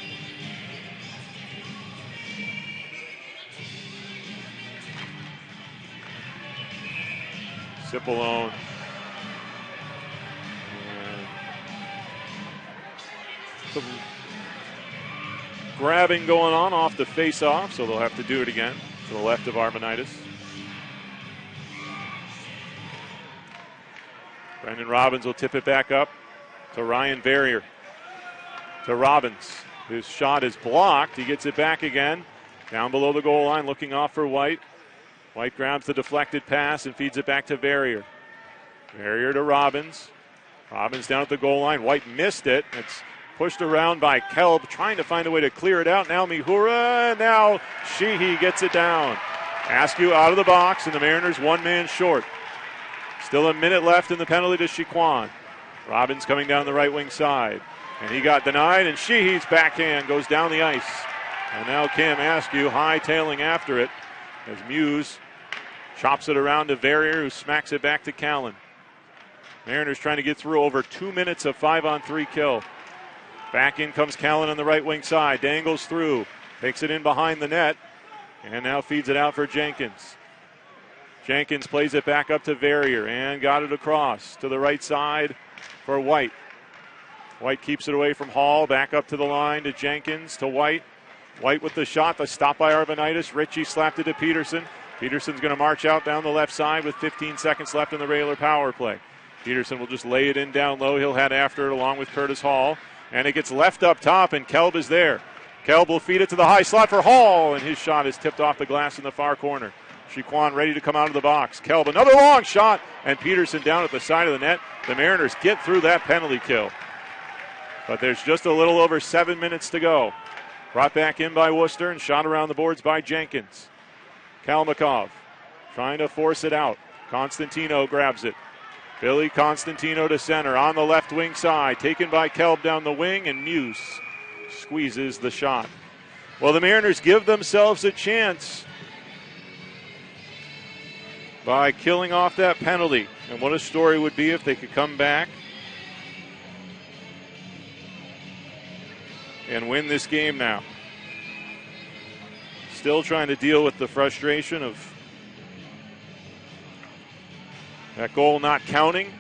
Cipollone. Some grabbing going on off the face-off, so they'll have to do it again to the left of Arvanitis. Brendan Robbins will tip it back up to Ryan Verrier. To Robbins. His shot is blocked. He gets it back again. Down below the goal line, looking off for White. White grabs the deflected pass and feeds it back to Verrier. Verrier to Robbins. Robbins down at the goal line. White missed it. It's pushed around by Kelb, trying to find a way to clear it out. Now Mihura, and now Sheehy gets it down. Askew out of the box, and the Mariners one man short. Still a minute left in the penalty to Chiquan. Robbins coming down the right wing side. And he got denied, and Sheehy's backhand goes down the ice. And now Cam Askew hightailing after it as Muse chops it around to Verrier, who smacks it back to Callan. Mariners trying to get through over 2 minutes of 5-on-3 kill. Back in comes Callan on the right wing side. Dangles through. Takes it in behind the net. And now feeds it out for Jenkins. Jenkins plays it back up to Verrier and got it across to the right side for White. White keeps it away from Hall. Back up to the line to Jenkins, to White. White with the shot. The stop by Arvanitis. Ritchie slapped it to Peterson. Peterson's going to march out down the left side with 15 seconds left in the Railer power play. Peterson will just lay it in down low. He'll head after it along with Curtis Hall. And it gets left up top, and Kelb is there. Kelb will feed it to the high slot for Hall, and his shot is tipped off the glass in the far corner. Chiquan ready to come out of the box. Kelb, another long shot, and Peterson down at the side of the net. The Mariners get through that penalty kill. But there's just a little over 7 minutes to go. Brought back in by Worcester and shot around the boards by Jenkins. Kalmakov trying to force it out. Constantino grabs it. Billy Constantino to center on the left wing side. Taken by Kelb down the wing, and Muse squeezes the shot. Well, the Mariners give themselves a chance by killing off that penalty. And what a story would be if they could come back and win this game now. Still trying to deal with the frustration of that goal not counting.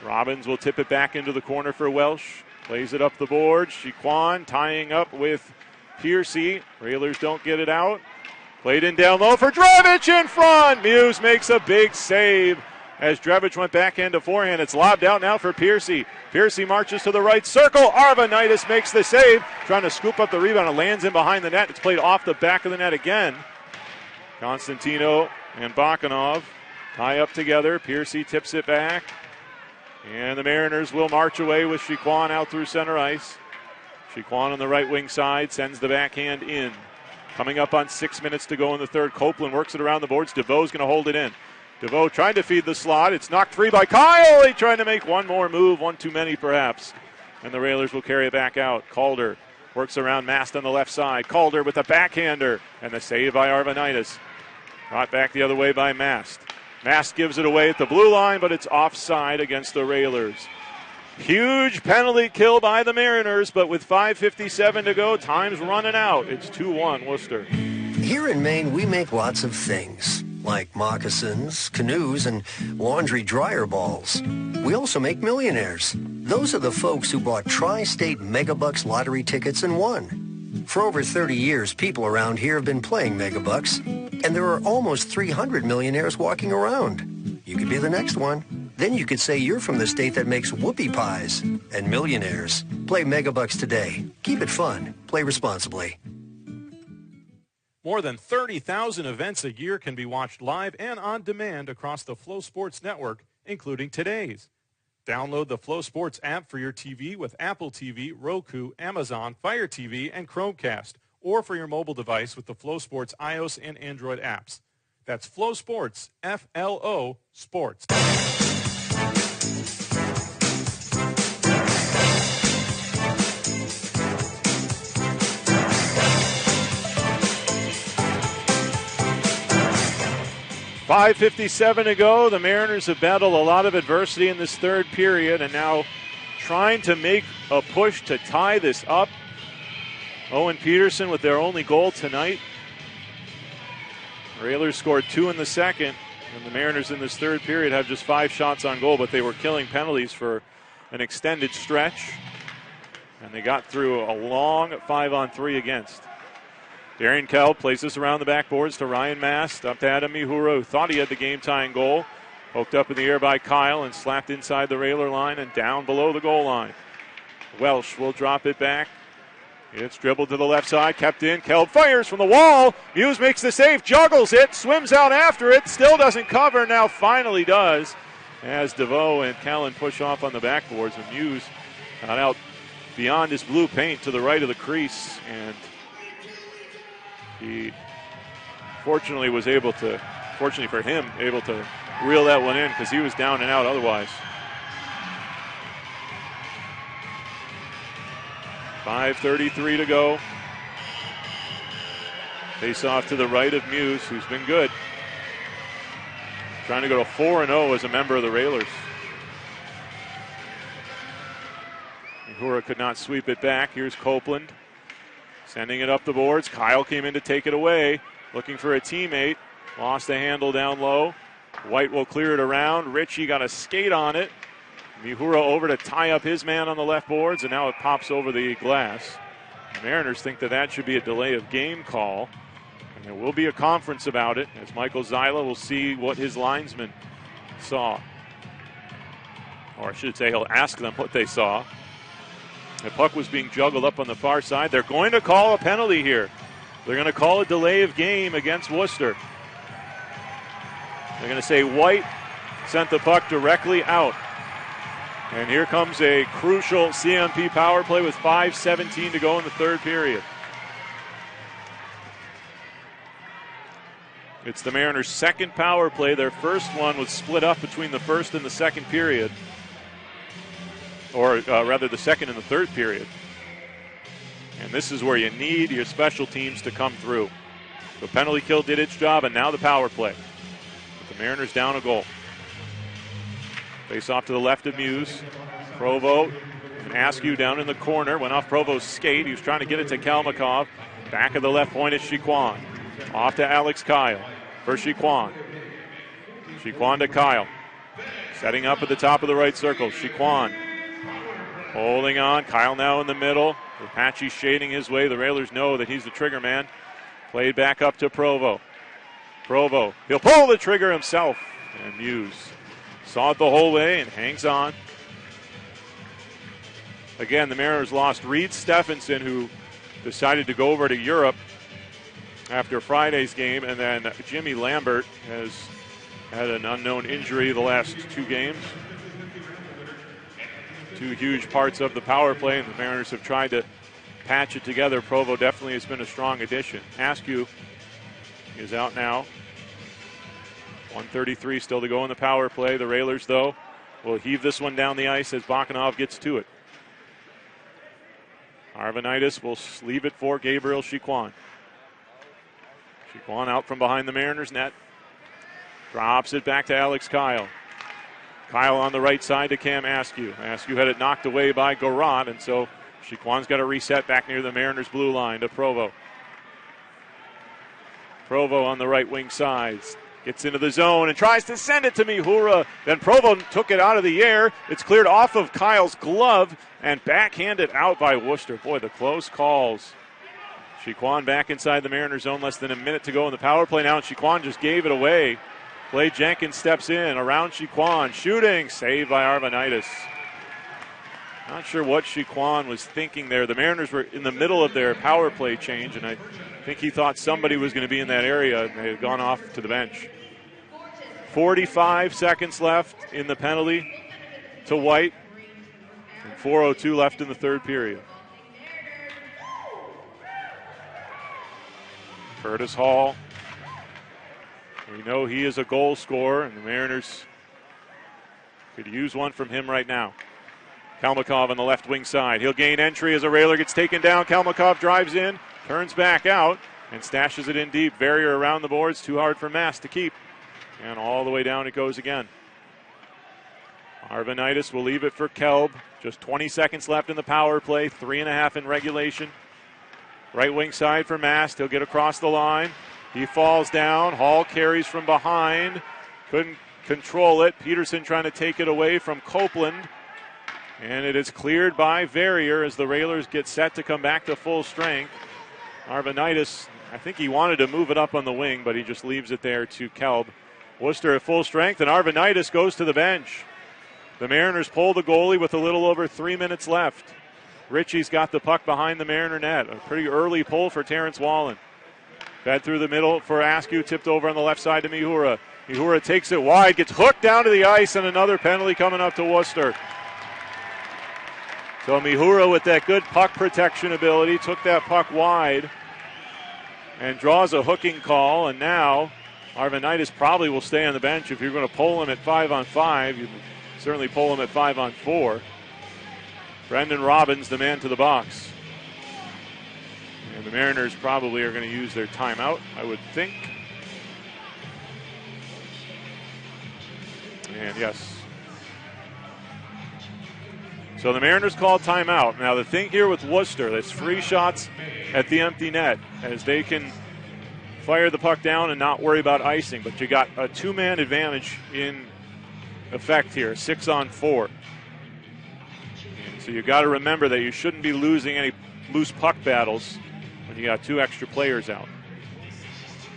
Robbins will tip it back into the corner for Welsh. Plays it up the board. Chiquan tying up with Piercy. Railers don't get it out. Played in down low for Drevich in front. Muse makes a big save as Drevich went backhand to forehand. It's lobbed out now for Piercy. Piercy marches to the right circle. Arvanitis makes the save. Trying to scoop up the rebound. It lands in behind the net. It's played off the back of the net again. Constantino and Bakanov tie up together. Piercy tips it back. And the Mariners will march away with Chiquan out through center ice. Chiquan on the right wing side sends the backhand in. Coming up on 6 minutes to go in the third. Copeland works it around the boards. DeVoe's going to hold it in. DeVoe trying to feed the slot. It's knocked free by Kyle. He's trying to make one more move, one too many perhaps. And the Railers will carry it back out. Calder works around Mast on the left side. Calder with a backhander. And the save by Arvanitis. Brought back the other way by Mast. Mast gives it away at the blue line, but it's offside against the Railers. Huge penalty kill by the Mariners, but with 5:57 to go, time's running out. It's 2-1 Worcester. Here in Maine, we make lots of things. like moccasins, canoes, and laundry dryer balls. We also make millionaires. Those are the folks who bought Tri-State Megabucks lottery tickets and won. For over 30 years, people around here have been playing Megabucks, and there are almost 300 millionaires walking around. You could be the next one. Then you could say you're from the state that makes whoopie pies and millionaires. Play Megabucks today. Keep it fun. Play responsibly. More than 30,000 events a year can be watched live and on demand across the Flow Sports Network, including today's. Download the Flow Sports app for your TV with Apple TV, Roku, Amazon, Fire TV, and Chromecast, or for your mobile device with the Flow Sports iOS and Android apps. That's Flow Sports, F-L-O Sports. .5:57 to go. The Mariners have battled a lot of adversity in this third period and now trying to make a push to tie this up. Owen Peterson with their only goal tonight. The Railers scored 2 in the second, and the Mariners in this third period have just 5 shots on goal, but they were killing penalties for an extended stretch, and they got through a long 5-on-3 against. Darian Kell plays this around the backboards to Ryan Mast, up to Adam Mihura, who thought he had the game-tying goal. Poked up in the air by Kyle and slapped inside the Railer line and down below the goal line. Welsh will drop it back. It's dribbled to the left side, kept in. Kell fires from the wall. Muse makes the save, juggles it, swims out after it, still doesn't cover, now finally does. As DeVoe and Callan push off on the backboards, and Muse got out beyond his blue paint to the right of the crease, and he fortunately was able to, fortunately for him, able to reel that one in because he was down and out otherwise. 5:33 to go. Face off to the right of Muse, who's been good. Trying to go to 4-0 as a member of the Railers. Mihura could not sweep it back. Here's Copeland. Sending it up the boards. Kyle came in to take it away. Looking for a teammate. Lost the handle down low. White will clear it around. Ritchie got a skate on it. Mihura over to tie up his man on the left boards, and now it pops over the glass. The Mariners think that should be a delay of game call. And there will be a conference about it as Michael Zyla will see what his linesman saw. Or I should say he'll ask them what they saw. The puck was being juggled up on the far side. They're going to call a penalty here. They're going to call a delay of game against Worcester. They're going to say White sent the puck directly out. And here comes a crucial CMP power play with 5:17 to go in the third period. It's the Mariners' second power play. Their first one was split up between the first and the second period. Or rather the second and the third period. And this is where you need your special teams to come through. The penalty kill did its job, and now the power play. But the Mariners down a goal. Face off to the left of Muse. Provo and Askew down in the corner. Went off Provo's skate. He was trying to get it to Kalmakov. Back of the left point is Chiquan. Off to Alex Kyle for Chiquan. Chiquan to Kyle. Setting up at the top of the right circle. Chiquan holding on. Kyle now in the middle. Apache shading his way. The Railers know that he's the trigger man. Played back up to Provo. Provo. He'll pull the trigger himself. And Muse saw it the whole way and hangs on. Again, the Mariners lost Reed Stephenson, who decided to go over to Europe after Friday's game. And then Jimmy Lambert has had an unknown injury the last 2 games. 2 huge parts of the power play, and the Mariners have tried to patch it together. Provo definitely has been a strong addition. Askew is out now. 1:33 still to go in the power play. The Railers, though, will heave this one down the ice as Bakanov gets to it. Arvanitis will leave it for Gabriel Chiquan. Chiquan out from behind the Mariners' net. Drops it back to Alex Kyle. Kyle on the right side to Cam Askew. Askew had it knocked away by Garrod, and so Chiquan's got to reset back near the Mariners' blue line to Provo. Provo on the right wing side. Gets into the zone and tries to send it to Mihura. Then Provo took it out of the air. It's cleared off of Kyle's glove and backhanded out by Worcester. Boy, the close calls. Chiquan back inside the Mariners zone. Less than a minute to go in the power play now, and Chiquan just gave it away. Blake Jenkins steps in around Chiquan. Shooting. Saved by Arvanitis. Not sure what Chiquan was thinking there. The Mariners were in the middle of their power play change, and I think he thought somebody was going to be in that area, and they had gone off to the bench. 45 seconds left in the penalty to White, and 4:02 left in the third period. Curtis Hall. We know he is a goal scorer, and the Mariners could use one from him right now. Kalmakov on the left wing side. He'll gain entry as a Railer gets taken down. Kalmakov drives in, turns back out, and stashes it in deep. Verrier around the boards, too hard for Mass to keep. And all the way down it goes again. Arvanitis will leave it for Kelb. Just 20 seconds left in the power play, 3.5 in regulation. Right wing side for Mast. He'll get across the line. He falls down. Hall carries from behind. Couldn't control it. Peterson trying to take it away from Copeland. And it is cleared by Verrier as the Railers get set to come back to full strength. Arvanitis, I think he wanted to move it up on the wing, but he just leaves it there to Kelb. Worcester at full strength, and Arvanitis goes to the bench. The Mariners pull the goalie with a little over 3 minutes left. Ritchie's got the puck behind the Mariner net. A pretty early pull for Terrence Wallen. Fed through the middle for Askew, tipped over on the left side to Mihura. Mihura takes it wide, gets hooked down to the ice, and another penalty coming up to Worcester. So Mihura with that good puck protection ability took that puck wide and draws a hooking call, and now Arvanitis probably will stay on the bench. If you're going to pull him at 5-on-5, you certainly pull him at 5-on-4. Brendan Robbins, the man to the box. And the Mariners probably are going to use their timeout, I would think. And yes. So the Mariners call timeout. Now the thing here with Worcester, that's free shots at the empty net, as they can fire the puck down and not worry about icing. But you got a two-man advantage in effect here, 6-on-4. So you got to remember that you shouldn't be losing any loose puck battles when you got two extra players out.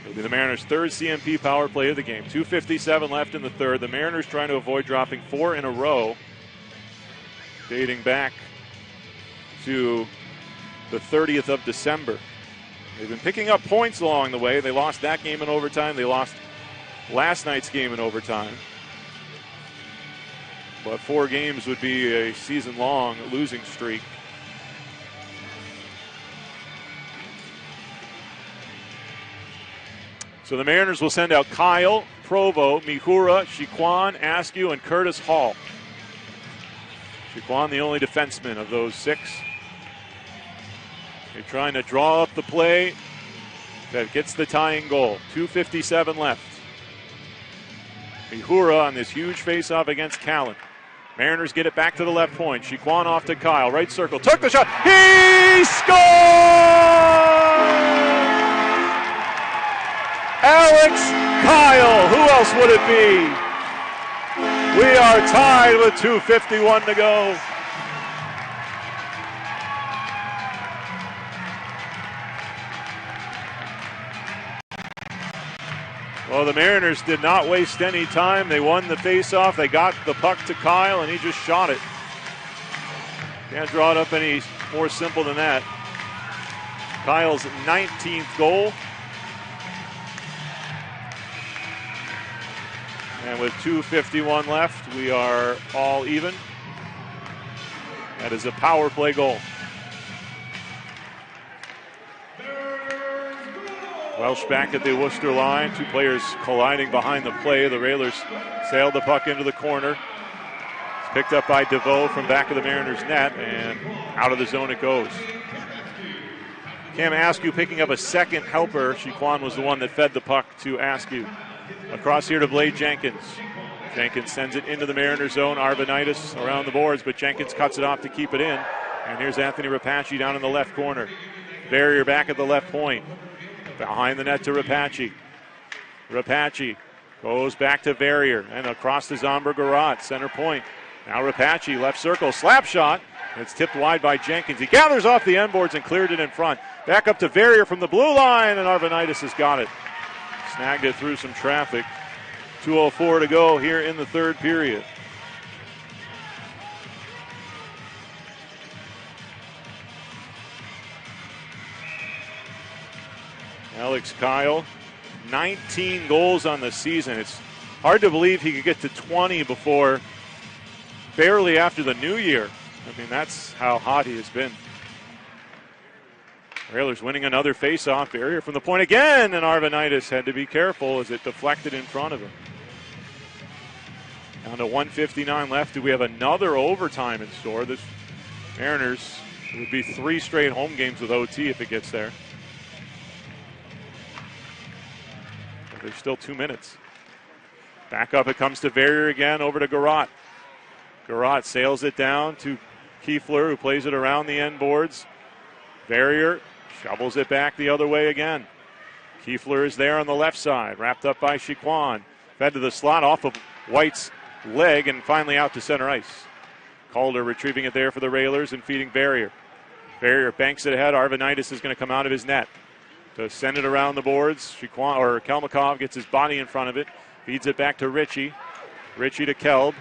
It'll be the Mariners' third CMP power play of the game. 2:57 left in the third. The Mariners trying to avoid dropping 4 in a row, dating back to the 30th of December. They've been picking up points along the way. They lost that game in overtime. They lost last night's game in overtime. But 4 games would be a season-long losing streak. So the Mariners will send out Kyle, Provo, Mihura, Chiquan, Askew, and Curtis Hall. Chiquan, the only defenseman of those 6. They're trying to draw up the play that gets the tying goal. 2:57 left. Mihura on this huge face-off against Callan. Mariners get it back to the left point. Chiquan off to Kyle. Right circle. Took the shot. He scores! Alex Kyle. Who else would it be? We are tied with 2:51 to go. Well, the Mariners did not waste any time. They won the faceoff. They got the puck to Kyle, and he just shot it. Can't draw it up any more simple than that. Kyle's 19th goal. And with 2:51 left, we are all even. That is a power play goal. Welsh back at the Worcester line. 2 players colliding behind the play. The Railers sailed the puck into the corner. It's picked up by DeVoe from back of the Mariners net, and out of the zone it goes. Cam Askew picking up a second helper. Chiquan was the one that fed the puck to Askew. Across here to Blade Jenkins. Jenkins sends it into the Mariners zone. Arvanitis around the boards, but Jenkins cuts it off to keep it in. And here's Anthony Rapace down in the left corner. Verrier back at the left point. Behind the net to Rapace. Rapace Goes back to Verrier and across to Zomber-Garot, center point. Now Rapace, left circle, slap shot. It's tipped wide by Jenkins. He gathers off the end boards and cleared it in front. Back up to Verrier from the blue line, and Arvanitis has got it. Snagged it through some traffic. 2:04 to go here in the third period. Alex Kyle, 19 goals on the season. It's hard to believe he could get to 20 before barely after the new year. I mean, that's how hot he has been. Railers winning another face-off. Barrier from the point again, and Arvanitis had to be careful as it deflected in front of him. Down to 1:59 left. Do we have another overtime in store? This Mariners would be 3 straight home games with OT if it gets there. But there's still 2 minutes. Back up it comes to Verrier again, over to Garot. Garot sails it down to Kiefler, who plays it around the end boards. Verrier shovels it back the other way again. Kiefler is there on the left side, wrapped up by Chiquan. Fed to the slot off of White's leg and finally out to center ice. Calder retrieving it there for the Railers and feeding Verrier. Verrier banks it ahead. Arvanitis is going to come out of his net to send it around the boards. Kelmakov gets his body in front of it, feeds it back to Ritchie. Ritchie to Kelb.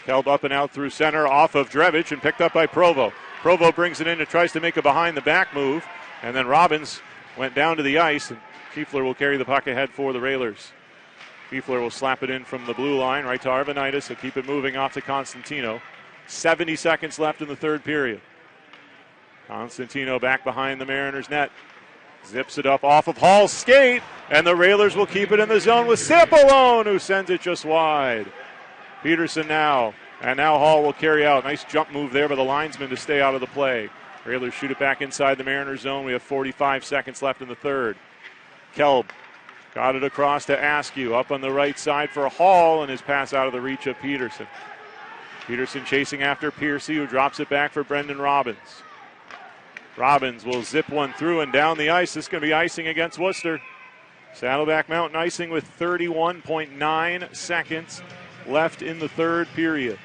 Kelb up and out through center, off of Drevich and picked up by Provo. Provo brings it in and tries to make a behind-the-back move, and then Robbins went down to the ice, and Kiefler will carry the puck ahead for the Railers. Kiefler will slap it in from the blue line right to Arvanitis. He'll keep it moving off to Constantino. 70 seconds left in the third period. Constantino back behind the Mariners' net. Zips it up off of Hall's skate, and the Railers will keep it in the zone with Cipollone, who sends it just wide. Peterson now, and now Hall will carry out. Nice jump move there by the linesman to stay out of the play. Railers shoot it back inside the Mariners' zone. We have 45 seconds left in the third. Kelb got it across to Askew, up on the right side for Hall, and his pass out of the reach of Peterson. Peterson chasing after Piercy, who drops it back for Brendan Robbins. Robbins will zip one through and down the ice. This is going to be icing against Worcester. Saddleback Mountain icing with 31.9 seconds left in the third period.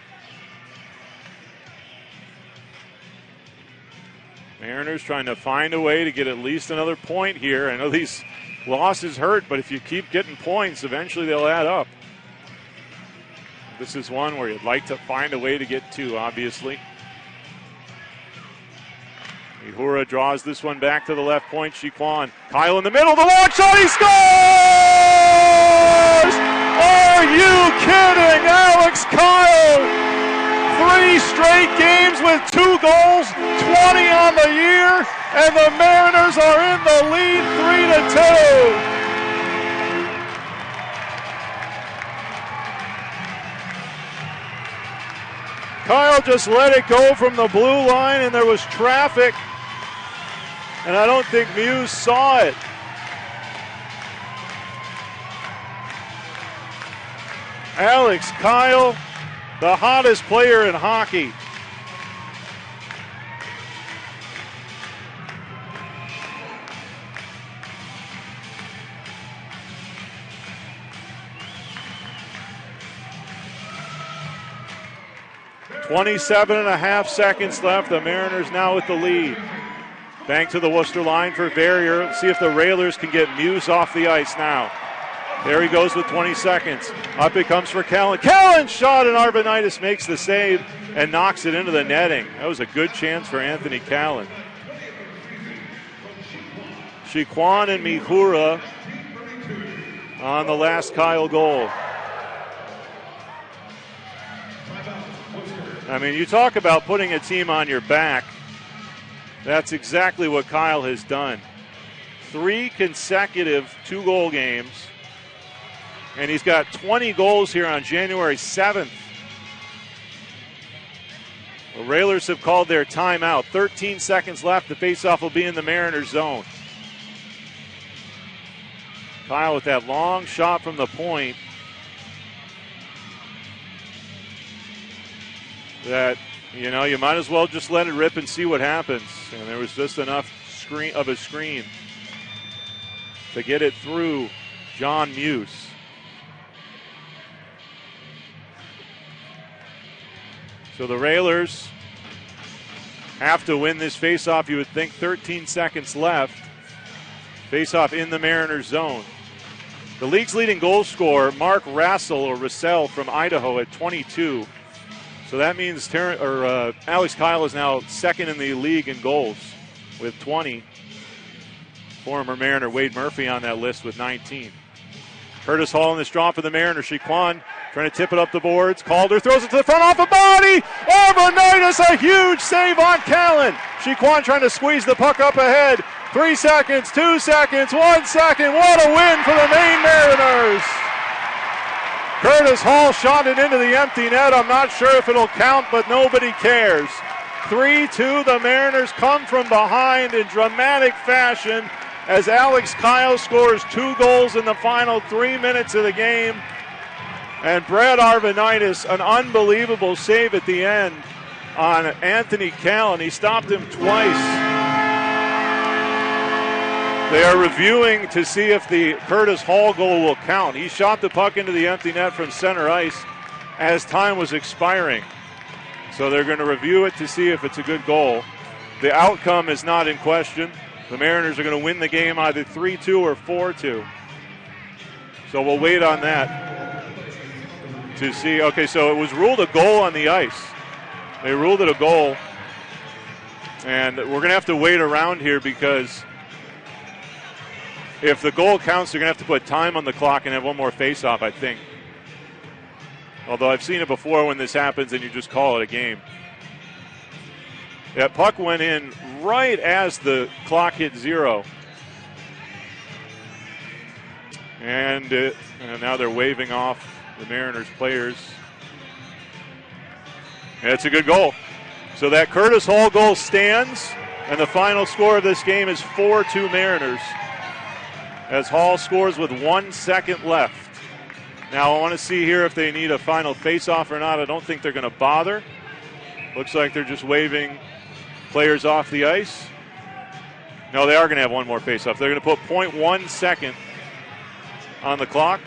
Mariners trying to find a way to get at least another point here. I know these losses hurt, but if you keep getting points, eventually they'll add up. This is one where you'd like to find a way to get two, obviously. Ihura draws this one back to the left point. Chiquan. Kyle in the middle. The long shot. He scores! Are you kidding? Alex Kyle. 3 straight games with 2 goals. 20 on the year. And the Mariners are in the lead 3-2. Kyle just let it go from the blue line, and there was traffic. And I don't think Muse saw it. Alex Kyle, the hottest player in hockey. .27.5 seconds left. The Mariners now with the lead. Back to the Worcester line for Verrier. Let's see if the Railers can get Muse off the ice now. There he goes with 20 seconds. Up it comes for Callan. Callan shot, and Arvanitis makes the save and knocks it into the netting. That was a good chance for Anthony Callan. Chiquan and Mihura on the last Kyle goal. I mean, you talk about putting a team on your back. That's exactly what Kyle has done. 3 consecutive 2-goal games. And he's got 20 goals here on January 7th. The Railers have called their timeout. 13 seconds left. The faceoff will be in the Mariners zone. Kyle with that long shot from the point. That, you know, you might as well just let it rip and see what happens. And there was just enough of a screen to get it through John Muse. So the Railers have to win this faceoff. You would think 13 seconds left. Faceoff in the Mariners zone. The league's leading goal scorer, Mark Russell from Idaho at 22. So that means Alex Kyle is now second in the league in goals with 20. Former Mariner Wade Murphy on that list with 19. Curtis Hall in this draw for the Mariners. Chiquan trying to tip it up the boards. Calder throws it to the front off a body. Arvanitis, a huge save on Callan. Chiquan trying to squeeze the puck up ahead. 3 seconds, 2 seconds, 1 second. What a win for the Maine Mariners. Curtis Hall shot it into the empty net. I'm not sure if it'll count, but nobody cares. 3-2, the Mariners come from behind in dramatic fashion as Alex Kyle scores 2 goals in the final 3 minutes of the game. And Brad Arvanitis, an unbelievable save at the end on Anthony Callan. He stopped him twice. They are reviewing to see if the Curtis Hall goal will count. He shot the puck into the empty net from center ice as time was expiring. So they're going to review it to see if it's a good goal. The outcome is not in question. The Mariners are going to win the game either 3-2 or 4-2. So we'll wait on that to see. Okay, so it was ruled a goal on the ice. They ruled it a goal. And we're going to have to wait around here because if the goal counts, they're going to have to put time on the clock and have one more face-off, I think. Although I've seen it before when this happens and you just call it a game. That puck went in right as the clock hit 0. And now they're waving off the Mariners players. And it's a good goal. So that Curtis Hall goal stands, and the final score of this game is 4-2 Mariners, as Hall scores with 1 second left. Now I want to see here if they need a final face-off or not. I don't think they're going to bother. Looks like they're just waving players off the ice. No, they are going to have one more face-off. They're going to put 0.1 second on the clock,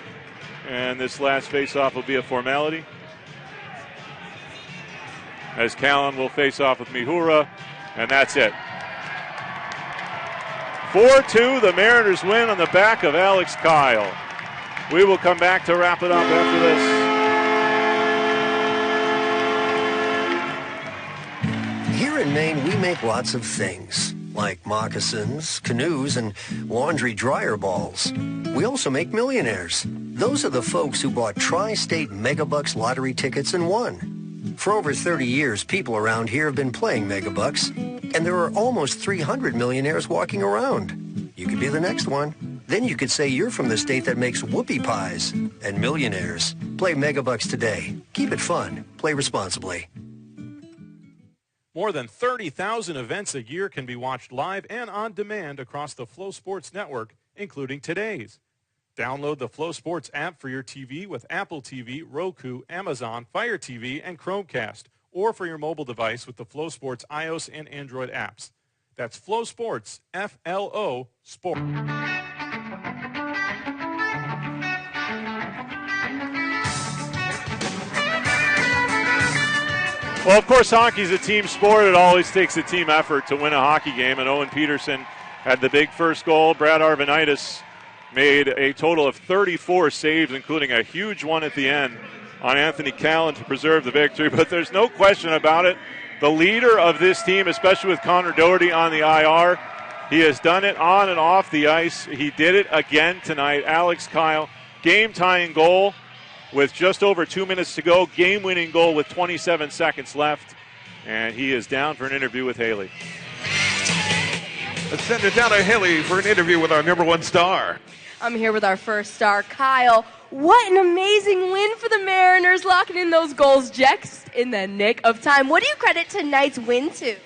and this last face-off will be a formality. As Callan will face off with Mihura, and that's it. 4-2, the Mariners win on the back of Alex Kyle. We will come back to wrap it up after this. Here in Maine, we make lots of things, like moccasins, canoes, and laundry dryer balls. We also make millionaires. Those are the folks who bought Tri-State Megabucks lottery tickets and won. For over 30 years, people around here have been playing Megabucks, and there are almost 300 millionaires walking around. You could be the next one. Then you could say you're from the state that makes whoopie pies and millionaires. Play Megabucks today. Keep it fun. Play responsibly. More than 30,000 events a year can be watched live and on demand across the Flow Sports Network, including today's. Download the Flow Sports app for your TV with Apple TV, Roku, Amazon, Fire TV, and Chromecast, or for your mobile device with the Flow Sports iOS and Android apps. That's Flow Sports, F-L-O, Sport. Well, of course, hockey's a team sport. It always takes a team effort to win a hockey game, and Owen Peterson had the big first goal. Brad Arvanitis made a total of 34 saves, including a huge one at the end on Anthony Callan to preserve the victory. But there's no question about it. The leader of this team, especially with Connor Doherty on the IR, he has done it on and off the ice. He did it again tonight. Alex Kyle, game-tying goal with just over 2 minutes to go. Game-winning goal with 27 seconds left. And he is down for an interview with Haley. Let's send it down to Haley for an interview with our number one star. I'm here with our first star, Kyle. What an amazing win for the Mariners, locking in those goals just in the nick of time. What do you credit tonight's win to?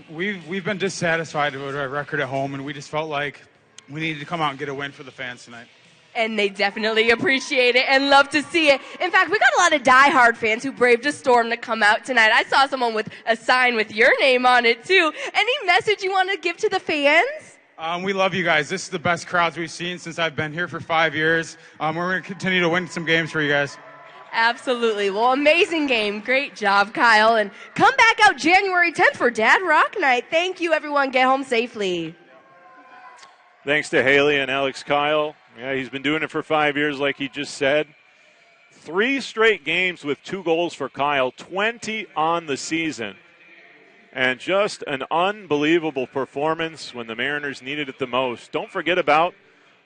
We've been dissatisfied with our record at home, and we just felt like we needed to come out and get a win for the fans tonight. And they definitely appreciate it and love to see it. In fact, we got a lot of diehard fans who braved a storm to come out tonight. I saw someone with a sign with your name on it, too. Any message you want to give to the fans? We love you guys. This is the best crowds we've seen since I've been here for 5 years. We're going to continue to win some games for you guys. Absolutely. Well, amazing game. Great job, Kyle. And come back out January 10th for Dad Rock Night. Thank you, everyone. Get home safely. Thanks to Haley and Alex Kyle. Yeah, he's been doing it for 5 years, like he just said. 3 straight games with 2 goals for Kyle, 20 on the season. And just an unbelievable performance when the Mariners needed it the most. Don't forget about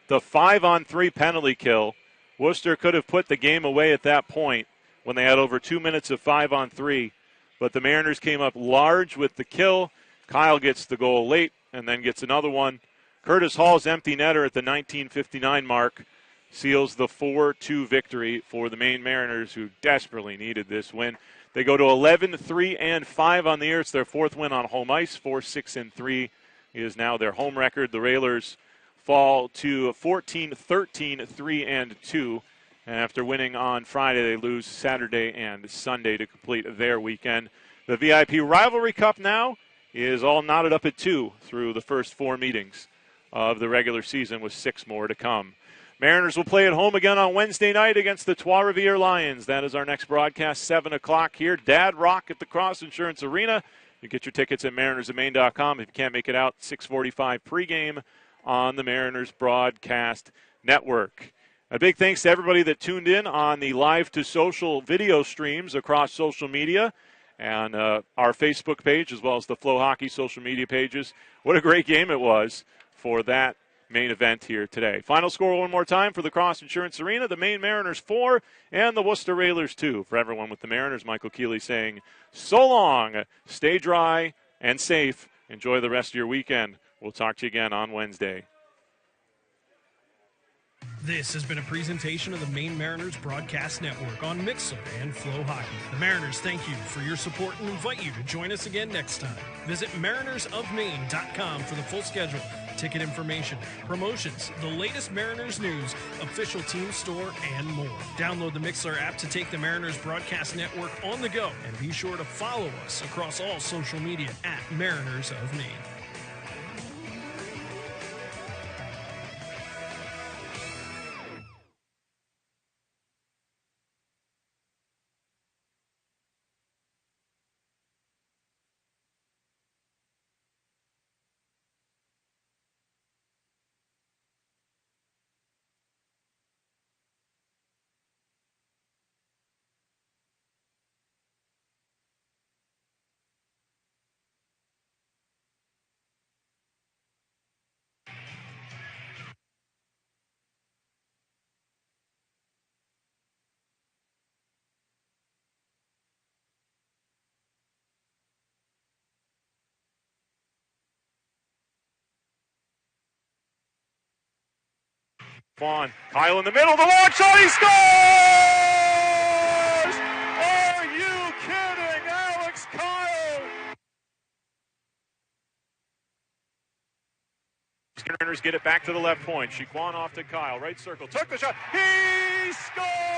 the 5-on-3 penalty kill. Worcester could have put the game away at that point when they had over 2 minutes of 5-on-3. But the Mariners came up large with the kill. Kyle gets the goal late and then gets another one. Curtis Hall's empty netter at the 19:59 mark seals the 4-2 victory for the Maine Mariners, who desperately needed this win. They go to 11-3-5 on the year. It's their 4th win on home ice. 4-6-3 is now their home record. The Railers fall to 14-13-3-2. And after winning on Friday, they lose Saturday and Sunday to complete their weekend. The VIP Rivalry Cup now is all knotted up at 2 through the first 4 meetings of the regular season, with 6 more to come. Mariners will play at home again on Wednesday night against the Trois-Rivières Lions. That is our next broadcast, 7 o'clock here. Dad Rock at the Cross Insurance Arena. You get your tickets at marinersofmaine.com. If you can't make it out, 6:45 pregame on the Mariners Broadcast Network. A big thanks to everybody that tuned in on the Live to Social video streams across social media and our Facebook page, as well as the FloHockey social media pages. What a great game it was for that main event here today. Final score one more time for the Cross Insurance Arena. The Maine Mariners 4 and the Worcester Railers 2. For everyone with the Mariners, Michael Keeley saying so long. Stay dry and safe. Enjoy the rest of your weekend. We'll talk to you again on Wednesday. This has been a presentation of the Maine Mariners Broadcast Network on Mixler and FloHockey. The Mariners thank you for your support and invite you to join us again next time. Visit marinersofmaine.com for the full schedule, ticket information, promotions, the latest Mariners news, official team store, and more. Download the Mixler app to take the Mariners Broadcast Network on the go, and be sure to follow us across all social media at Mariners of Maine. Vaughn, Kyle in the middle, the long shot, he scores! Are you kidding, Alex Kyle? Mariners get it back to the left point. Chiquan off to Kyle, right circle, took the shot, he scores!